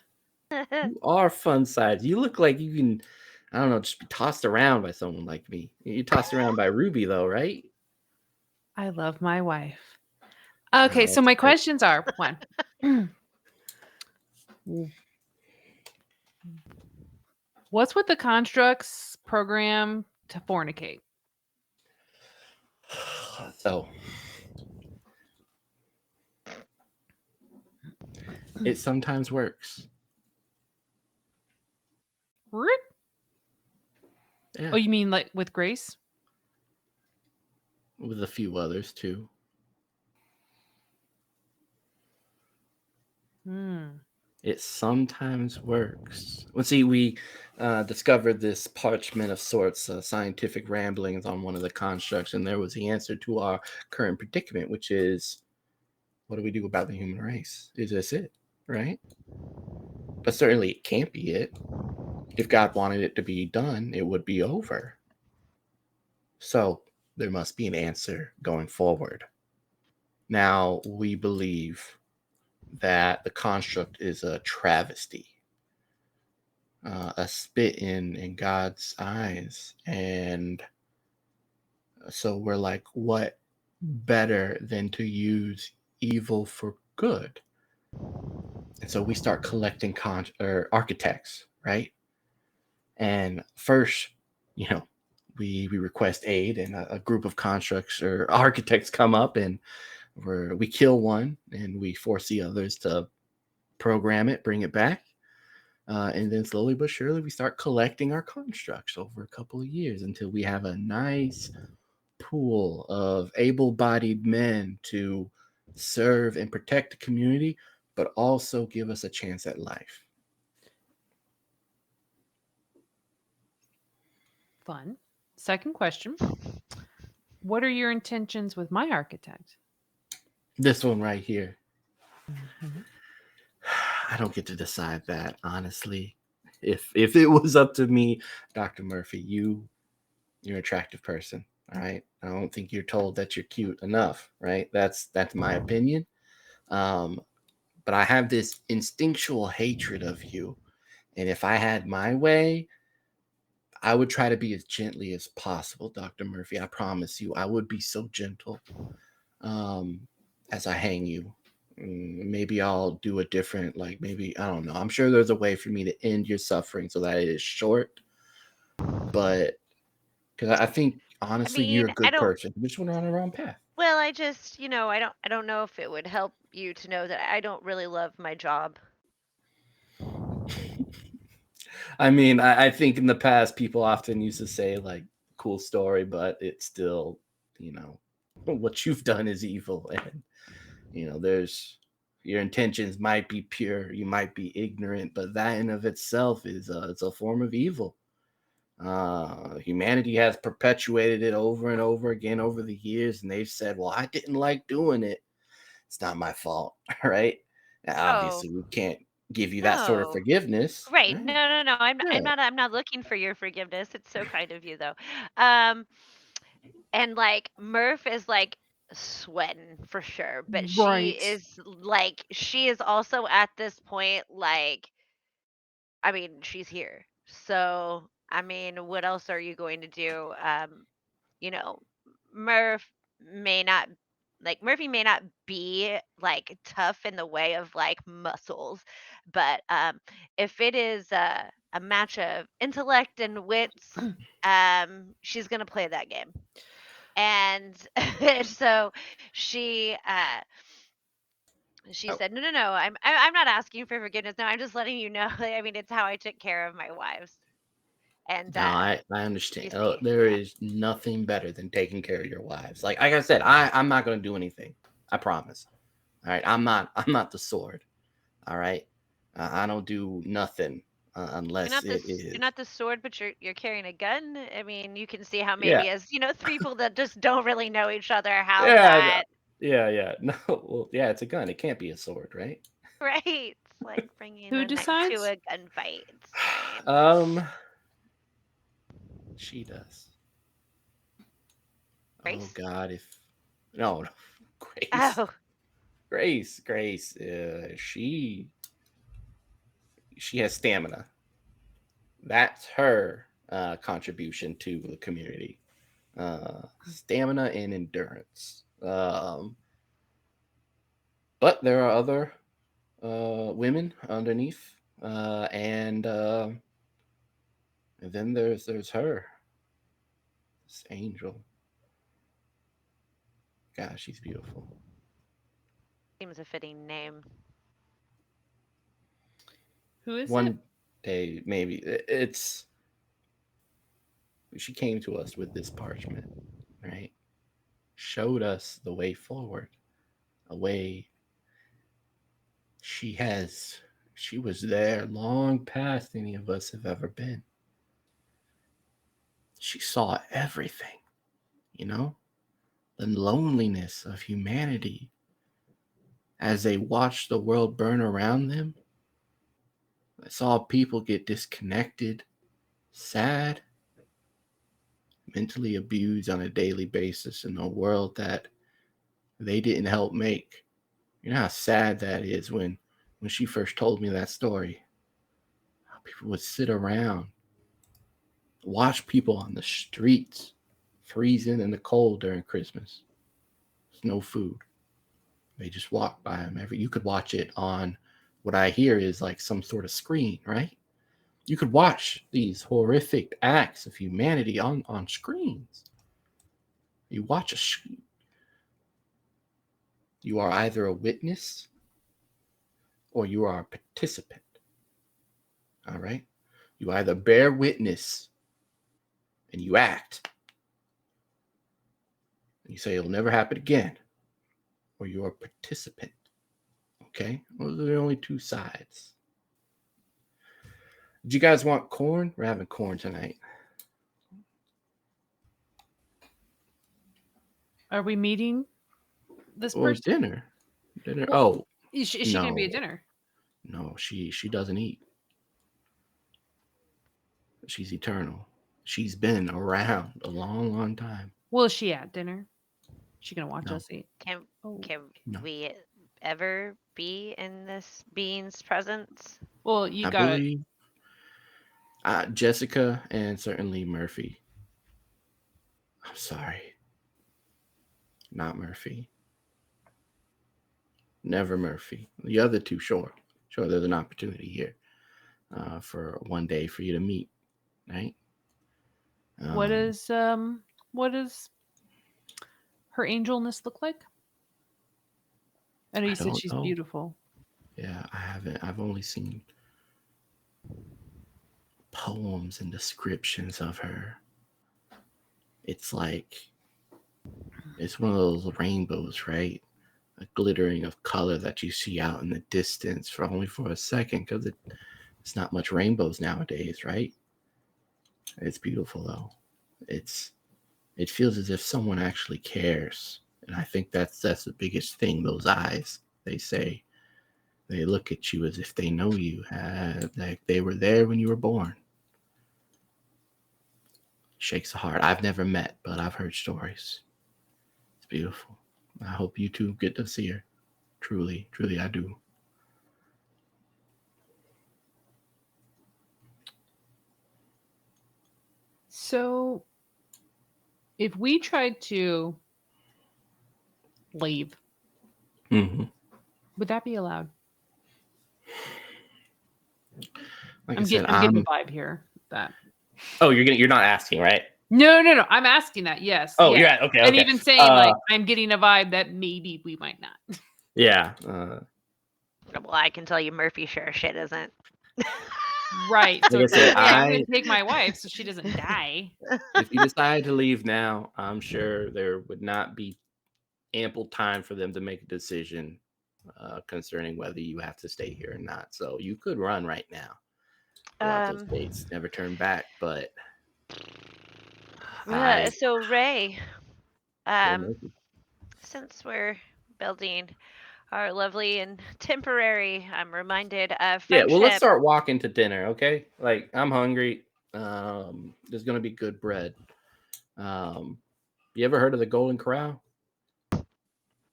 You are fun size. You look like you can, I don't know, just be tossed around by someone like me. You're tossed around by Ruby, though, right? I love my wife. Okay, so That's my great. questions are one. What's with the constructs program to fornicate? So, it sometimes works. Root? Yeah, Oh, you mean like with Grace? with a few others, too. Hmm. It sometimes works. Well, see, we discovered this parchment of sorts, scientific ramblings on one of the constructs, and there was the answer to our current predicament, which is, what do we do about the human race? Is this it, right? But certainly it can't be it. If God wanted it to be done, it would be over. So there must be an answer going forward. Now, we believe that the construct is a travesty, a spit in God's eyes. And so we're like, what better than to use evil for good? And so we start collecting or architects, right? And first, you know, we request aid, and a group of constructs or architects come up, and we kill one, and we force the others to program it, bring it back. And then slowly but surely, we start collecting our constructs over a couple of years until we have a nice pool of able bodied men to serve and protect the community, but also give us a chance at life. Fun. Second question. What are your intentions with my architect? This one right here. Mhm. I don't get to decide that, honestly. If it was up to me, Dr. Murphy, you're an attractive person. All right. I don't think you're told that you're cute enough, right? That's my opinion. Um, but I have this instinctual hatred of you. And if I had my way, I would try to be as gently as possible, Dr. Murphy. I promise you, I would be so gentle um, as I hang you. Maybe I'll do a different, like maybe, I don't know. I'm sure there's a way for me to end your suffering so that it is short. But because I think, I honestly, you're mean, a I good don't. person. You just went on the wrong path. Well, I just, I don't know if it would help you to know that I don't really love my job. I mean, I think in the past, people often used to say, like, cool story, but it's still, what you've done is evil. And, there's your intentions might be pure, you might be ignorant, but that in of itself is it's a form of evil. Humanity has perpetuated it over and over again over the years, and they've said, well, I didn't like doing it. It's not my fault, right? Now, Oh, obviously, we can't give you that sort of no. forgiveness, Right. right? No, no, no. Yeah. I'm not looking for your forgiveness. It's so kind of you though. Um and like Murph is like sweating for sure, but Right. she is also at this point like I mean, she's here. So, I mean, what else are you going to do? You know, Murph may not Murphy may not be like tough in the way of like muscles, but if it is a match of intellect and wits, she's gonna play that game. And so she she Oh, said, "No, no, no. I'm not asking for forgiveness. No, I'm just letting you know. I mean, it's how I took care of my wives." And no, I understand. you see, There yeah. is nothing better than taking care of your wives. Like I said, I'm not going to do anything. I promise. All right, I'm not the sword. All right, I don't do nothing unless it You're is. not the sword, but you're carrying a gun. I mean, you can see how Yeah, maybe as three people that just don't really know each other, how yeah, that yeah. No, well, yeah, it's a gun. It can't be a sword, right? right? It's like bringing Who a knife to decides? a gunfight. It's fine. Um, She does. Oh Grace? God, if no, Grace, Oh, Grace, she has stamina. That's her contribution to the community. Stamina and endurance. But there are other women underneath, and then there's her, this angel. God, she's beautiful. seems a fitting name. Who is it? One day, maybe it's. She came to us with this parchment, right? Showed us the way forward, a way she has. She was there long past any of us have ever been. She saw everything, you know, the loneliness of humanity as they watched the world burn around them. I saw people get disconnected, sad, mentally abused on a daily basis in a world that they didn't help make. You know how sad that is when she first told me that story. How people would sit around, watch people on the streets freezing in the cold during Christmas. There's no food. They just walk by them. You could watch it on what I hear is like some sort of screen, right? You could watch these horrific acts of humanity on screens. You watch you are either a witness or you are a participant. All right? You either bear witness and you act. And you say it'll never happen again, or you're a participant. Okay? Those are the only two sides. Do you guys want corn? We're having corn tonight. Are we meeting this Or person? dinner. Dinner. Well, Oh, Is she going to be at no. dinner? No, she doesn't eat. She's eternal. She's been around a long, long time. Well, is she at dinner? She going to watch No. us eat? Can Oh. No. we ever be in this being's presence? Well, you I got it. believe Jessica and certainly Murphy. I'm sorry. Not Murphy. Never Murphy. The other two, sure. Sure, there's an opportunity here for one day for you to meet, right? What does her angelness look like? I know you said don't she's know. beautiful. Yeah, I haven't. I've only seen poems and descriptions of her. It's like it's one of those rainbows, right? A glittering of color that you see out in the distance for only for a second, because it's not much rainbows nowadays, right? It's beautiful though. It feels as if someone actually cares, and I think that's the biggest thing. Those eyes, they say, they look at you as if they know you, like they were there when you were born. Shakes the heart. I've never met, but I've heard stories. It's beautiful. I hope you two get to see her. Truly, truly, I do. So, if we tried to leave, Mm-hmm. would that be allowed? Like I'm I said, getting a vibe here. That. Oh, you're not asking, right? No. I'm asking that. Yes. Oh, yes. yeah. Okay. And Okay. even saying like I'm getting a vibe that maybe we might not. Yeah. Well, I can tell you Murphy sure as shit isn't. Right. So Like I it's like, said, hey, I'm going to take my wife so she doesn't die. if you decide to leave now, I'm sure there would not be ample time for them to make a decision concerning whether you have to stay here or not. So you could run right now. Go out those gates, never turn back. But So Ray, Murphy. since we're building our lovely and temporary, I'm reminded of Yeah, friendship. well, let's start walking to dinner, okay? Like, I'm hungry. There's gonna be good bread. You ever heard of the Golden Corral?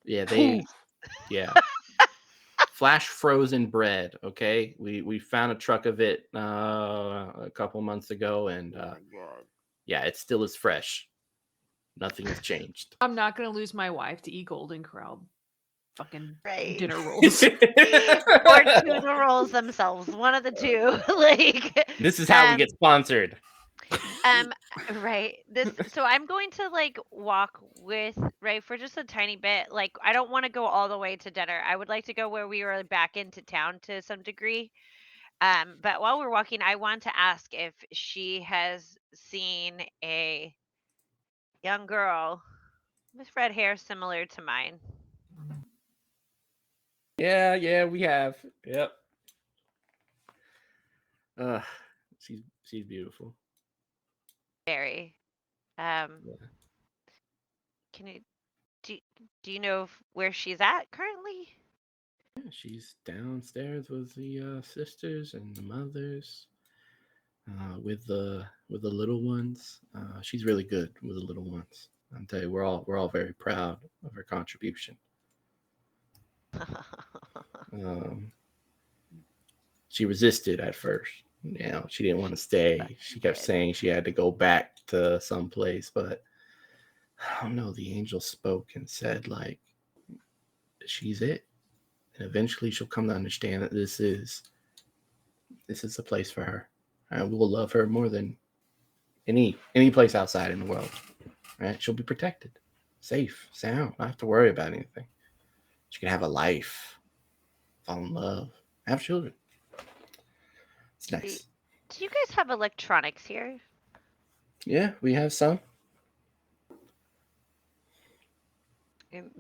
Yeah, yeah. Flash frozen bread. Okay, we found a truck of it a couple months ago, and yeah, it still is fresh. Nothing has changed. I'm not gonna lose my wife to eat Golden Corral fucking Right. dinner rolls. Or tuna rolls themselves. One of the two. Like This is how we get sponsored. right. So I'm going to like walk with Ray for just a tiny bit. Like I don't want to go all the way to dinner. I would like to go where we were back into town to some degree. But while we're walking, I want to ask if she has seen a young girl with red hair similar to mine. Yeah, we have. Yep. She's beautiful. Very. Yeah. Can you do you know where she's at currently? Yeah, she's downstairs with the sisters and the mothers, with the little ones. She's really good with the little ones. I'll tell you, we're all very proud of her contribution. She resisted at first. You know, she didn't want to stay. She kept saying she had to go back to someplace, but I don't know. The angel spoke and said, like, she's it, and eventually she'll come to understand that this is a place for her, and we'll love her more than any place outside in the world. Right? She'll be protected, safe, sound. Not have to worry about anything. She can have a life, fall in love, have children. It's nice. Do you guys have electronics here? Yeah, we have some.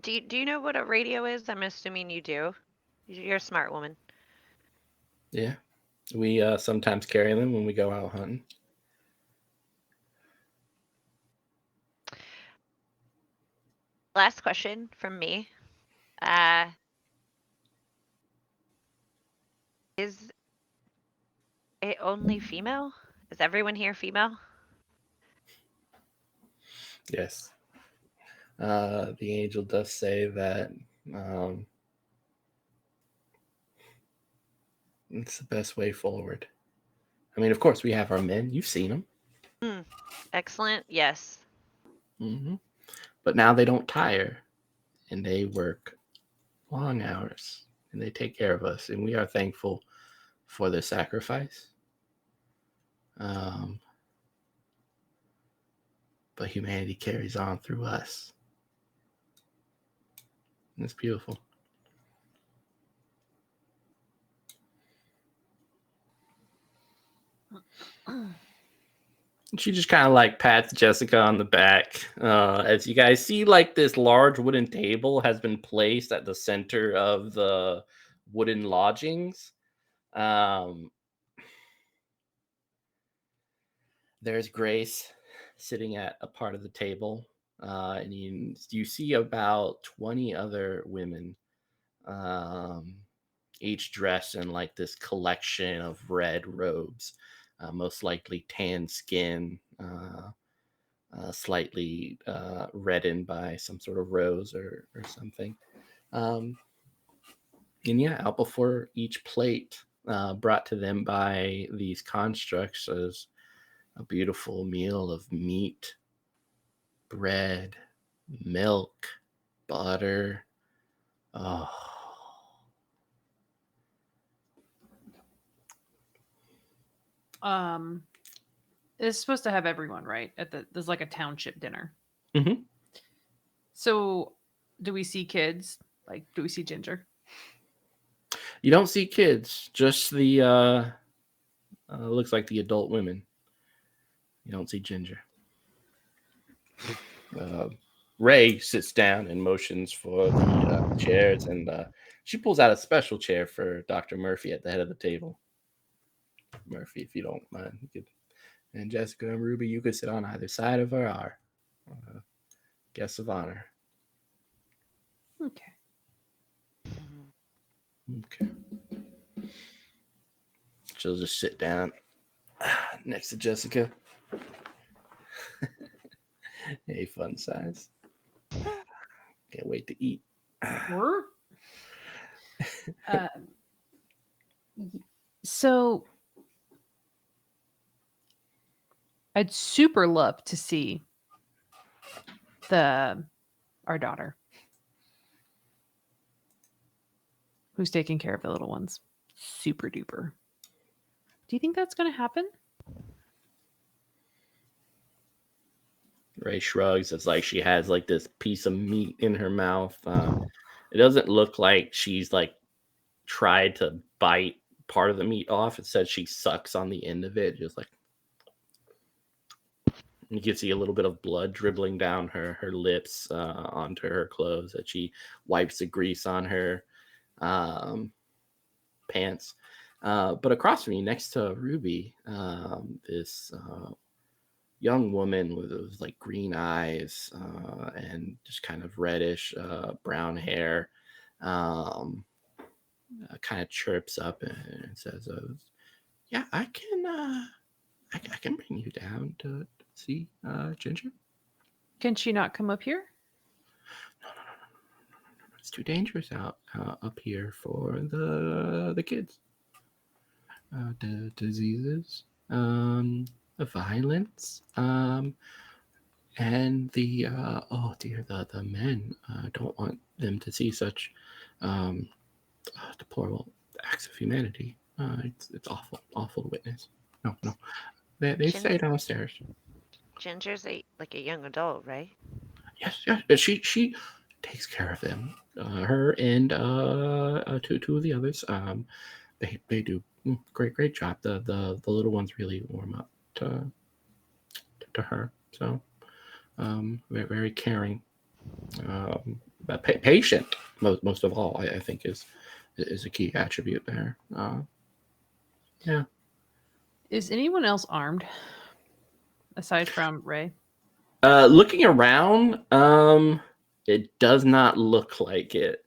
Do you know what a radio is? I'm assuming you do. You're a smart woman. Yeah, we sometimes carry them when we go out hunting. Last question from me. Is it only female? Is everyone here female? Yes. The angel does say that it's the best way forward. I mean, of course, we have our men. You've seen them. Excellent. Yes. Mm-hmm. But now they don't tire, and they work long hours, and they take care of us, and we are thankful for their sacrifice. But humanity carries on through us. And it's beautiful. She just kind of like pats Jessica on the back. As you guys see, like this large wooden table has been placed at the center of the wooden lodgings. There's Grace sitting at a part of the table. And you see about 20 other women, each dressed in like this collection of red robes, most likely tan skin, slightly reddened by some sort of rose or something. And yeah, out before each plate, brought to them by these constructs, is a beautiful meal of meat, bread, milk, butter. Oh. It's supposed to have everyone, right? There's like a township dinner. Mm-hmm. So, do we see kids? Like, do we see Ginger? You don't see kids, just the looks like the adult women. You don't see Ginger. Ray sits down and motions for the chairs, and she pulls out a special chair for Dr. Murphy at the head of the table. Murphy, if you don't mind, and Jessica and Ruby, you could sit on either side of her, our guests of honor. Okay. Okay. She'll just sit down. next to Jessica. Hey, fun size. Can't wait to eat. Or so I'd super love to see our daughter who's taking care of the little ones. Super duper. Do you think that's going to happen? Ray shrugs. It's like she has like this piece of meat in her mouth. It doesn't look like she's like tried to bite part of the meat off. It says she sucks on the end of it, just like you can see a little bit of blood dribbling down her lips onto her clothes as she wipes the grease on her pants. But across from me, next to Ruby, this young woman with like green eyes and just kind of reddish brown hair kind of chirps up and says, yeah, I can bring you down to see Ginger. Can she not come up here? No. It's too dangerous out up here for the kids. The diseases, violence, and the oh dear, the men don't want them to see such deplorable acts of humanity. It's awful to witness. No, they stay downstairs. Ginger's like a young adult, right? Yes, but she takes care of them. Her and two of the others. They do great job. The little ones really warm up to her. So very very caring, but patient most of all. I think is a key attribute there. Yeah. Is anyone else armed aside from Ray? Looking around, it does not look like it.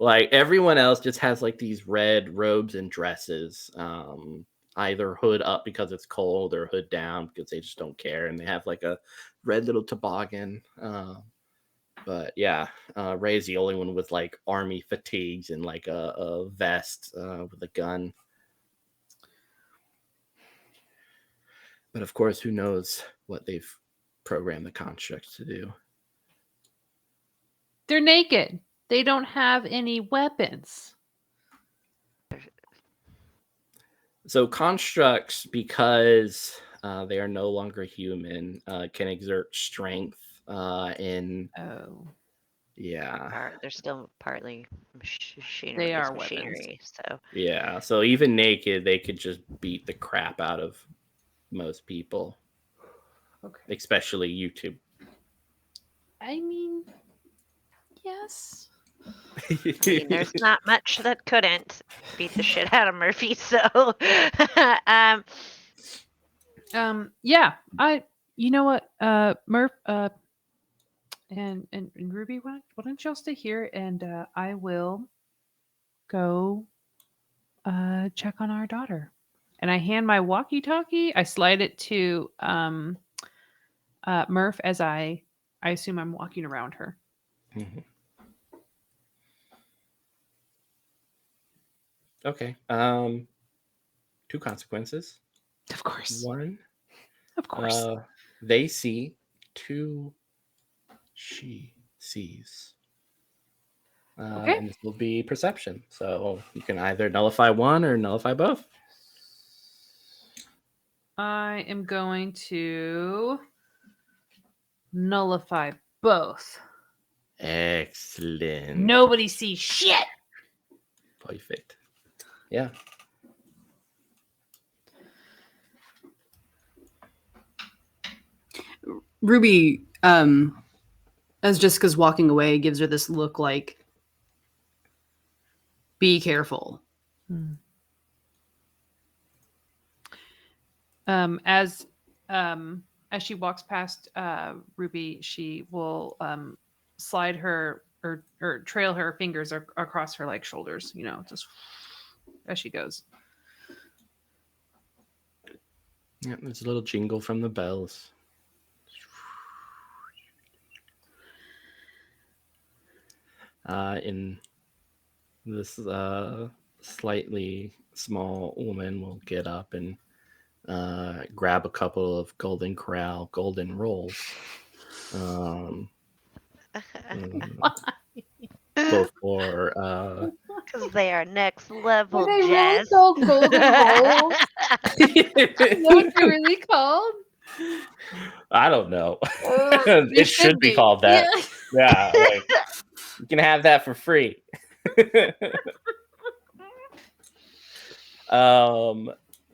Like everyone else just has like these red robes and dresses, either hood up because it's cold or hood down because they just don't care, and they have like a red little toboggan. But yeah, Ray's the only one with like army fatigues and like a vest with a gun. But of course, who knows what they've programmed the constructs to do? They're naked. They don't have any weapons. So constructs, because they are no longer human, can exert strength in. Oh. Yeah. They're still partly machinery. They are machinery, so Yeah. So even naked, they could just beat the crap out of most people. Okay. Especially YouTube. I mean, yes. I mean, there's not much that couldn't beat the shit out of Murphy. So, yeah. You know what, Murph, and Ruby, why don't y'all stay here and I will go check on our daughter. And I hand my walkie-talkie. I slide it to Murph as I assume I'm walking around her. Mhm. Okay. 2 consequences. Of course. One, Of course. they see. 2, she sees. Okay. And this will be perception. So you can either nullify one or nullify both. I am going to nullify both. Excellent. Nobody sees shit. Perfect. Yeah. Ruby, as Jessica's walking away, gives her this look like, be careful. As she walks past Ruby, she will slide her or trail her fingers across her like shoulders, just as she goes. Yeah, there's a little jingle from the bells. In this slightly small woman will get up and grab a couple of Golden Corral golden rolls. Before Because they are next level, Are they really Jess. called golden rolls? Is that what they're really called? I don't know. There It should be called that. Yeah, like you can have that for free.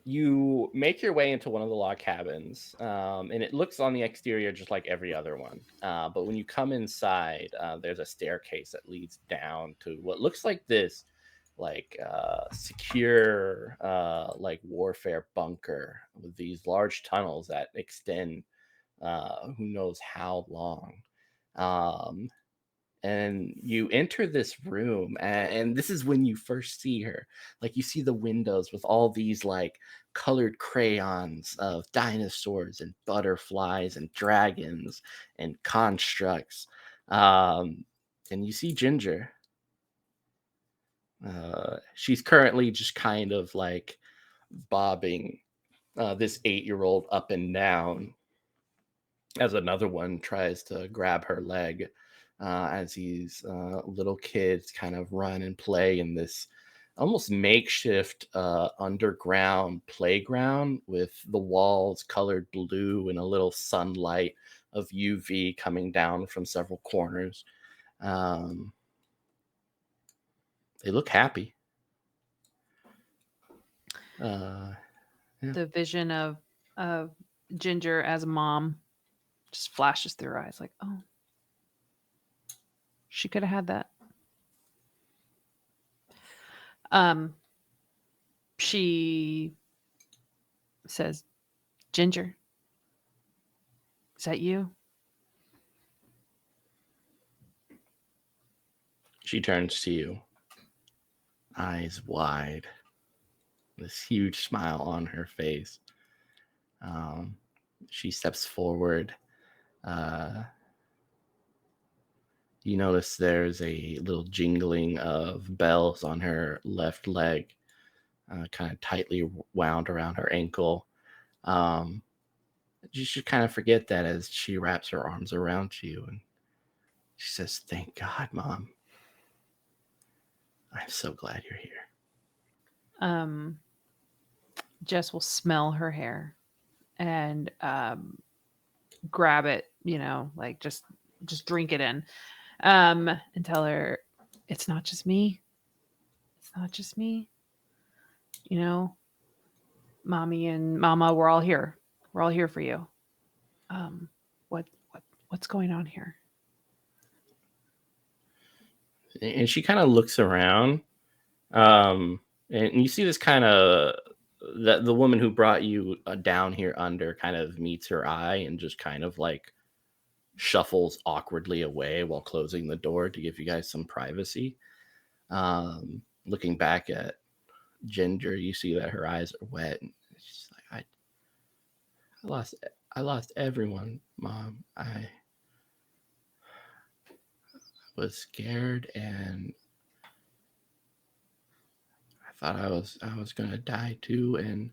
You make your way into one of the log cabins, and it looks on the exterior just like every other one. But when you come inside, there's a staircase that leads down to what looks like this, like secure, like warfare bunker with these large tunnels that extend, who knows how long. Um, and you enter this room, and this is when you first see her. Like you see the windows with all these like colored crayons of dinosaurs and butterflies and dragons and constructs. And you see Ginger. She's currently just kind of like bobbing this 8-year-old up and down as another one tries to grab her leg, as these little kids kind of run and play in this almost makeshift underground playground with the walls colored blue and a little sunlight of UV coming down from several corners. Um, they look happy. Yeah. The vision of Ginger as a mom just flashes through her eyes like, oh, she could have had that. She says, Ginger, is that you? She turns to you, eyes wide, this huge smile on her face. She steps forward. You notice there's a little jingling of bells on her left leg, kind of tightly wound around her ankle. You should kind of forget that as she wraps her arms around you and she says, "Thank God, Mom. I'm so glad you're here." Jess will smell her hair and grab it, like just drink it in, and tell her it's not just me. It's not just me. Mommy and Mama, we're all here. We're all here for you. What's going on here? And she kind of looks around, and you see this kind of that the woman who brought you down here under kind of meets her eye and just kind of like shuffles awkwardly away while closing the door to give you guys some privacy. Looking back at Ginger, you see that her eyes are wet. And she's like, I lost everyone, Mom. I was scared and I thought I was gonna die too. And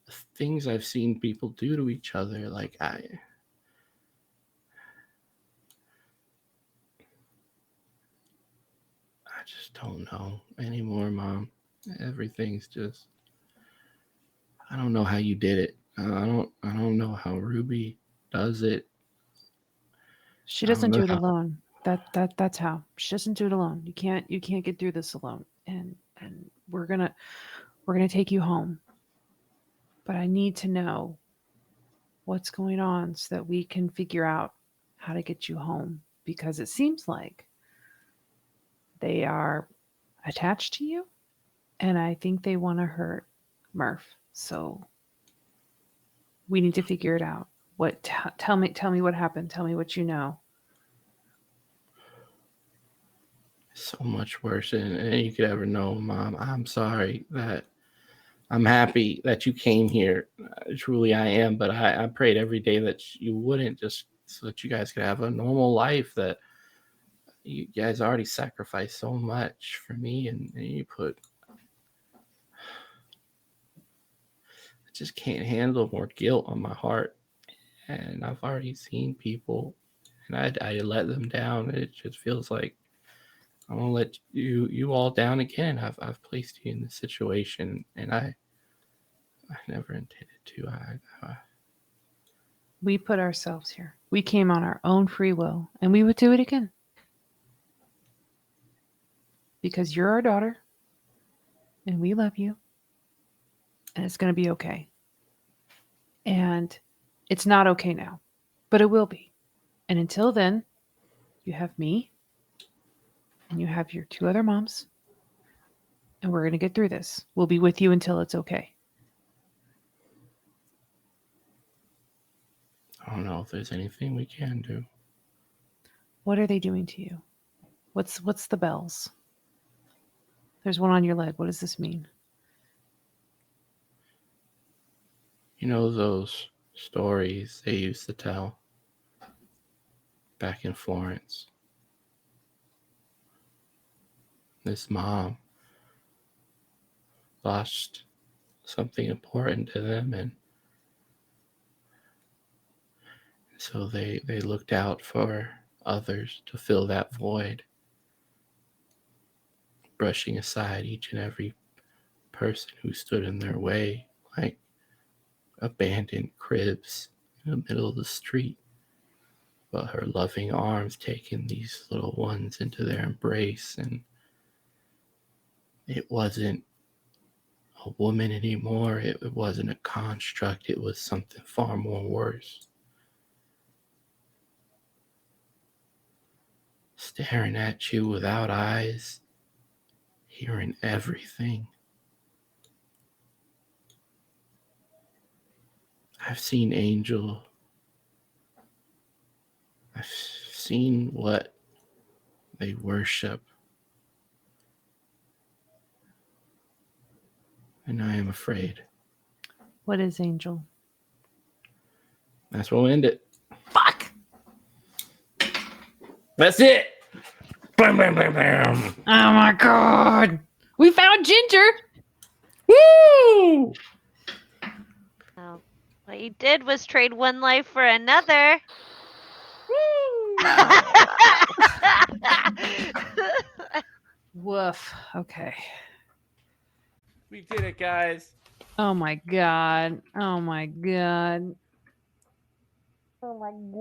the things I've seen people do to each other, like I just don't know anymore, Mom. Everything's just, I don't know how you did it. I don't know how Ruby does it. She I don't doesn't know do it how. alone. That's how. She doesn't do it alone. You can't get through this alone. And we're gonna take you home. But I need to know what's going on so that we can figure out how to get you home, because it seems like they are attached to you, and I think they want to hurt Murph. So we need to figure it out. Tell me what happened. Tell me what you know. So much worse than you could ever know, Mom. I'm sorry that I'm happy that you came here. Truly, I am. But I prayed every day that you wouldn't, just so that you guys could have a normal life. That you guys already sacrificed so much for me, and you put. I just can't handle more guilt on my heart, and I've already seen people, and I let them down. And it just feels like I'm gonna let you all down again. I've placed you in this situation, and I never intended to. We put ourselves here. We came on our own free will, and we would do it again. Because you're our daughter, and we love you, and it's going to be okay. And it's not okay now, but it will be. And until then, you have me, and you have your 2 other moms, and we're going to get through this. We'll be with you until it's okay. I don't know if there's anything we can do. What are they doing to you? What's the bells? There's one on your leg. What does this mean? You know those stories they used to tell back in Florence? This mom lost something important to them, and so they looked out for others to fill that void, brushing aside each and every person who stood in their way, like abandoned cribs in the middle of the street. But her loving arms taking these little ones into their embrace, and it wasn't a woman anymore. It wasn't a construct. It was something far more worse. Staring at you without eyes, hearing everything. I've seen Angel. I've seen what they worship. And I am afraid. What is Angel? That's where we'll end it. Fuck! That's it! Bam, bam, bam, bam. Oh my god! We found Ginger! Woo! Oh, what you did was trade one life for another. Woof. Okay. We did it, guys. Oh my god. Oh my god. Oh my god.